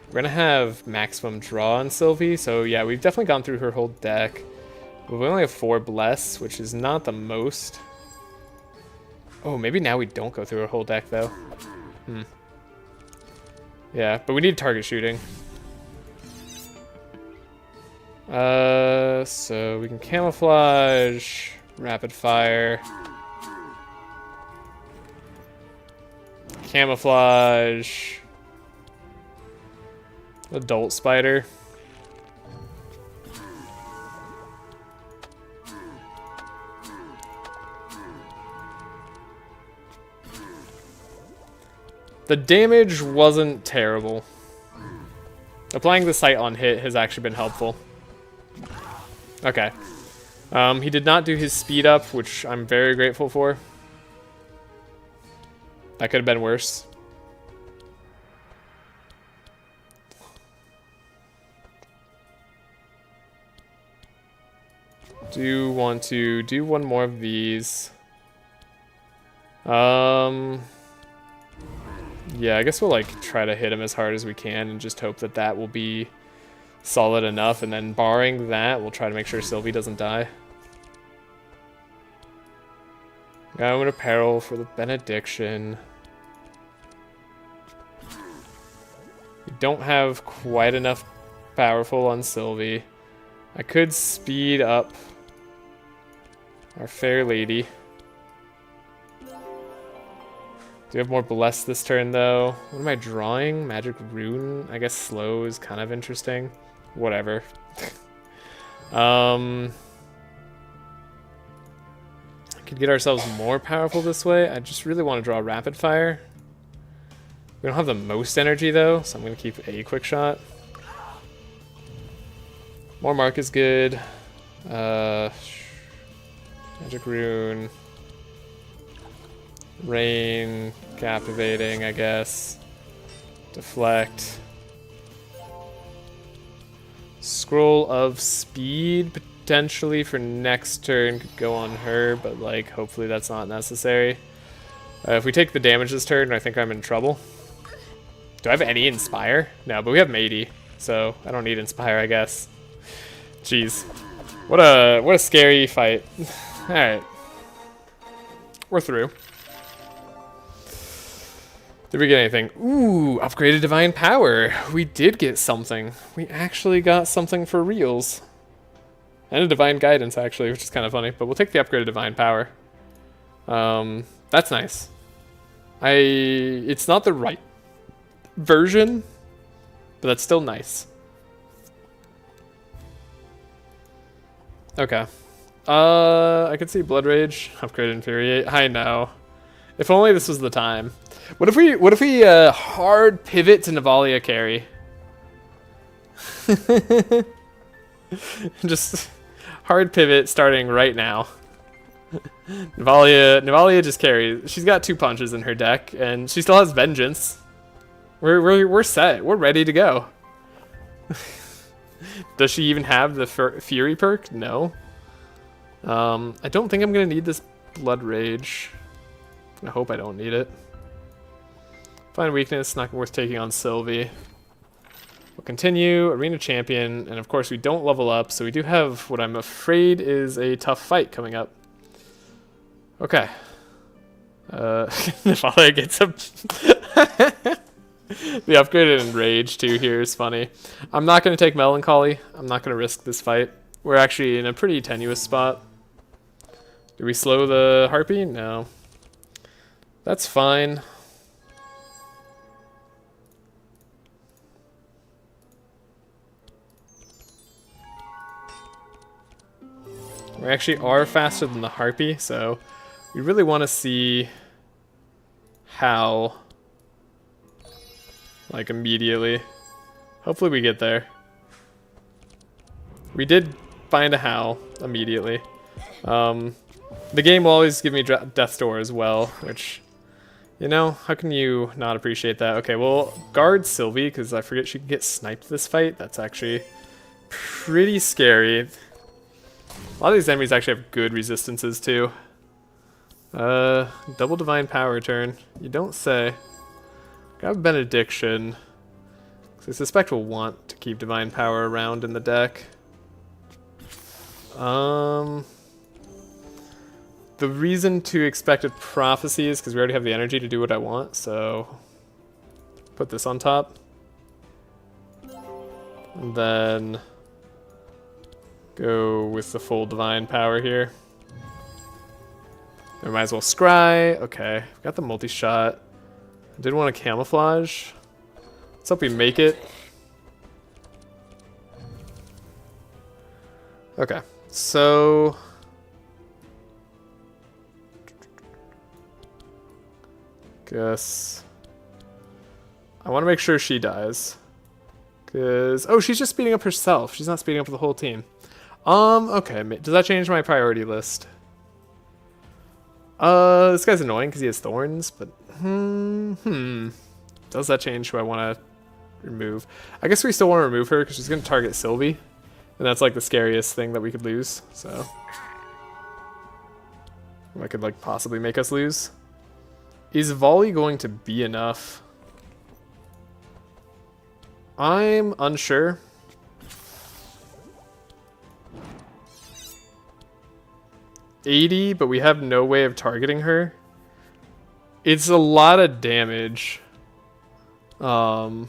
We're going to have maximum draw on Sylvie. So yeah, we've definitely gone through her whole deck. But we only have 4 Bless, which is not the most. Oh, maybe now we don't go through her whole deck, though. Yeah, but we need target shooting. So we can Camouflage, Rapid Fire, Camouflage, Adult Spider. The damage wasn't terrible. Applying the sight on hit has actually been helpful. Okay. He did not do his speed up, which I'm very grateful for. That could have been worse. Do want to do one more of these. Yeah, I guess we'll like try to hit him as hard as we can and just hope that that will be solid enough. And then barring that, we'll try to make sure Sylvie doesn't die. I'm gonna peril for the Benediction. We don't have quite enough powerful on Sylvie. I could speed up our Fair Lady. Do we have more Bless this turn, though? What am I drawing? Magic Rune? I guess slow is kind of interesting. Whatever. I could get ourselves more powerful this way. I just really want to draw Rapid Fire. We don't have the most energy, though, so I'm going to keep a Quick Shot. More Mark is good. Magic Rune. Rain, Captivating, I guess. Deflect. Scroll of Speed, potentially for next turn, could go on her, but like, hopefully that's not necessary. If we take the damage this turn, I think I'm in trouble. Do I have any Inspire? No, but we have Matey, so I don't need Inspire, I guess. Jeez. What a scary fight. Alright. We're through. Did we get anything? Ooh, upgraded divine power. We did get something. We actually got something for reals. And a divine guidance, actually, which is kind of funny. But we'll take the upgraded divine power. That's nice. It's not the right version, but that's still nice. Okay. I could see Blood Rage, upgrade Infuriate. I know. If only this was the time. What if we hard pivot to Navalea carry? Just hard pivot starting right now. Navalea just carries. She's got 2 punches in her deck, and she still has Vengeance. We're set. We're ready to go. Does she even have the Fury perk? No. I don't think I'm gonna need this Blood Rage. I hope I don't need it. Find weakness, not worth taking on Sylvie. We'll continue, Arena Champion, and of course we don't level up, so we do have what I'm afraid is a tough fight coming up. Okay. Navalea gets a... The upgraded Enrage too here is funny. I'm not going to take Melancholy. I'm not going to risk this fight. We're actually in a pretty tenuous spot. Do we slow the Harpy? No. That's fine. We actually are faster than the Harpy, so we really want to see how, like, immediately. Hopefully we get there. We did find a how immediately. The game will always give me Death's Door as well, which, you know, how can you not appreciate that? Okay, we'll guard Sylvie, because I forget she can get sniped this fight. That's actually pretty scary. A lot of these enemies actually have good resistances too. Double divine power turn. You don't say. Got benediction. So I suspect we'll want to keep divine power around in the deck. The reason to expected prophecy is because we already have the energy to do what I want, so put this on top. And then go with the full divine power here. We might as well scry. Okay, got the multi-shot. I did want to camouflage. Let's hope we make it. Okay, so guess I want to make sure she dies. Cause she's just speeding up herself. She's not speeding up the whole team. Okay, does that change my priority list? This guy's annoying because he has thorns, but does that change who I want to remove? I guess we still want to remove her because she's going to target Sylvie, and that's like the scariest thing that we could lose. So that could like possibly make us lose. Is volley going to be enough? I'm unsure. $80, but we have no way of targeting her. It's a lot of damage. Moving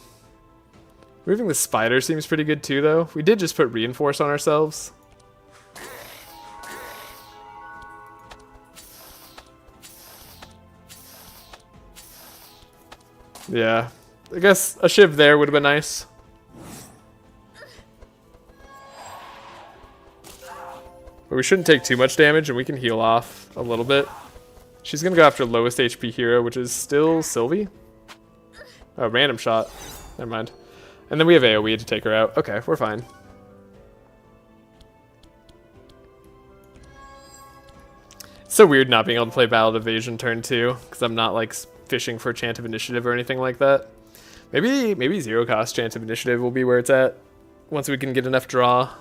the spider seems pretty good too, though. We did just put reinforce on ourselves. Yeah, I guess a shiv there would have been nice. But we shouldn't take too much damage, and we can heal off a little bit. She's gonna go after lowest HP hero, which is still Sylvie. Oh, random shot. Never mind. And then we have AoE to take her out. Okay, we're fine. It's so weird not being able to play Ballad Evasion turn 2, because I'm not like fishing for Chant of Initiative or anything like that. Maybe zero cost Chant of Initiative will be where it's at once we can get enough draw.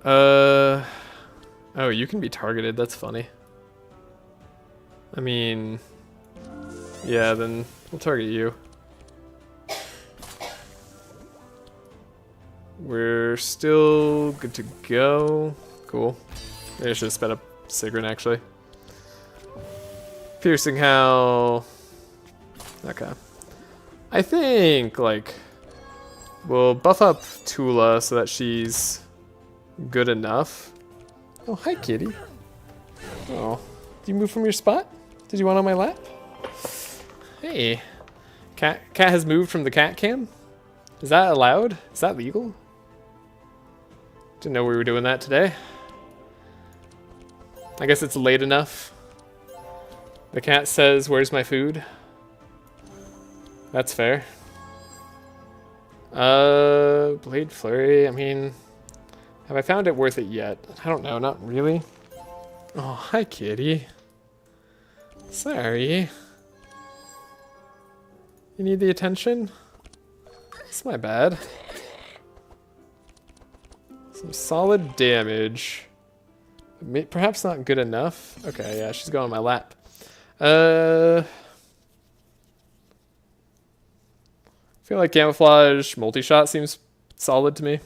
Oh, you can be targeted. That's funny. I mean, yeah, then we'll target you. We're still good to go. Cool. Maybe I should have sped up Sigrun, actually. Piercing how... Okay. I think, like, we'll buff up Tula so that she's good enough. Oh, hi, kitty. Oh, did you move from your spot? Did you want on my lap? Hey. Cat has moved from the cat cam? Is that allowed? Is that legal? Didn't know we were doing that today. I guess it's late enough. The cat says, "Where's my food?" That's fair. Blade Flurry, I mean, have I found it worth it yet? I don't know, not really. Oh, hi, kitty. Sorry. You need the attention? It's my bad. Some solid damage. Perhaps not good enough. Okay, yeah, she's going on my lap. I feel like camouflage multi-shot seems solid to me.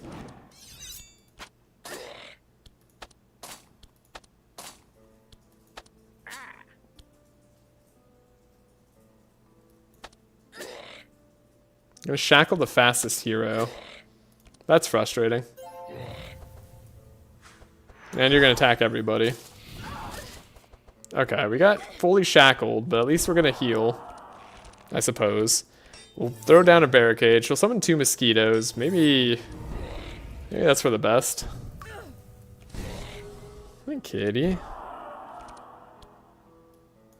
I'm gonna shackle the fastest hero. That's frustrating. And you're gonna attack everybody. Okay, we got fully shackled, but at least we're gonna heal, I suppose. We'll throw down a barricade. She'll summon 2 mosquitoes. Maybe that's for the best. Hi, kitty.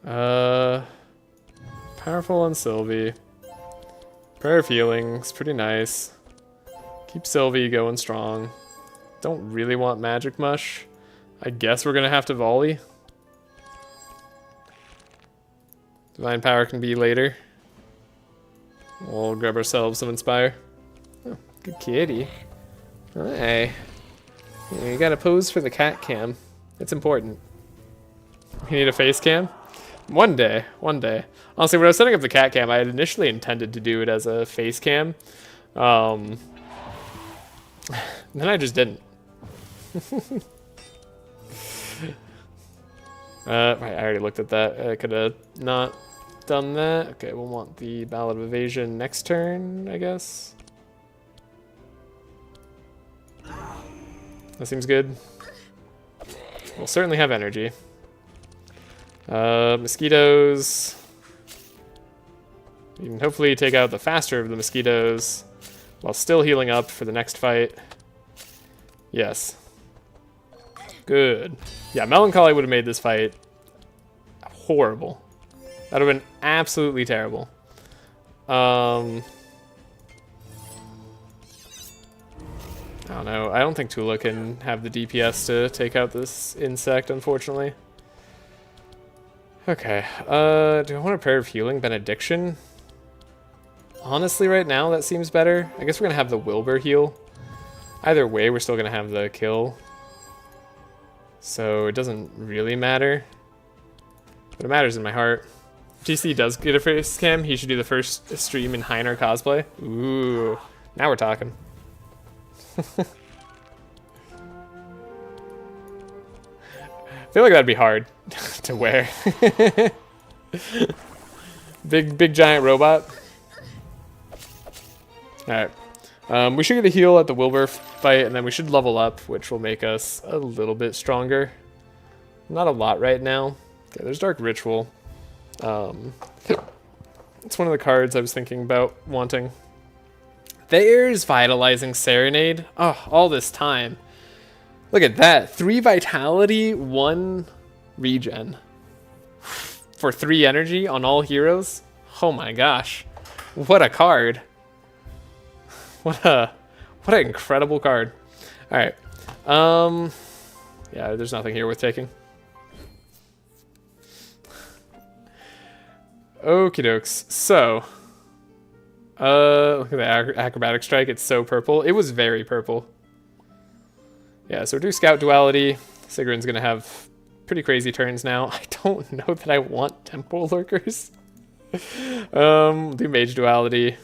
Powerful on Sylvie. Prayer of Healing's pretty nice. Keep Sylvie going strong. Don't really want Magic Mush. I guess we're gonna have to volley. Divine Power can be later. We'll grab ourselves some Inspire. Oh, good kitty. Hey. You gotta pose for the cat cam. It's important. You need a face cam? One day. Honestly, when I was setting up the cat cam, I had initially intended to do it as a face cam. Then I just didn't. Right, I already looked at that. I could have not done that. Okay, we'll want the Ballad of Evasion next turn, I guess. That seems good. We'll certainly have energy. Mosquitoes. You can hopefully take out the faster of the mosquitoes while still healing up for the next fight. Yes. Good. Yeah, Melancholy would have made this fight horrible. That would have been absolutely terrible. I don't know. I don't think Tula can have the DPS to take out this insect, unfortunately. Okay. Do I want a Prayer of Healing? Benediction? Honestly, right now, that seems better. I guess we're going to have the Wilbur heal. Either way, we're still going to have the kill. So it doesn't really matter. But it matters in my heart. If TC does get a face cam, he should do the first stream in Heiner cosplay. Ooh. Now we're talking. I feel like that'd be hard to wear. Big giant robot. Alright. We should get a heal at the Wilbur fight, and then we should level up, which will make us a little bit stronger. Not a lot right now. Okay, there's Dark Ritual. It's one of the cards I was thinking about wanting. There's Vitalizing Serenade. Oh, all this time. Look at that. 3 vitality, 1 regen. For 3 energy on all heroes. Oh my gosh. What a card. What an incredible card. Alright. Yeah, there's nothing here worth taking. Okie dokes. So, look at the acrobatic strike. It's so purple. It was very purple. Yeah, so do Scout Duality. Sigrun's gonna have pretty crazy turns now. I don't know that I want Temporal Lurkers. Do Mage Duality.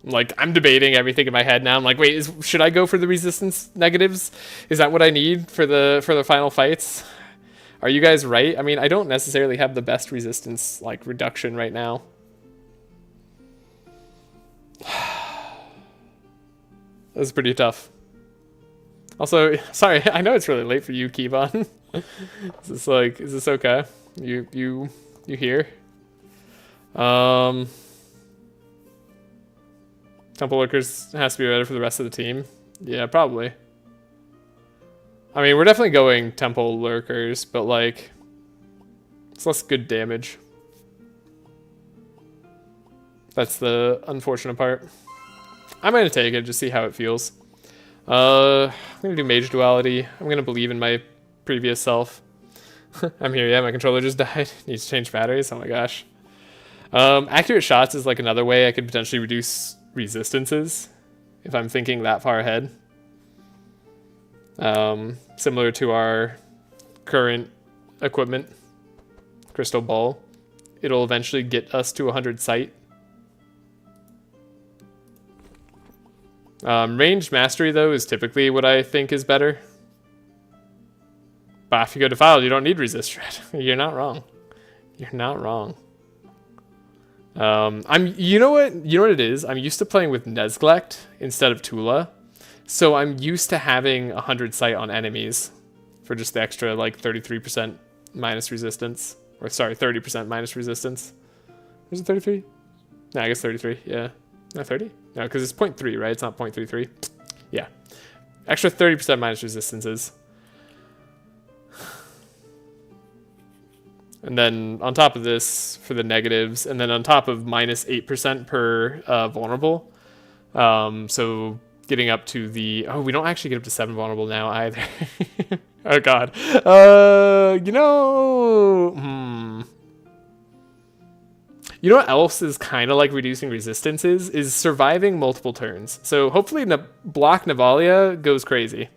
Like, I'm debating everything in my head now. I'm like, wait, should I go for the resistance negatives? Is that what I need for the final fights? Are you guys right? I mean, I don't necessarily have the best resistance like reduction right now. This is pretty tough. Also, sorry, I know it's really late for you, Kevon. Is this okay? You here? Temple Workers has to be better for the rest of the team. Yeah, probably. I mean, we're definitely going Temple Lurkers, but like, it's less good damage. That's the unfortunate part. I'm gonna take it, just see how it feels. I'm gonna do Mage Duality. I'm gonna believe in my previous self. I'm here, yeah, my controller just died. Needs to change batteries, oh my gosh. Accurate shots is like another way I could potentially reduce resistances, if I'm thinking that far ahead. Similar to our current equipment, Crystal Ball. It'll eventually get us to 100 sight. Ranged Mastery, though, is typically what I think is better. But if you go Defiled, you don't need Resist Shred. You're not wrong. You're not wrong. You know what it is? I'm used to playing with Nezglect instead of Tula. So I'm used to having 100 sight on enemies for just the extra, like, 33% minus resistance. Or, sorry, 30% minus resistance. Was it 33? No, I guess 33, yeah. No, 30? No, because it's 0.3, right? It's not 0.33. Yeah. Extra 30% minus resistances. And then on top of this, for the negatives, and then on top of minus 8% per vulnerable. So getting up to the... Oh, we don't actually get up to 7 vulnerable now either. Oh, God. You know... You know what else is kind of like reducing resistances? Is surviving multiple turns. So hopefully block Navalea goes crazy.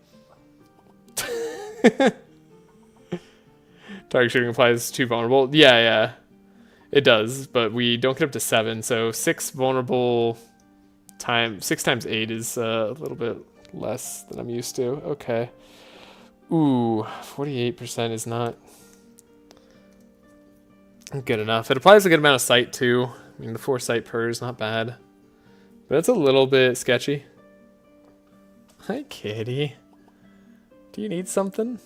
Target shooting applies 2 vulnerable. Yeah. It does, but we don't get up to 7. So 6 vulnerable times 6 times 8 is a little bit less than I'm used to. Okay. Ooh, 48% is not good enough. It applies a good amount of sight too. I mean, the 4 sight per is not bad, but it's a little bit sketchy. Hi, kitty. Do you need something?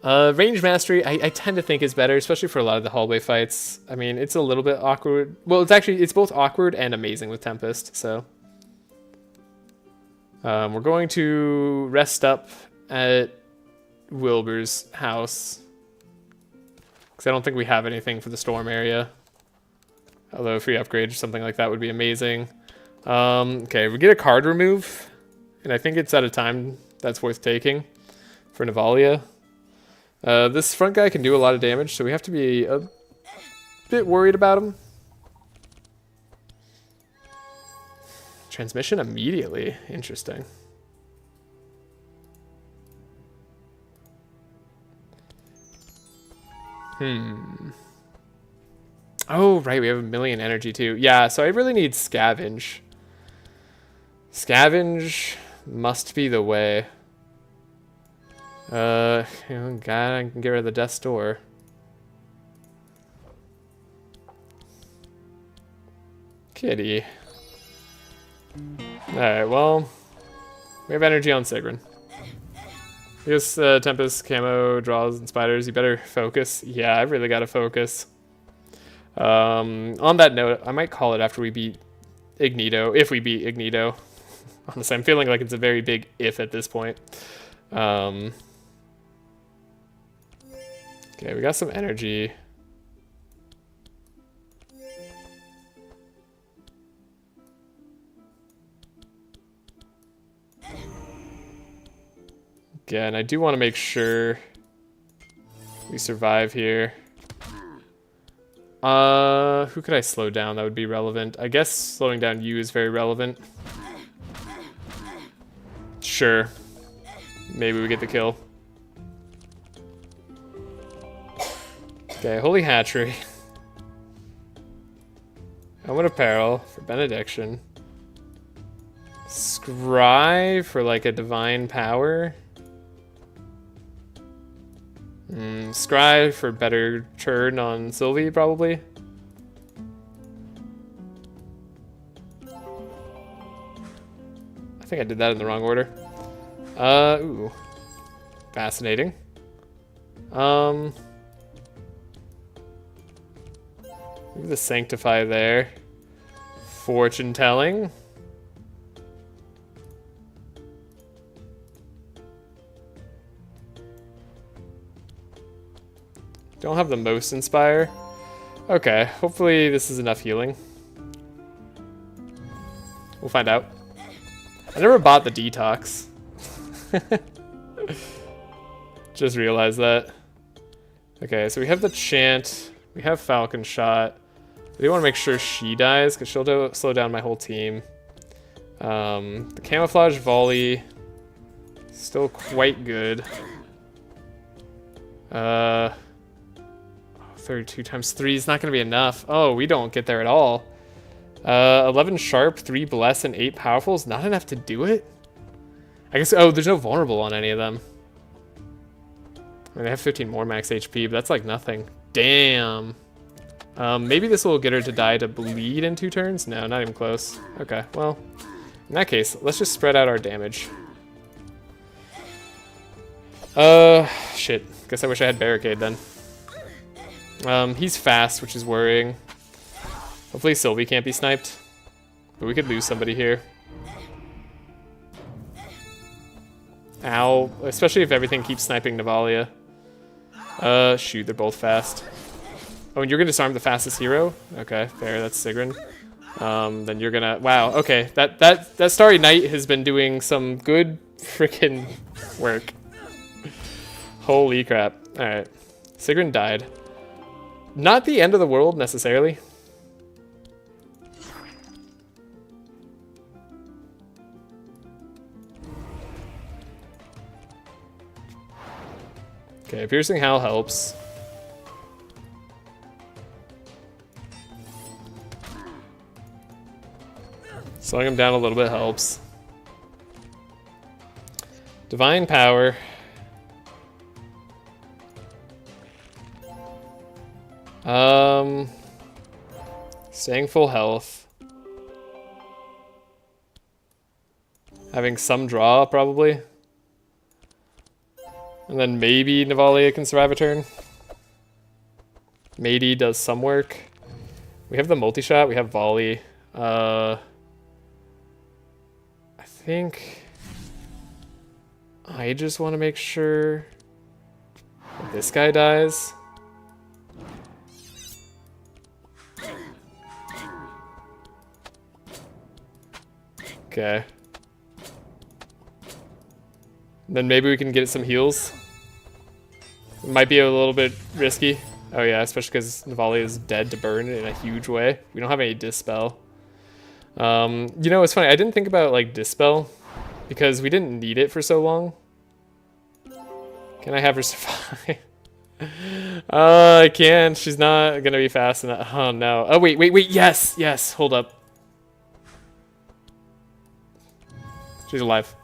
Range Mastery, I tend to think is better, especially for a lot of the hallway fights. I mean, it's a little bit awkward. Well, it's both awkward and amazing with Tempest, so. We're going to rest up at Wilbur's house. Because I don't think we have anything for the storm area. Although a free upgrade or something like that would be amazing. Okay, we get a card remove. And I think it's at a time that's worth taking for Navalea. This front guy can do a lot of damage, so we have to be a bit worried about him. Transmission immediately. Interesting. Oh, right, we have 1 million energy too. Yeah, so I really need Scavenge. Scavenge must be the way. Oh God, I can get rid of the Death's Door. Kitty. Alright, well, we have energy on Sigrun. I guess Tempest, Camo, Draws, and Spiders, you better focus. Yeah, I really gotta focus. On that note, I might call it after we beat Ignito, if we beat Ignito. Honestly, I'm feeling like it's a very big if at this point. Okay, we got some energy. Again, I do want to make sure we survive here. Who could I slow down that would be relevant? I guess slowing down you is very relevant. Sure. Maybe we get the kill. Okay, Holy Hatchery. Helmet of Peril for Benediction. Scry for like a divine power. Scry for better turn on Sylvie, probably. I think I did that in the wrong order. Ooh. Fascinating. Move the Sanctify there. Fortune telling. Don't have the most Inspire. Okay, hopefully this is enough healing. We'll find out. I never bought the Detox. Just realized that. Okay, so we have the Chant. We have Falcon Shot. I do want to make sure she dies, because she'll slow down my whole team. The Camouflage Volley. Still quite good. 32 times 3 is not going to be enough. Oh, we don't get there at all. 11 Sharp, 3 Bless, and 8 Powerful is not enough to do it? I guess, oh, there's no Vulnerable on any of them. I mean, they have 15 more max HP, but that's like nothing. Damn. Maybe this will get her to die to bleed in 2 turns? No, not even close. Okay, well, in that case, let's just spread out our damage. Shit. Guess I wish I had Barricade then. He's fast, which is worrying. Hopefully Sylvie can't be sniped. But we could lose somebody here. Ow. Especially if everything keeps sniping Navalea. Shoot, they're both fast. Oh, and you're gonna disarm the fastest hero? Okay, fair, that's Sigrun. Then you're gonna... Wow, okay. That Starry Knight has been doing some good freaking work. Holy crap. Alright. Sigrun died. Not the end of the world, necessarily. Okay, Piercing Howl helps. Slowing him down a little bit helps. Divine Power. Staying full health. Having some draw, probably. And then maybe Navalea can survive a turn. Matey does some work. We have the multi-shot, we have volley. I think I just want to make sure that this guy dies. Okay. Then maybe we can get some heals. It might be a little bit risky. Oh yeah, especially because Navalea is dead to burn in a huge way. We don't have any Dispel. You know, it's funny. I didn't think about like Dispel because we didn't need it for so long. Can I have her survive? I can't. She's not gonna be fast enough. Oh no. Oh wait. Yes, yes. Hold up. She's alive.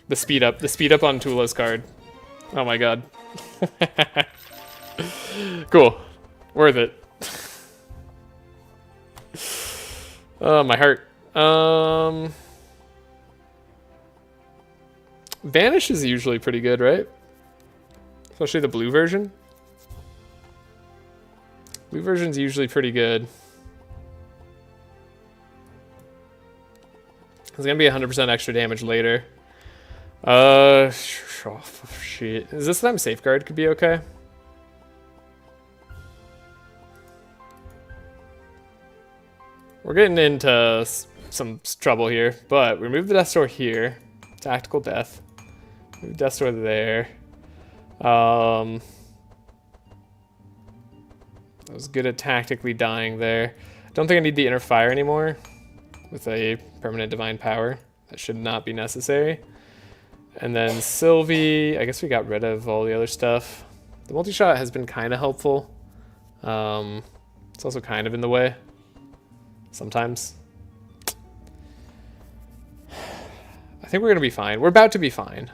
The speed up on Tula's card. Oh my god. Cool. Worth it. Oh, my heart. Vanish is usually pretty good, right? Especially the blue version. Blue version's usually pretty good. It's gonna be 100% extra damage later. Oh, shit. Is this time Safeguard could be okay? We're getting into some trouble here, but we remove the Death Store here. Tactical Death. Move Death Store there. I was good at tactically dying there. Don't think I need the Inner Fire anymore with a permanent Divine Power. That should not be necessary. And then Sylvie, I guess we got rid of all the other stuff. The multi-shot has been kind of helpful. It's also kind of in the way. Sometimes. I think we're going to be fine. We're about to be fine.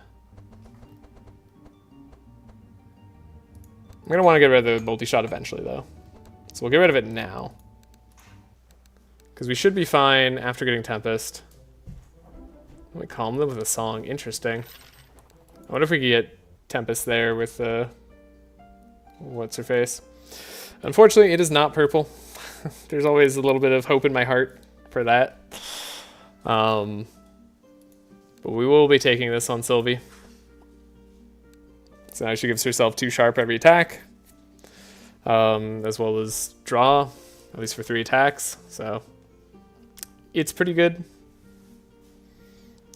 I'm going to want to get rid of the multi-shot eventually, though. So we'll get rid of it now. Because we should be fine after getting Tempest. We calm them with a song. Interesting. I wonder if we could get Tempest there with what's-her-face. Unfortunately, it is not purple. There's always a little bit of hope in my heart for that. But we will be taking this on Sylvie. So now she gives herself 2 sharp every attack. As well as draw, at least for 3 attacks. So it's pretty good.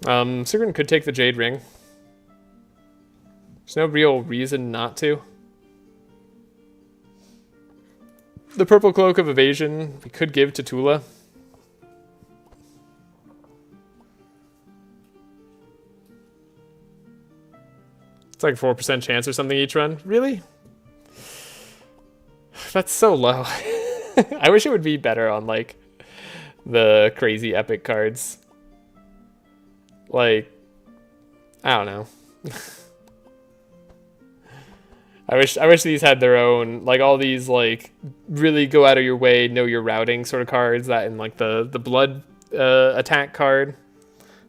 Sigrun could take the Jade Ring. There's no real reason not to. The Purple Cloak of Evasion we could give to Tula. It's like a 4% chance or something each run. Really? That's so low. I wish it would be better on, like, the crazy epic cards. Like, I don't know. I wish these had their own, like, all these, like, really go out of your way, know your routing sort of cards, that and, like, the blood attack card.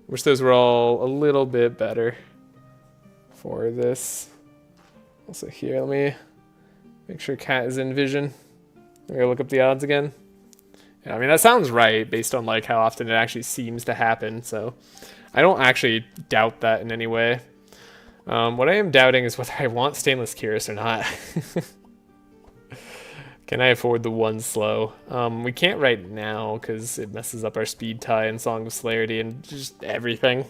Wish those were all a little bit better for this. Also here, let me make sure Cat is in vision. I'm gonna look up the odds again. Yeah, I mean, that sounds right based on, like, how often it actually seems to happen, so I don't actually doubt that in any way. What I am doubting is whether I want Stainless Cuirass or not. Can I afford the 1 slow? We can't right now because it messes up our speed tie and Song of Celerity and just everything.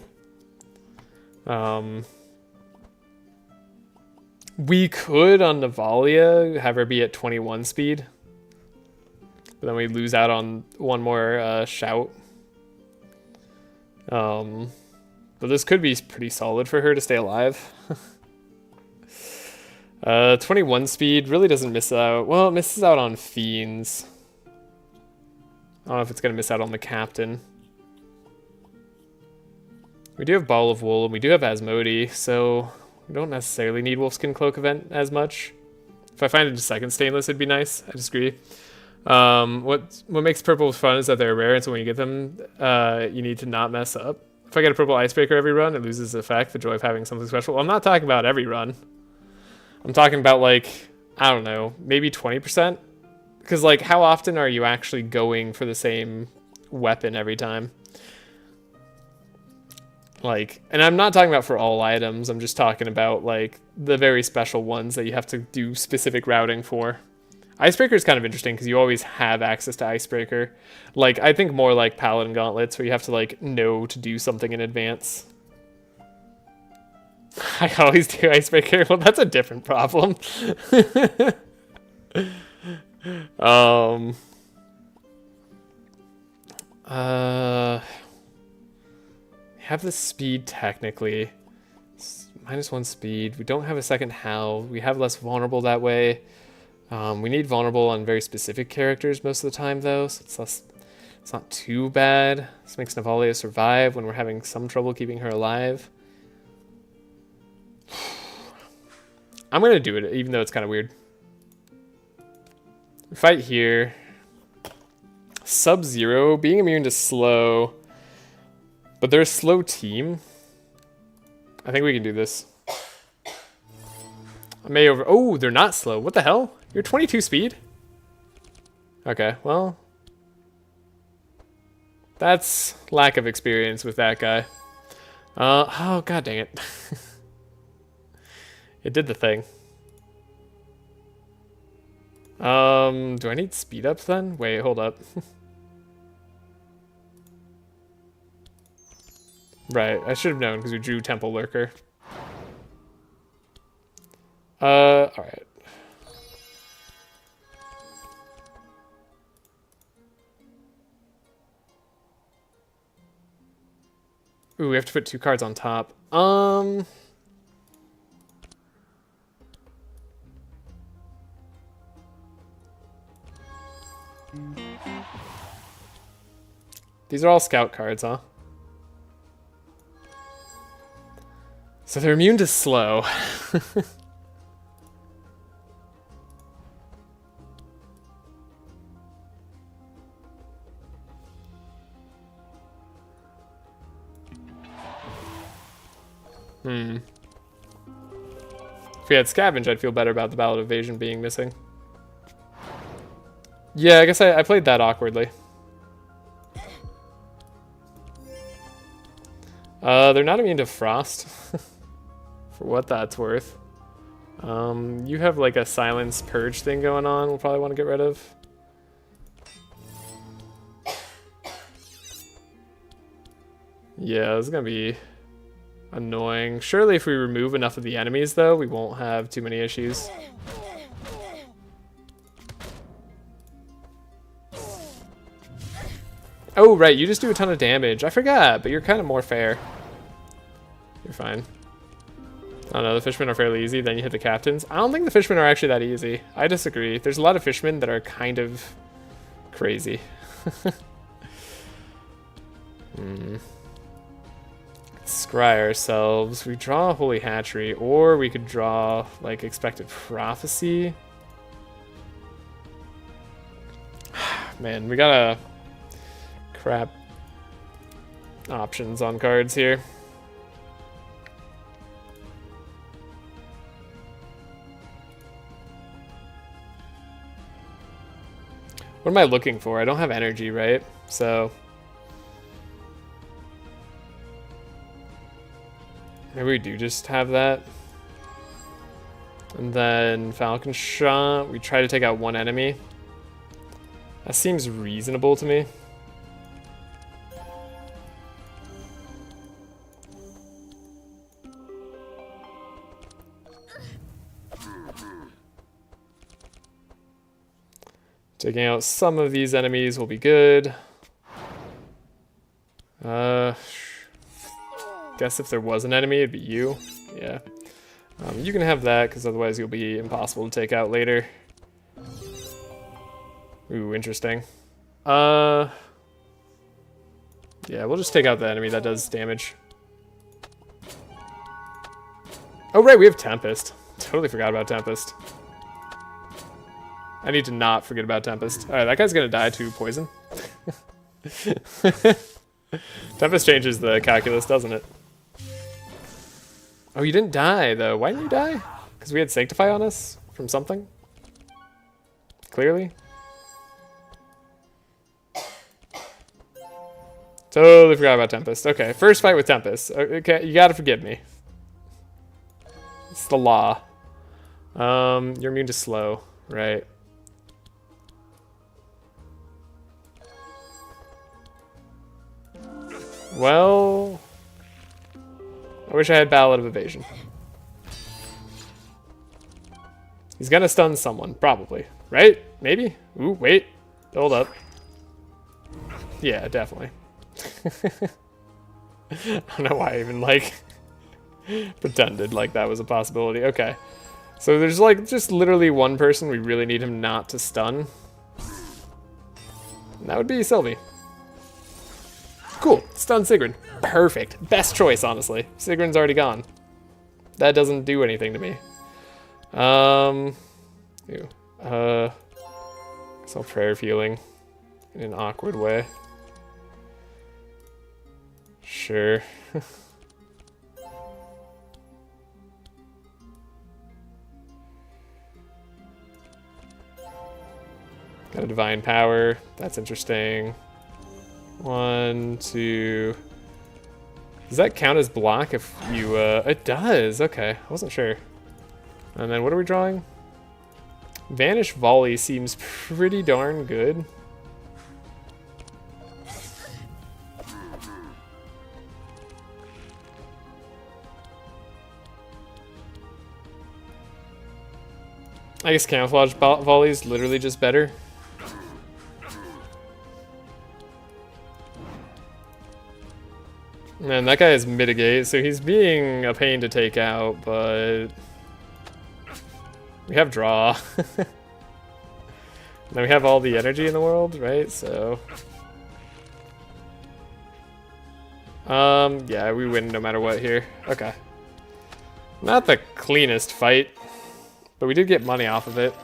We could on Navalea have her be at 21 speed. But then we lose out on 1 more shout. But this could be pretty solid for her to stay alive. 21 speed really doesn't miss out. Well, it misses out on Fiends. I don't know if it's going to miss out on the Captain. We do have Ball of Wool, and we do have Asmodee, so we don't necessarily need Wolfskin Cloak event as much. If I find a second Stainless, it'd be nice. I disagree. What makes purple fun is that they're rare, and so when you get them, you need to not mess up. If I get a purple Icebreaker every run, it loses the effect, the joy of having something special. Well, I'm not talking about every run. I'm talking about, like, I don't know, maybe 20%? Because, like, how often are you actually going for the same weapon every time? Like, and I'm not talking about for all items, I'm just talking about, like, the very special ones that you have to do specific routing for. Icebreaker is kind of interesting because you always have access to Icebreaker. Like, I think more like Paladin Gauntlets where you have to, like, know to do something in advance. I always do Icebreaker. Well, that's a different problem. Have the speed technically. -1 speed. We don't have a second Howl. We have less vulnerable that way. We need vulnerable on very specific characters most of the time, though, so it's not too bad. This makes Navalea survive when we're having some trouble keeping her alive. I'm gonna do it, even though it's kind of weird. We fight here. Sub-Zero, being immune to slow, but they're a slow team. I think we can do this. I may over... Oh, they're not slow. What the hell? You're 22 speed? Okay, well... That's lack of experience with that guy. Oh, god dang it. It did the thing. Do I need speed up then? Wait, hold up. Right, I should have known because we drew Temple Lurker. Alright. Ooh, we have to put 2 cards on top. These are all scout cards, huh? So they're immune to slow. If we had Scavenge, I'd feel better about the Ballad of Evasion being missing. Yeah, I guess I played that awkwardly. They're not immune to Frost. For what that's worth. You have like a Silence Purge thing going on we'll probably want to get rid of. Yeah, this is gonna be annoying. Surely if we remove enough of the enemies though, we won't have too many issues. Oh, right, you just do a ton of damage. I forgot, but you're kind of more fair. You're fine. I don't know, the fishmen are fairly easy, then you hit the captains. I don't think the fishmen are actually that easy. I disagree. There's a lot of fishmen that are kind of crazy. Scry ourselves. We draw a Holy Hatchery, or we could draw, like, Expected Prophecy. Man, we gotta crap options on cards here. What am I looking for? I don't have energy, right? So maybe we do just have that. And then Falcon Shot. We try to take out one enemy. That seems reasonable to me. Taking out some of these enemies will be good. Guess if there was an enemy, it'd be you. Yeah. You can have that, because otherwise you'll be impossible to take out later. Ooh, interesting. Yeah, we'll just take out the enemy that does damage. Oh, right, we have Tempest. Totally forgot about Tempest. I need to not forget about Tempest. Alright, that guy's gonna die to poison. Tempest changes the calculus, doesn't it? Oh, you didn't die, though. Why didn't you die? Because we had Sanctify on us? From something? Clearly? Totally forgot about Tempest. Okay, first fight with Tempest. Okay, you gotta forgive me. It's the law. You're immune to slow, right? Well, I wish I had Ballad of Evasion. He's gonna stun someone, probably. Right? Maybe? Ooh, wait. Hold up. Yeah, definitely. I don't know why I even, like, pretended like that was a possibility. Okay. So there's, like, just literally one person we really need him not to stun. And that would be Sylvie. Cool. Stun Sigrun. Perfect. Best choice, honestly. Sigrun's already gone. That doesn't do anything to me. Ew. So prayer feeling in an awkward way. Sure. Got a divine power. That's interesting. 1, 2. Does that count as block if you, it does. Okay. I wasn't sure. And then what are we drawing? Vanish Volley seems pretty darn good. I guess Camouflage Volley is literally just better. Man, that guy is Mitigate, so he's being a pain to take out, but we have Draw. Then we have all the energy in the world, right? So yeah, we win no matter what here. Okay. Not the cleanest fight, but we did get money off of it.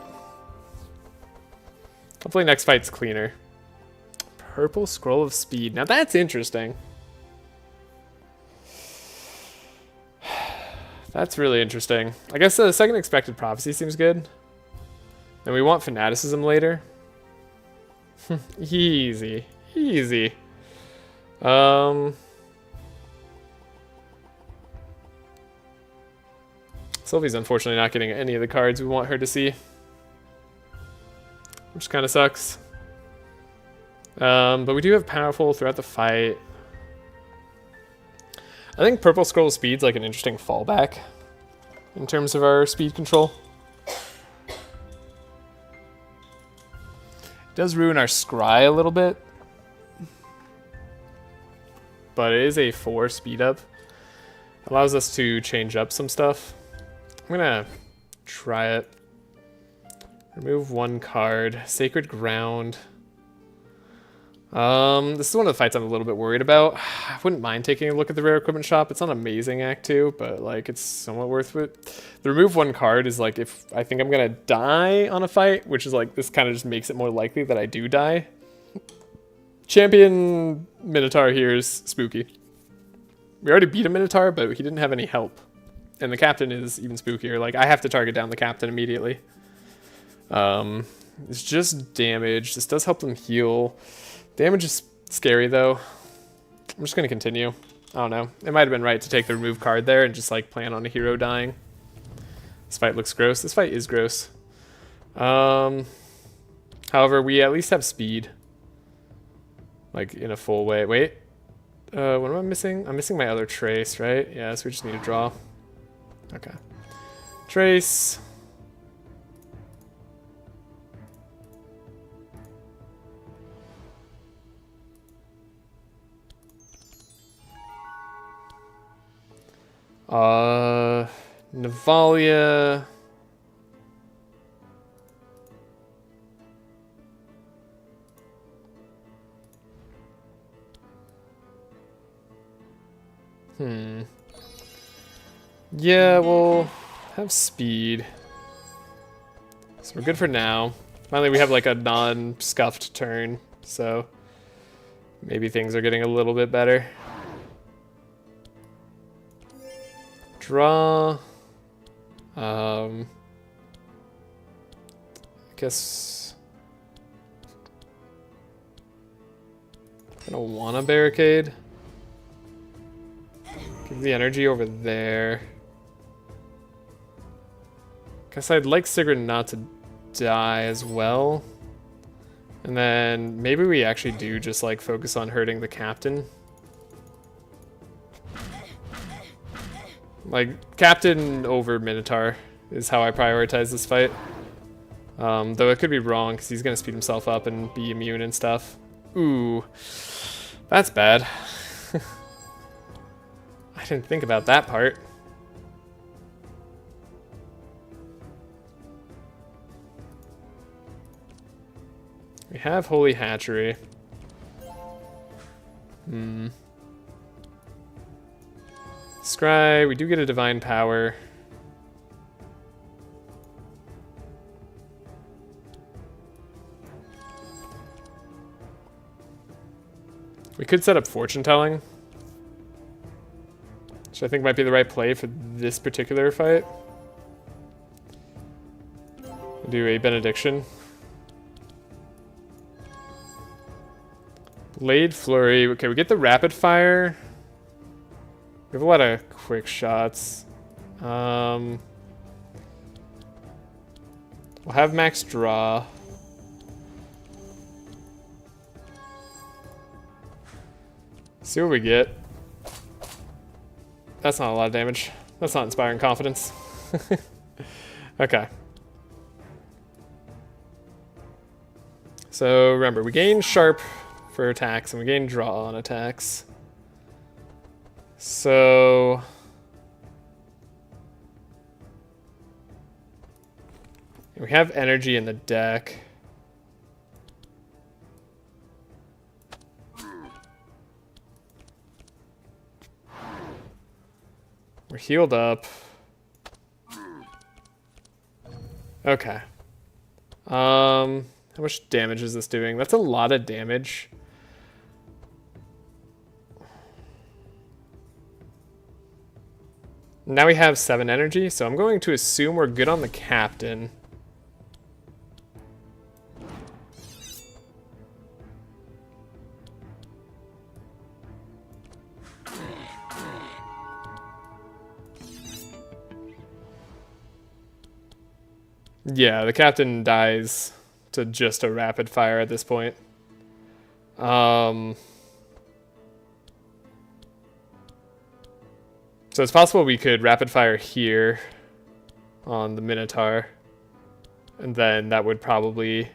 Hopefully next fight's cleaner. Purple Scroll of Speed. Now that's interesting. That's really interesting. I guess the second expected prophecy seems good. And we want fanaticism later. Easy. Easy. Sylvie's unfortunately not getting any of the cards we want her to see. Which kind of sucks. But we do have powerful throughout the fight. I think purple scroll speed's like an interesting fallback in terms of our speed control. It does ruin our scry a little bit, but it is a 4 speed up. Allows us to change up some stuff. I'm gonna try it. Remove 1 card. Sacred Ground. This is one of the fights I'm a little bit worried about. I wouldn't mind taking a look at the rare equipment shop. It's not amazing Act 2, but like it's somewhat worth it. The remove 1 card is like if I think I'm gonna die on a fight, which is like this kind of just makes it more likely that I do die. Champion Minotaur here is spooky. We already beat a Minotaur, but he didn't have any help. And the captain is even spookier. Like I have to target down the captain immediately. It's just damage. This does help them heal. Damage is scary though. I'm just gonna continue. I don't know. It might have been right to take the remove card there and just like plan on a hero dying. This fight looks gross. This fight is gross. However, we at least have speed. Like in a full way. Wait. What am I missing? I'm missing my other trace, right? Yeah, so we just need to draw. Okay. Trace. Navalea. Yeah, we'll have speed. So we're good for now. Finally, we have like a non-scuffed turn, so maybe things are getting a little bit better. Draw. I guess I don't want a barricade. Give the energy over there. Guess I'd like Sigrun not to die as well. And then maybe we actually do just like focus on hurting the captain. Like, captain over Minotaur is how I prioritize this fight. Though it could be wrong, because he's going to speed himself up and be immune and stuff. Ooh, that's bad. I didn't think about that part. We have Holy Hatchery. Scry, we do get a Divine Power. We could set up Fortune Telling, which I think might be the right play for this particular fight. We'll do a Benediction. Blade Flurry. Okay, we get the Rapid Fire. We have a lot of quick shots. We'll have max draw. See what we get. That's not a lot of damage. That's not inspiring confidence. Okay. So remember, we gain sharp for attacks and we gain draw on attacks. So we have energy in the deck. We're healed up. Okay. How much damage is this doing? That's a lot of damage. Now we have 7 energy, so I'm going to assume we're good on the captain. Yeah, the captain dies to just a rapid fire at this point. So it's possible we could rapid fire here on the Minotaur, and then that would probably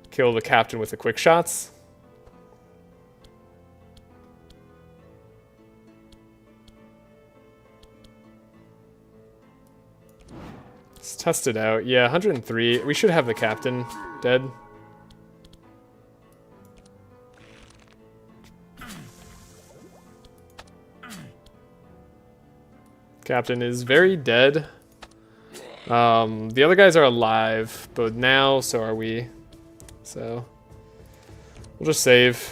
kill the captain with the quick shots. Let's test it out. Yeah, 103. We should have the captain dead. Captain is very dead. The other guys are alive, but now so are we. So we'll just save.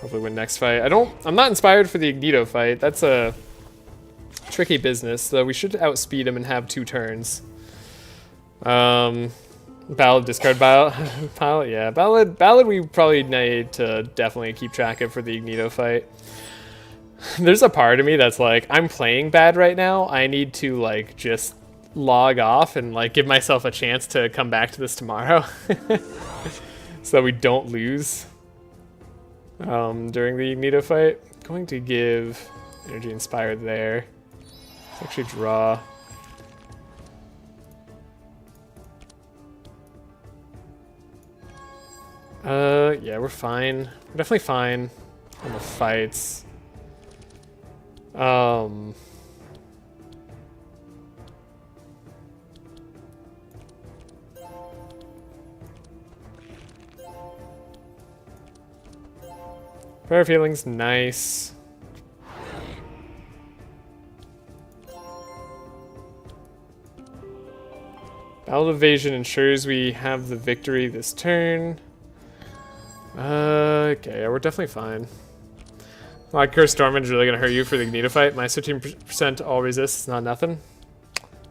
Hopefully win next fight. I'm not inspired for the Ignito fight. That's a tricky business, so we should outspeed him and have 2 turns. Ballad, discard Ballad, yeah. Ballad we probably need to definitely keep track of for the Ignito fight. There's a part of me that's like, I'm playing bad right now. I need to like just log off and like give myself a chance to come back to this tomorrow. So that we don't lose during the Ignito fight. Going to give Energy Inspired there. Let's actually draw. Yeah, we're fine. We're definitely fine on the fights. Fair Feelings, nice. Ballad Evasion ensures we have the victory this turn. Okay, yeah, we're definitely fine. Like Curse Stormwind is really gonna hurt you for the Ignito fight. Minus 15% all resist. It's not nothing.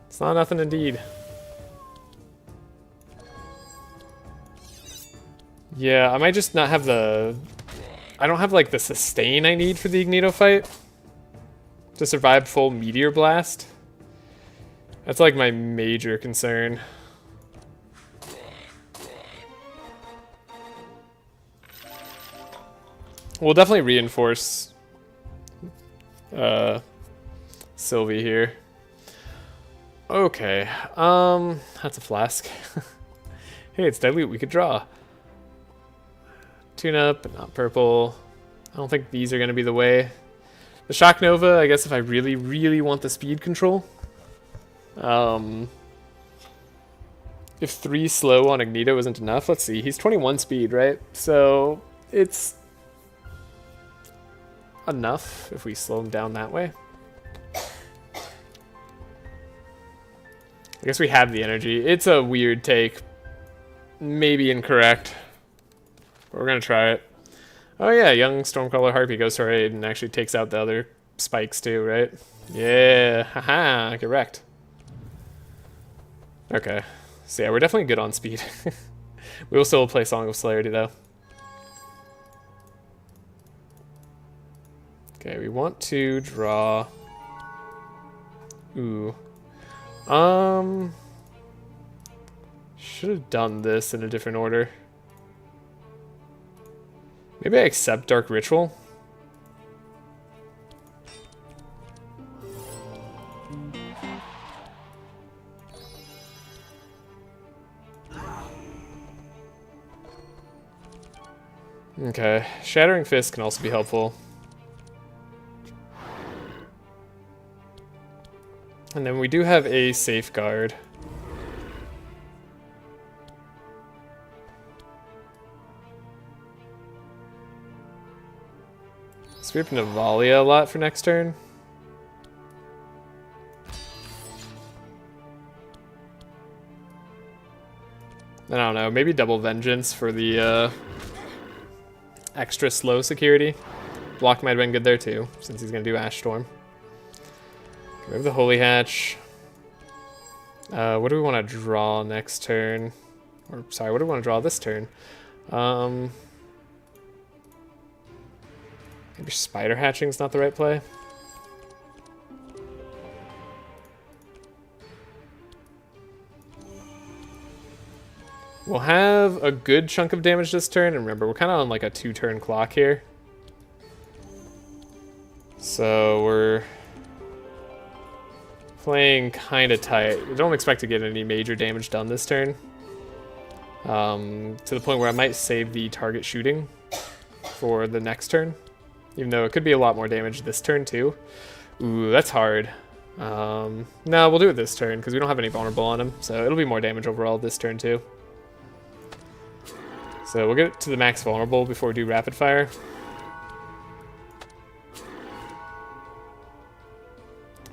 It's not nothing indeed. Yeah, I might just not have the... I don't have like the sustain I need for the Ignito fight to survive full Meteor Blast. That's like my major concern. We'll definitely reinforce Sylvie here. Okay, that's a flask. Hey, it's dilute, we could draw. Tune up, but not purple. I don't think these are gonna be the way. The Shock Nova, I guess if I really, really want the speed control. If 3 slow on Ignito isn't enough, let's see, he's 21 speed, right? So it's enough if we slow him down that way. I guess we have the energy. It's a weird take. Maybe incorrect. But we're gonna try it. Oh yeah, young Stormcaller Harpy goes to our aid and actually takes out the other spikes too, right? Yeah, haha, correct. Okay, so yeah, we're definitely good on speed. We will still play Song of Celerity though. Okay, we want to draw... Ooh. Should have done this in a different order. Maybe I accept Dark Ritual. Okay, Shattering Fist can also be helpful. And then we do have a Safeguard. Sweep Navalea a lot for next turn. I don't know, maybe double Vengeance for the extra slow security. Block might have been good there too, since he's going to do Ash Storm. We have the Holy Hatch. What do we want to draw next turn? Or, sorry, what do we want to draw this turn? Maybe Spider Hatching's not the right play. We'll have a good chunk of damage this turn, and remember, we're kind of on like a 2-turn clock here. So we're playing kind of tight. I don't expect to get any major damage done this turn. To the point where I might save the target shooting for the next turn. Even though it could be a lot more damage this turn too. Ooh, that's hard. No, we'll do it this turn because we don't have any vulnerable on him. So it'll be more damage overall this turn too. So we'll get to the max vulnerable before we do rapid fire.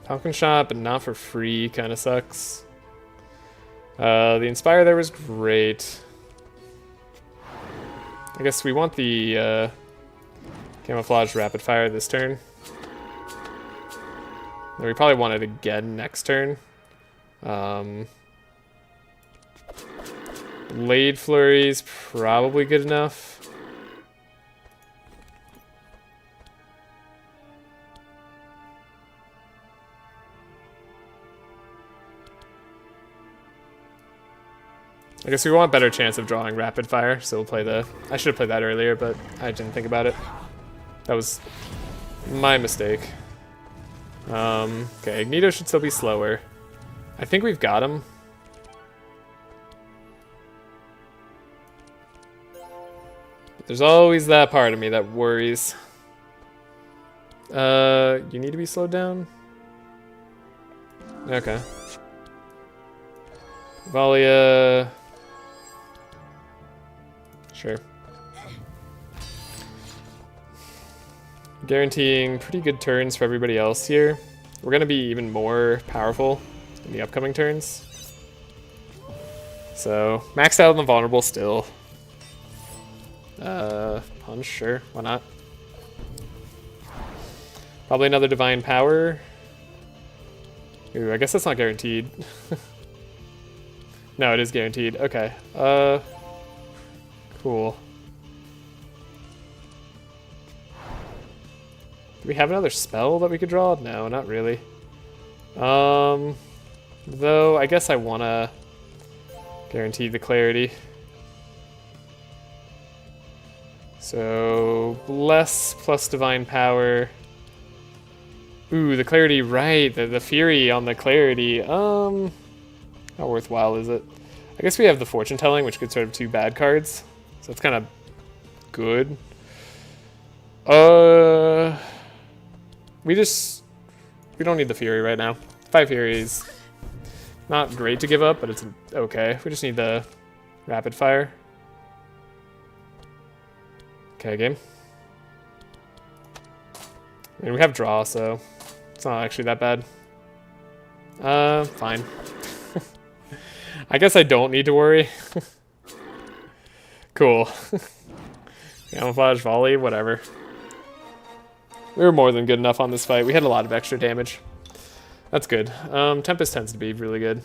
Falcon shot, but not for free, kind of sucks. The Inspire there was great. I guess we want the Camouflage rapid fire this turn. And we probably want it again next turn. Blade Flurry's probably good enough. I guess we want a better chance of drawing rapid fire, so we'll play the... I should have played that earlier, but I didn't think about it. That was my mistake. Okay, Ignito should still be slower. I think we've got him. But there's always that part of me that worries. You need to be slowed down? Okay. Navalea... Sure. Guaranteeing pretty good turns for everybody else here. We're going to be even more powerful in the upcoming turns. So, maxed out on the vulnerable still. Punch, sure, why not? Probably another divine power. Ooh, I guess that's not guaranteed. No, it is guaranteed. Okay. Cool. Do we have another spell that we could draw? No, not really. Though, I guess I want to guarantee the clarity. So, Bless plus Divine Power. Ooh, the clarity, right. The Fury on the clarity. How worthwhile is it? I guess we have the Fortune Telling, which could sort of 2 bad cards. So it's kind of good. We don't need the Fury right now. 5 Furies. Not great to give up, but it's okay. We just need the rapid fire. Okay, game. I mean, we have draw, so it's not actually that bad. Fine. I guess I don't need to worry. Cool. Camouflage, volley, whatever. We were more than good enough on this fight. We had a lot of extra damage. That's good. Tempest tends to be really good.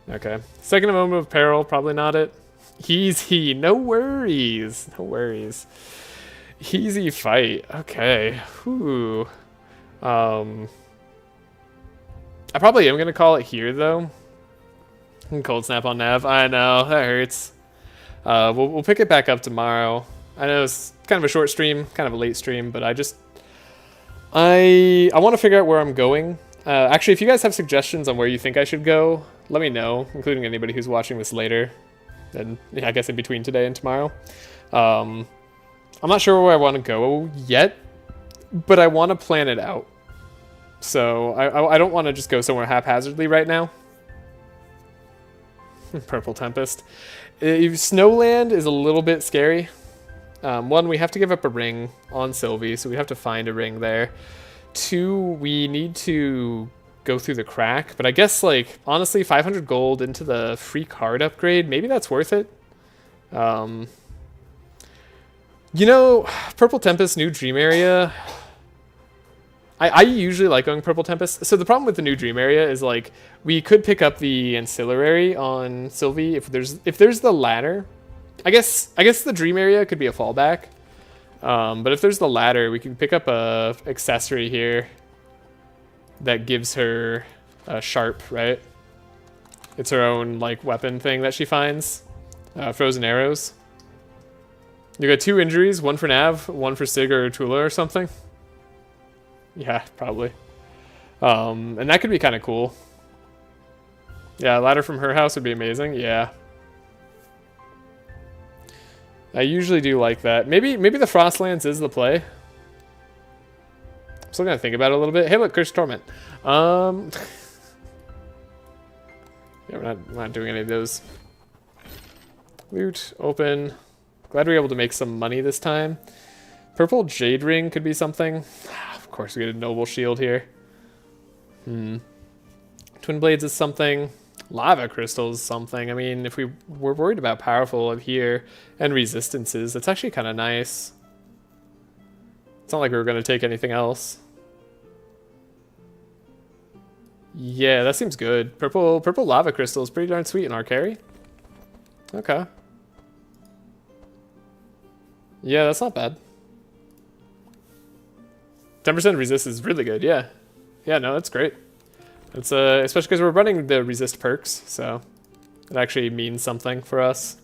Okay. Second moment of peril, probably not it. Easy, no worries. No worries. Easy fight. Okay. Whew. I probably am going to call it here, though. Cold snap on Nav. I know, that hurts. We'll pick it back up tomorrow. I know it's kind of a short stream, kind of a late stream, but I want to figure out where I'm going. Actually, if you guys have suggestions on where you think I should go, let me know, including anybody who's watching this later. And yeah, I guess in between today and tomorrow. I'm not sure where I want to go yet, but I want to plan it out. So I don't want to just go somewhere haphazardly right now. Purple Tempest. Snowland is a little bit scary. One, we have to give up a ring on Sylvie, so we have to find a ring there. 2, we need to go through the crack, but I guess, like, honestly, 500 gold into the free card upgrade, maybe that's worth it. You know, Purple Tempest, new dream area. I usually like going Purple Tempest. So the problem with the new Dream Area is like we could pick up the ancillary on Sylvie if there's the ladder. I guess the Dream Area could be a fallback. But if there's the ladder, we can pick up a accessory here that gives her a sharp, right? It's her own like weapon thing that she finds. Frozen arrows. You got 2 injuries, 1 for Nav, 1 for Sig or Tula or something. Yeah, probably. And that could be kind of cool. Yeah, a ladder from her house would be amazing. Yeah. I usually do like that. Maybe the Frostlands is the play. I'm still gonna think about it a little bit. Hey, look, Cursed Torment. Yeah, we're not doing any of those. Loot, open. Glad we were able to make some money this time. Purple Jade Ring could be something. Of course, we get a Noble Shield here. Twin Blades is something. Lava Crystals is something. I mean, if we were worried about powerful here and resistances, it's actually kind of nice. It's not like we were going to take anything else. Yeah, that seems good. Purple Lava Crystal is pretty darn sweet in our carry. Okay. Yeah, that's not bad. 10% resist is really good, yeah. Yeah, no, that's great. It's especially because we're running the resist perks, so it actually means something for us.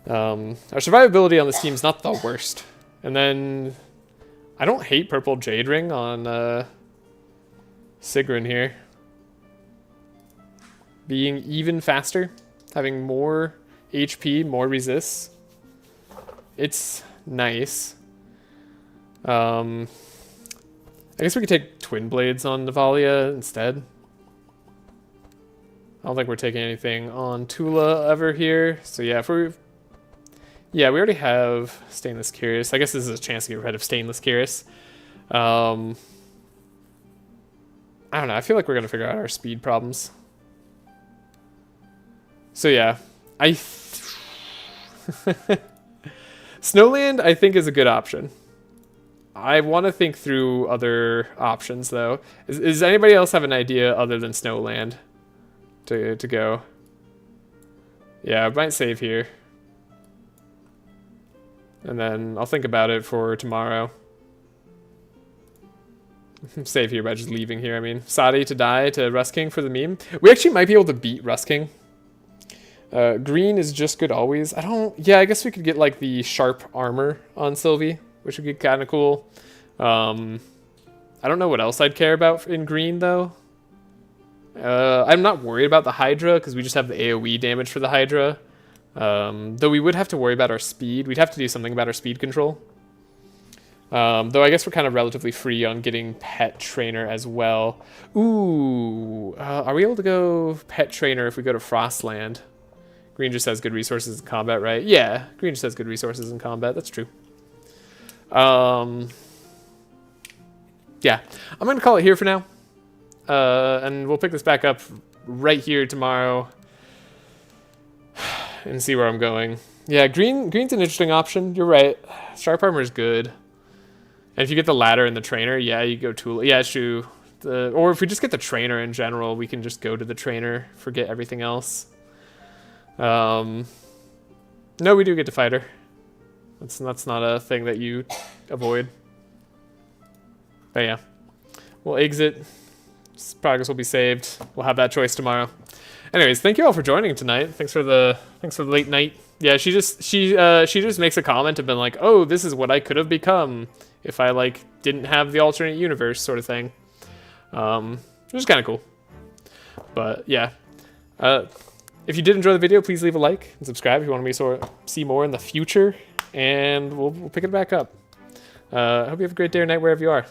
Our survivability on this team is not the worst. And then I don't hate Purple Jade Ring on Sigrun here. Being even faster, having more HP, more resists. It's nice. I guess we could take Twin Blades on Navalea instead. I don't think we're taking anything on Tula ever here. So yeah, we already have Stainless Cuirass. I guess this is a chance to get rid of Stainless Cuirass. I don't know. I feel like we're gonna figure out our speed problems. So yeah, Snowland, I think, is a good option. I want to think through other options, though. Does anybody else have an idea other than Snowland to go? Yeah, I might save here. And then I'll think about it for tomorrow. Save here by just leaving here, I mean. Sadi to die to Rust King for the meme. We actually might be able to beat Rust King. Green is just good always. Yeah, I guess we could get like the sharp armor on Sylvie, which would be kind of cool. I don't know what else I'd care about in green though. I'm not worried about the Hydra because we just have the AoE damage for the Hydra. Though we would have to worry about our speed. We'd have to do something about our speed control. Though I guess we're kind of relatively free on getting Pet Trainer as well. Ooh, are we able to go Pet Trainer if we go to Frostland? Green just has good resources in combat, right? Yeah, green just has good resources in combat. That's true. Yeah, I'm going to call it here for now. And we'll pick this back up right here tomorrow and see where I'm going. Yeah, green's an interesting option. You're right. Sharp armor is good. And if you get the ladder and the trainer, yeah, you go Tula. Yeah, it's true. Or if we just get the trainer in general, we can just go to the trainer, forget everything else. No, we do get to fighter. That's not a thing that you avoid. But yeah, we'll exit. Progress will be saved. We'll have that choice tomorrow. Anyways, thank you all for joining tonight. Thanks for the late night. Yeah, she just makes a comment and been like, oh, this is what I could have become if I like didn't have the alternate universe sort of thing. Which is kind of cool. But yeah. If you did enjoy the video, please leave a like and subscribe if you want to see more in the future, and we'll pick it back up. I hope you have a great day or night wherever you are.